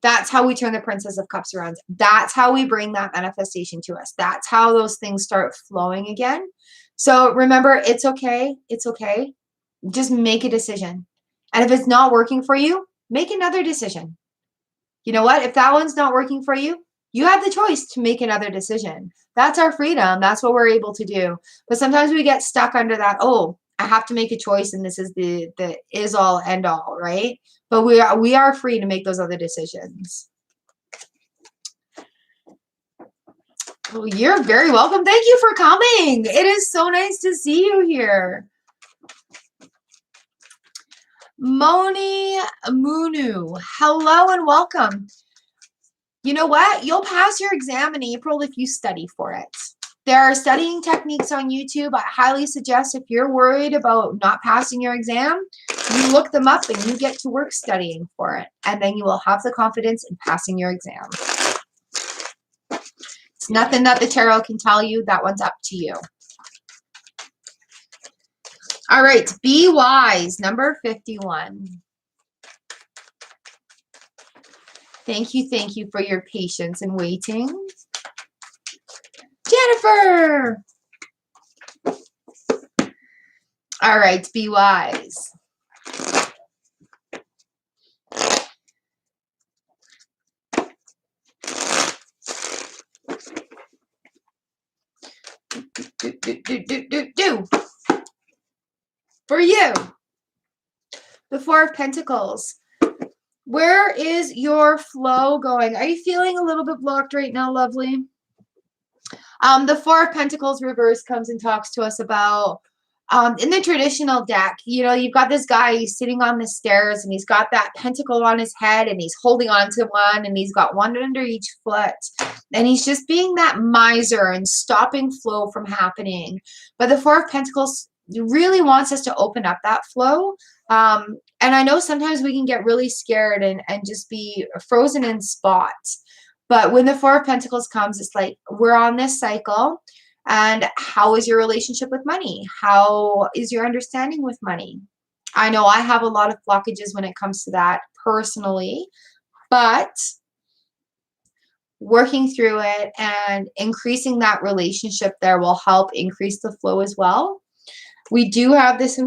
that's how we turn the Princess of Cups around. That's how we bring that manifestation to us. That's how those things start flowing again. So remember, it's okay. It's okay. Just make a decision. And if it's not working for you, make another decision. You know what? If that one's not working for you, you have the choice to make another decision. That's our freedom. That's what we're able to do. But sometimes we get stuck under that, oh, I have to make a choice and this is the is all end all, right? But we are free to make those other decisions. Well, you're very welcome. Thank you for coming. It is so nice to see you here. Moni Munu, hello and welcome. You know what? You'll pass your exam in April if you study for it. There are studying techniques on YouTube. I highly suggest if you're worried about not passing your exam, you look them up and you get to work studying for it. And then you will have the confidence in passing your exam. It's nothing that the tarot can tell you. That one's up to you. All right. Be wise. Number 51. Thank you for your patience and waiting. Jennifer! All right, be wise. Do. For you. The Four of Pentacles. Where is your flow going? Are you feeling a little bit blocked right now, lovely? The Four of Pentacles reverse comes and talks to us about, in the traditional deck, you know, you've got this guy, he's sitting on the stairs and he's got that pentacle on his head and he's holding on to one and he's got one under each foot. And he's just being that miser and stopping flow from happening. But the Four of Pentacles really wants us to open up that flow. And I know sometimes we can get really scared and just be frozen in spots. But when the Four of Pentacles comes, it's like we're on this cycle. And how is your relationship with money? How is your understanding with money? I know I have a lot of blockages when it comes to that personally. But working through it and increasing that relationship there will help increase the flow as well. We do have this,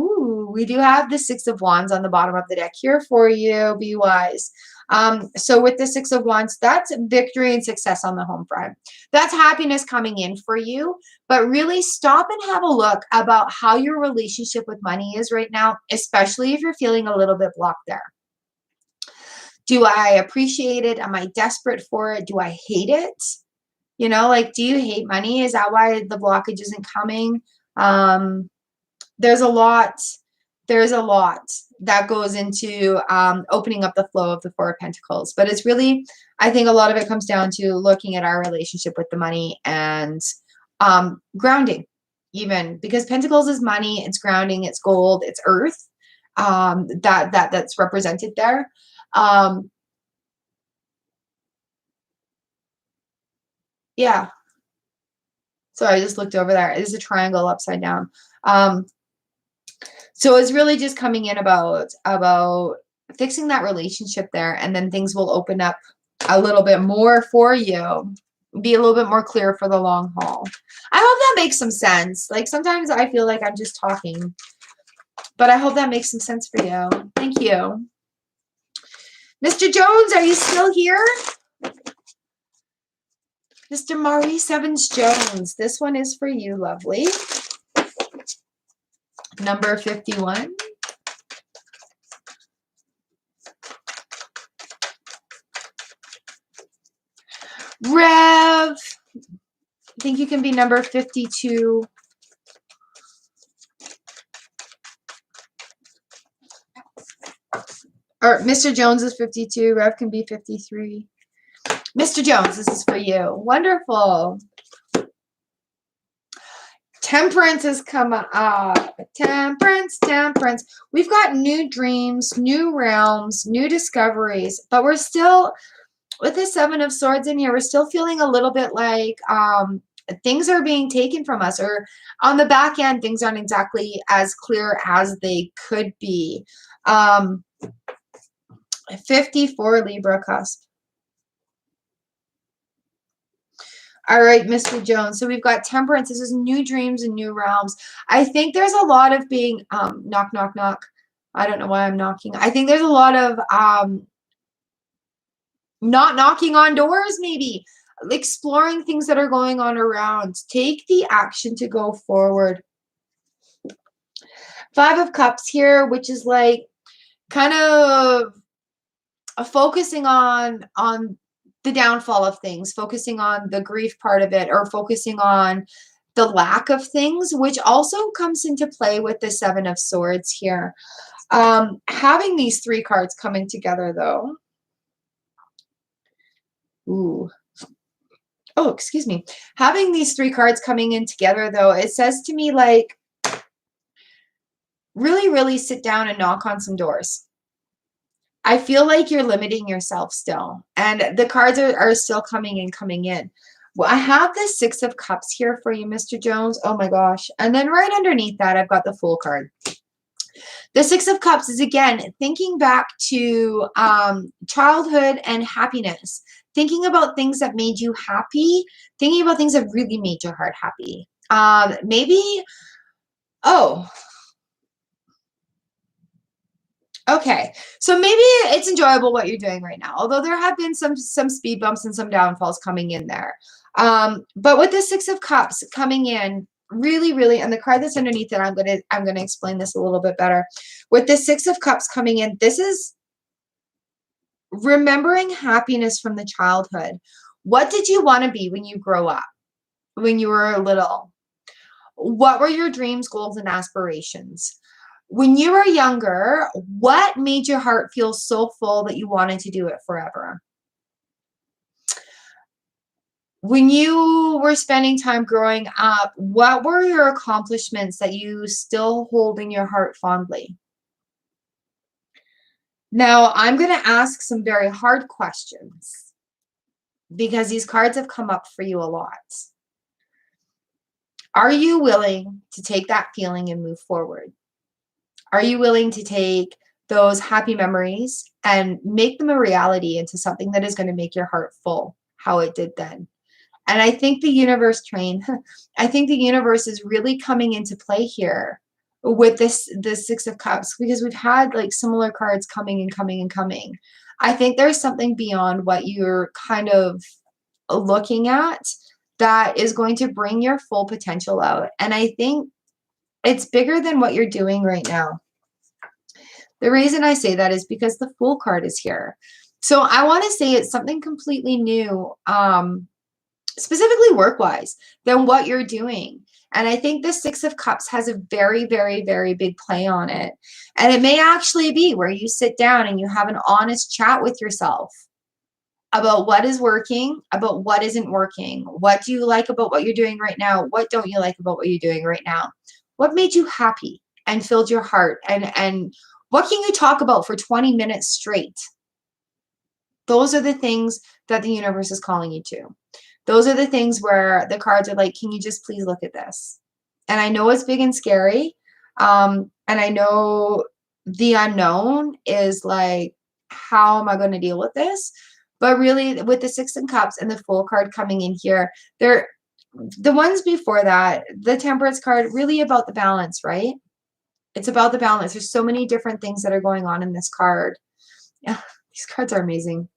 we do have the Six of Wands on the bottom of the deck here for you. Be wise. So with the Six of Wands, that's victory and success on the home front. That's happiness coming in for you. But really stop and have a look about how your relationship with money is right now, especially if you're feeling a little bit blocked there. Do I appreciate it? Am I desperate for it? Do I hate it? You know, like, do you hate money? Is that why the blockage isn't coming? There's a lot that goes into opening up the flow of the Four of Pentacles. But it's really, I think a lot of it comes down to looking at our relationship with the money and grounding, even, because Pentacles is money, it's grounding, it's gold, it's earth, that's represented there. Yeah. Sorry, I just looked over there. It is a triangle upside down. So it's really just coming in about fixing that relationship there, and then things will open up a little bit more for you, be a little bit more clear for the long haul. I hope that makes some sense. Like, sometimes I feel like I'm just talking, but I hope that makes some sense for you. Thank you. Mr. Jones, are you still here? Mr. Maurice Evans Jones, this one is for you, lovely. Number 51. Rev, I think you can be number 52. Or Mr. Jones is 52. Rev can be 53. Mr. Jones, this is for you. Wonderful. Temperance has come up. Temperance, temperance. We've got new dreams, new realms, new discoveries, but we're still, with the Seven of Swords in here, we're still feeling a little bit like things are being taken from us, or on the back end, things aren't exactly as clear as they could be. 54 Libra cusp. All right, Mr. Jones. So we've got temperance. This is new dreams and new realms. I think there's a lot of being knock, knock, knock. I don't know why I'm knocking. I think there's a lot of not knocking on doors, maybe exploring things that are going on around. Take the action to go forward. Five of Cups here, which is like kind of focusing on the downfall of things, focusing on the grief part of it, or focusing on the lack of things, which also comes into play with the Seven of Swords here. Having these three cards coming together, though. Ooh. Oh, excuse me. Having these three cards coming in together, though, it says to me, like, really, really sit down and knock on some doors. I feel like you're limiting yourself still, and the cards are still coming in. Well, I have the Six of Cups here for you, Mr. Jones. Oh my gosh. And then right underneath that, I've got the Fool card. The Six of Cups is, again, thinking back to childhood and happiness, thinking about things that made you happy, thinking about things that really made your heart happy. Maybe, oh, okay, so maybe it's enjoyable what you're doing right now, although there have been some speed bumps and some downfalls coming in there. But with the Six of Cups coming in, really, really, and the card that's underneath it, I'm gonna explain this a little bit better. With the Six of Cups coming in, this is remembering happiness from the childhood. What did you want to be when you grow up, when you were little? What were your dreams, goals, and aspirations? When you were younger, what made your heart feel so full that you wanted to do it forever? When you were spending time growing up, what were your accomplishments that you still hold in your heart fondly? Now, I'm going to ask some very hard questions because these cards have come up for you a lot. Are you willing to take that feeling and move forward? Are you willing to take those happy memories and make them a reality into something that is going to make your heart full, how it did then. And I think the universe I think the universe is really coming into play here with the Six of Cups, because we've had like similar cards coming and coming and coming. I think there's something beyond what you're kind of looking at that is going to bring your full potential out. And I think it's bigger than what you're doing right now. The reason I say that is because the Fool card is here. So I want to say it's something completely new, specifically work-wise, than what you're doing. And I think the Six of Cups has a very, very, very big play on it. And it may actually be where you sit down and you have an honest chat with yourself about what is working, about what isn't working. What do you like about what you're doing right now? What don't you like about what you're doing right now? What made you happy and filled your heart? And what can you talk about for 20 minutes straight? Those are the things that the universe is calling you to. Those are the things where the cards are like, can you just please look at this? And I know it's big and scary. And I know the unknown is like, how am I going to deal with this? But really, with the Six of Cups and the Fool card coming in here, the ones before that, the Temperance card, really about the balance, right? It's about the balance. There's so many different things that are going on in this card. Yeah, these cards are amazing.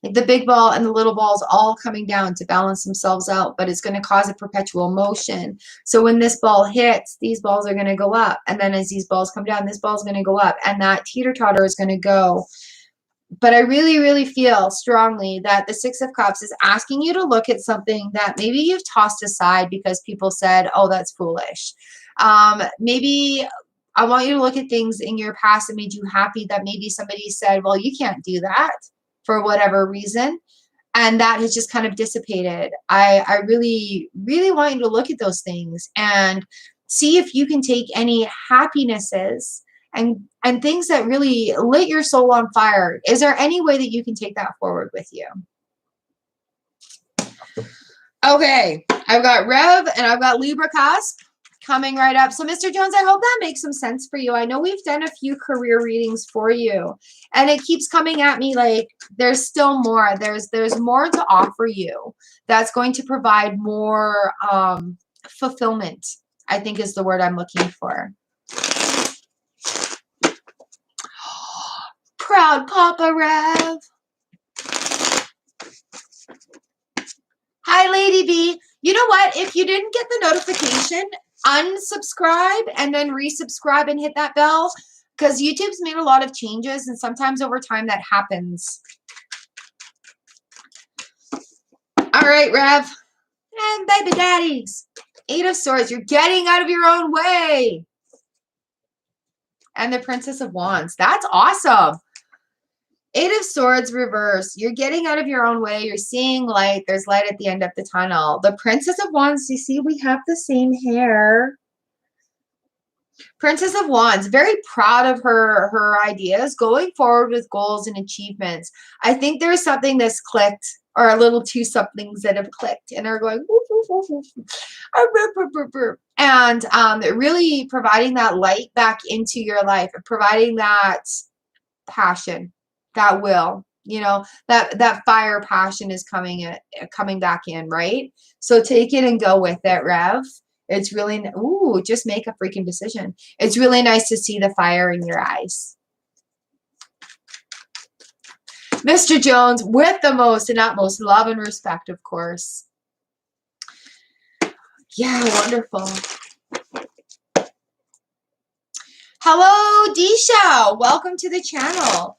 Like the big ball and the little balls all coming down to balance themselves out, but it's going to cause a perpetual motion. So when this ball hits, these balls are going to go up. And then as these balls come down, this ball is going to go up. And that teeter-totter is going to go. But I really, really feel strongly that the Six of Cups is asking you to look at something that maybe you've tossed aside because people said, oh, that's foolish. Maybe I want you to look at things in your past that made you happy that maybe somebody said, well, you can't do that for whatever reason. And that has just kind of dissipated. I really, really want you to look at those things and see if you can take any happinesses and things that really lit your soul on fire. Is there any way that you can take that forward with you? Okay, I've got Rev and I've got Libra Cusp coming right up. So Mr. Jones, I hope that makes some sense for you. I know we've done a few career readings for you, and it keeps coming at me like there's still more. There's more to offer you that's going to provide more fulfillment, I think is the word I'm looking for. Proud Papa Rev. Hi, Lady B. You know what? If you didn't get the notification, unsubscribe and then resubscribe and hit that bell, because YouTube's made a lot of changes and sometimes over time that happens. All right, Rev. And baby daddies. Eight of Swords. You're getting out of your own way. And the Princess of Wands. That's awesome. Eight of Swords reverse. You're getting out of your own way. You're seeing light. There's light at the end of the tunnel. The Princess of Wands, you see we have the same hair. Princess of Wands, very proud of her ideas, going forward with goals and achievements. I think there's something that's clicked, or a little two somethings that have clicked and are going woof, woof, woof, woof. And really providing that light back into your life, providing that passion, that will, you know, that fire passion is coming back in, right? So take it and go with it, Rev. It's really, ooh, just make a freaking decision. It's really nice to see the fire in your eyes. Mr. Jones, with the most and utmost love and respect, of course. Yeah, wonderful. Hello, Disha. Welcome to the channel.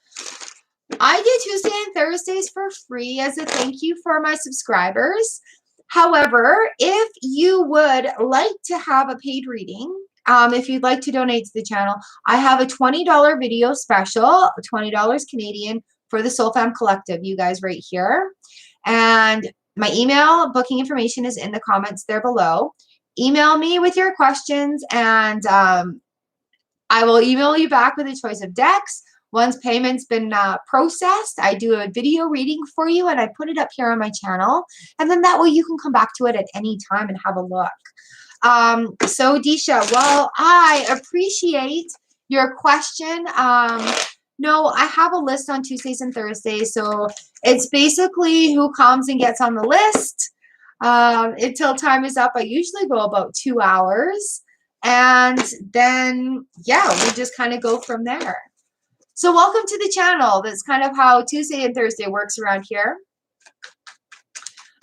I do Tuesday and Thursdays for free as a thank you for my subscribers. However, if you would like to have a paid reading, if you'd like to donate to the channel, I have a $20 video special, $20 Canadian, for the Soul Fam Collective, you guys right here. And my email booking information is in the comments there below. Email me with your questions, and I will email you back with a choice of decks. Once payment's been processed, I do a video reading for you, and I put it up here on my channel. And then that way you can come back to it at any time and have a look. So, Disha, well, I appreciate your question. No, I have a list on Tuesdays and Thursdays. So it's basically who comes and gets on the list until time is up. I usually go about 2 hours. And then, yeah, we just kind of go from there. So welcome to the channel. That's kind of how Tuesday and Thursday works around here.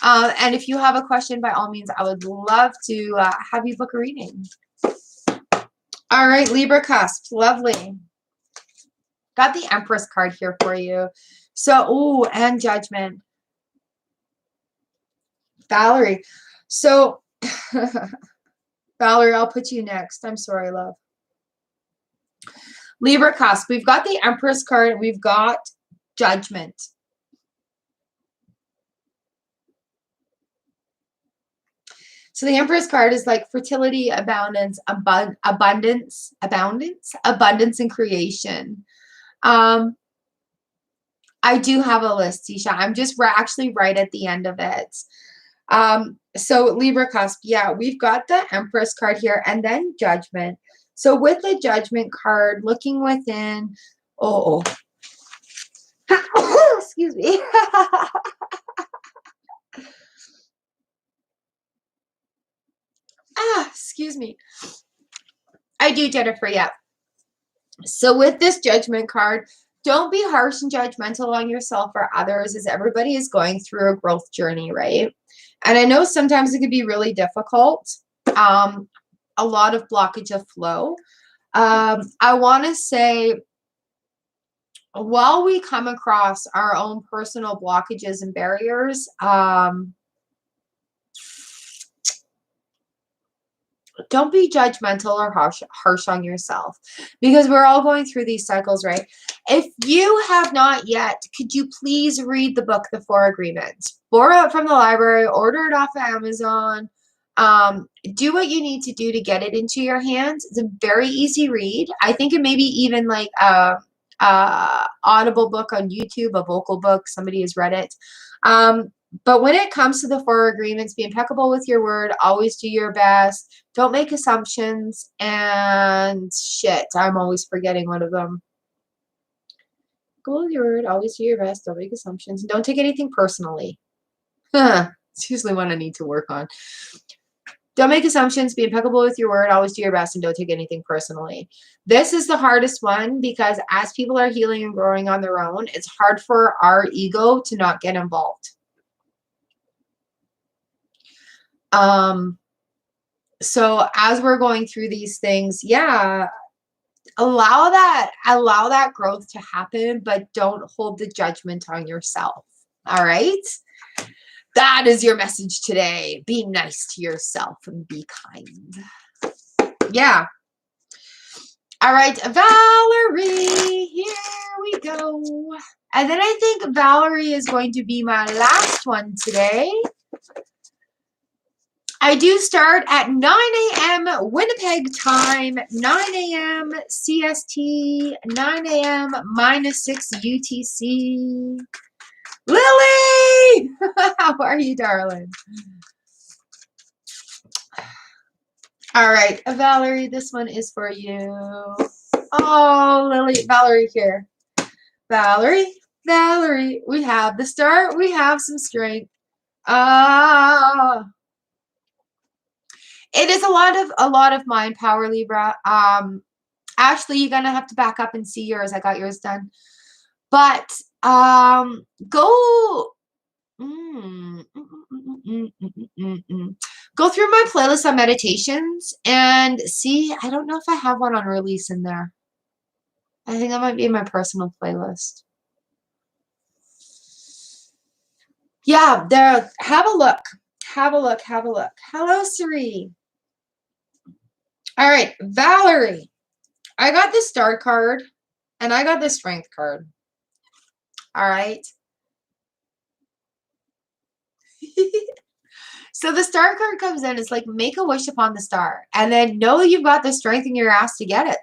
And if you have a question, by all means, I would love to have you book a reading. All right, Libra cusp. Lovely. Got the Empress card here for you. So, ooh, and Judgment. Valerie. So, Valerie, I'll put you next. I'm sorry, love. Libra cusp. We've got the Empress card. We've got Judgment. So the Empress card is like fertility, abundance, abundance, and creation. I do have a list, Tisha. I'm just actually right at the end of it. So Libra cusp, yeah, we've got the Empress card here and then Judgment. So with the Judgment card, looking within, excuse me. Excuse me. I do, Jennifer, yeah. So with this Judgment card, don't be harsh and judgmental on yourself or others, as everybody is going through a growth journey, right? And I know sometimes it can be really difficult. A lot of blockage of flow. I want to say, while we come across our own personal blockages and barriers, don't be judgmental or harsh on yourself, because we're all going through these cycles, right? If you have not yet, could you please read the book, The Four Agreements? Borrow it from the library, order it off of Amazon. Do what you need to do to get it into your hands. It's a very easy read. I think it may be even like a audible book on YouTube, a vocal book. Somebody has read it. But when it comes to the Four Agreements, be impeccable with your word, always do your best, don't make assumptions, and shit, I'm always forgetting one of them. Go with your word, always do your best, don't make assumptions, and don't take anything personally. It's usually one I need to work on. Don't make assumptions, be impeccable with your word, always do your best, and don't take anything personally. This is the hardest one, because as people are healing and growing on their own, it's hard for our ego to not get involved. So as we're going through these things, yeah, allow that growth to happen, but don't hold the judgment on yourself. All right. That is your message today. Be nice to yourself and be kind. Yeah. All right, Valerie, here we go. And then I think Valerie is going to be my last one today. I do start at 9 a.m. Winnipeg time, 9 a.m. CST, 9 a.m. -6 UTC. Lily! How are you, darling? All right, Valerie, this one is for you. Oh, Lily, Valerie here. Valerie, we have the start, we have some strength. It is a lot of mind power, Libra. Ashley, you're gonna have to back up and see yours. I got yours done. But go go through my playlist on meditations and see. I don't know if I have one on release in there. I think that might be in my personal playlist. Yeah, there. Have a look. Have a look. Have a look. Hello, Siri. All right, Valerie. I got the Star card and I got the Strength card. All right. So the Star card comes in. It's like, make a wish upon the star. And then know you've got the strength in your ass to get it.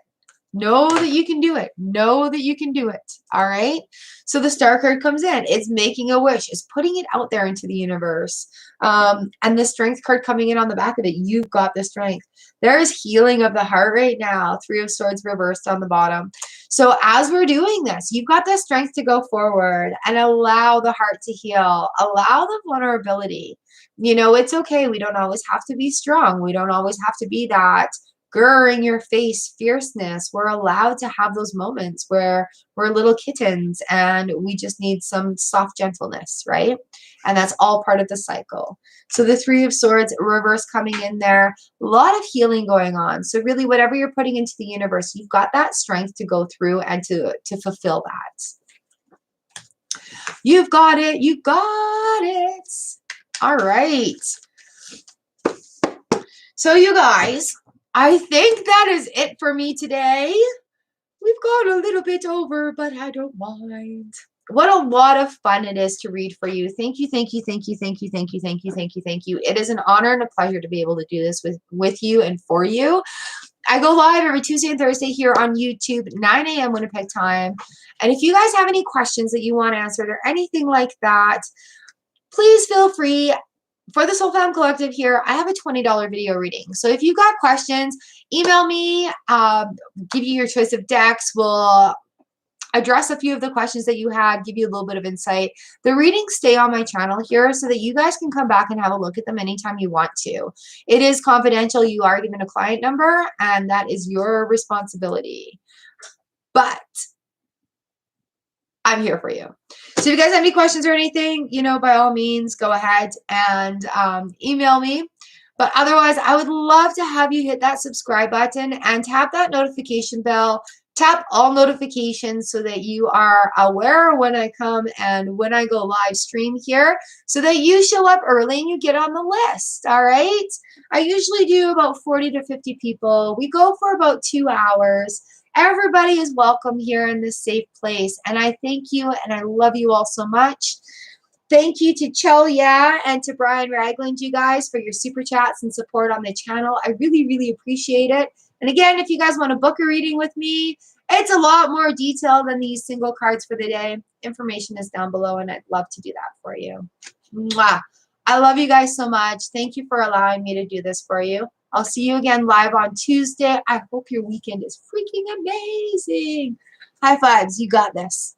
Know that you can do it. Know that you can do it. All right. So the Star card comes in. It's making a wish. It's putting it out there into the universe. And the Strength card coming in on the back of it. You've got the strength. There is healing of the heart right now. 3 of Swords reversed on the bottom. So as we're doing this, you've got the strength to go forward and allow the heart to heal, allow the vulnerability. You know, it's okay. We don't always have to be strong. We don't always have to be that grr in your face fierceness. We're allowed to have those moments where we're little kittens and we just need some soft gentleness, right? And that's all part of the cycle. So the Three of Swords reverse coming in there, a lot of healing going on. So really whatever you're putting into the universe, you've got that strength to go through and to fulfill that. You've got it. You got it. All right. So you guys, I think that is it for me today. We've gone a little bit over, but I don't mind. What a lot of fun it is to read for you. Thank you, thank you, thank you, thank you, thank you, thank you, thank you, thank you. It is an honor and a pleasure to be able to do this with you and for you. I go live every Tuesday and Thursday here on YouTube, 9 a.m. Winnipeg time. And if you guys have any questions that you want answered or anything like that, please feel free. For the Soul Fam Collective here, I have a $20 video reading. So if you've got questions, email me, give you your choice of decks. We'll address a few of the questions that you had, give you a little bit of insight. The readings stay on my channel here so that you guys can come back and have a look at them anytime you want to. It is confidential. You are given a client number, and that is your responsibility. But I'm here for you. So if you guys have any questions or anything, you know, by all means, go ahead and email me. But otherwise, I would love to have you hit that subscribe button and tap that notification bell. Tap all notifications so that you are aware when I come and when I go live stream here so that you show up early and you get on the list. All right. I usually do about 40 to 50 people. We go for about 2 hours. Everybody is welcome here in this safe place. And I thank you and I love you all so much. Thank you to Chelia and to Brian Ragland, you guys, for your super chats and support on the channel. I really, really appreciate it. And again, if you guys want to book a reading with me, it's a lot more detailed than these single cards for the day. Information is down below, and I'd love to do that for you. Mwah. I love you guys so much. Thank you for allowing me to do this for you. I'll see you again live on Tuesday. I hope your weekend is freaking amazing. High fives. You got this.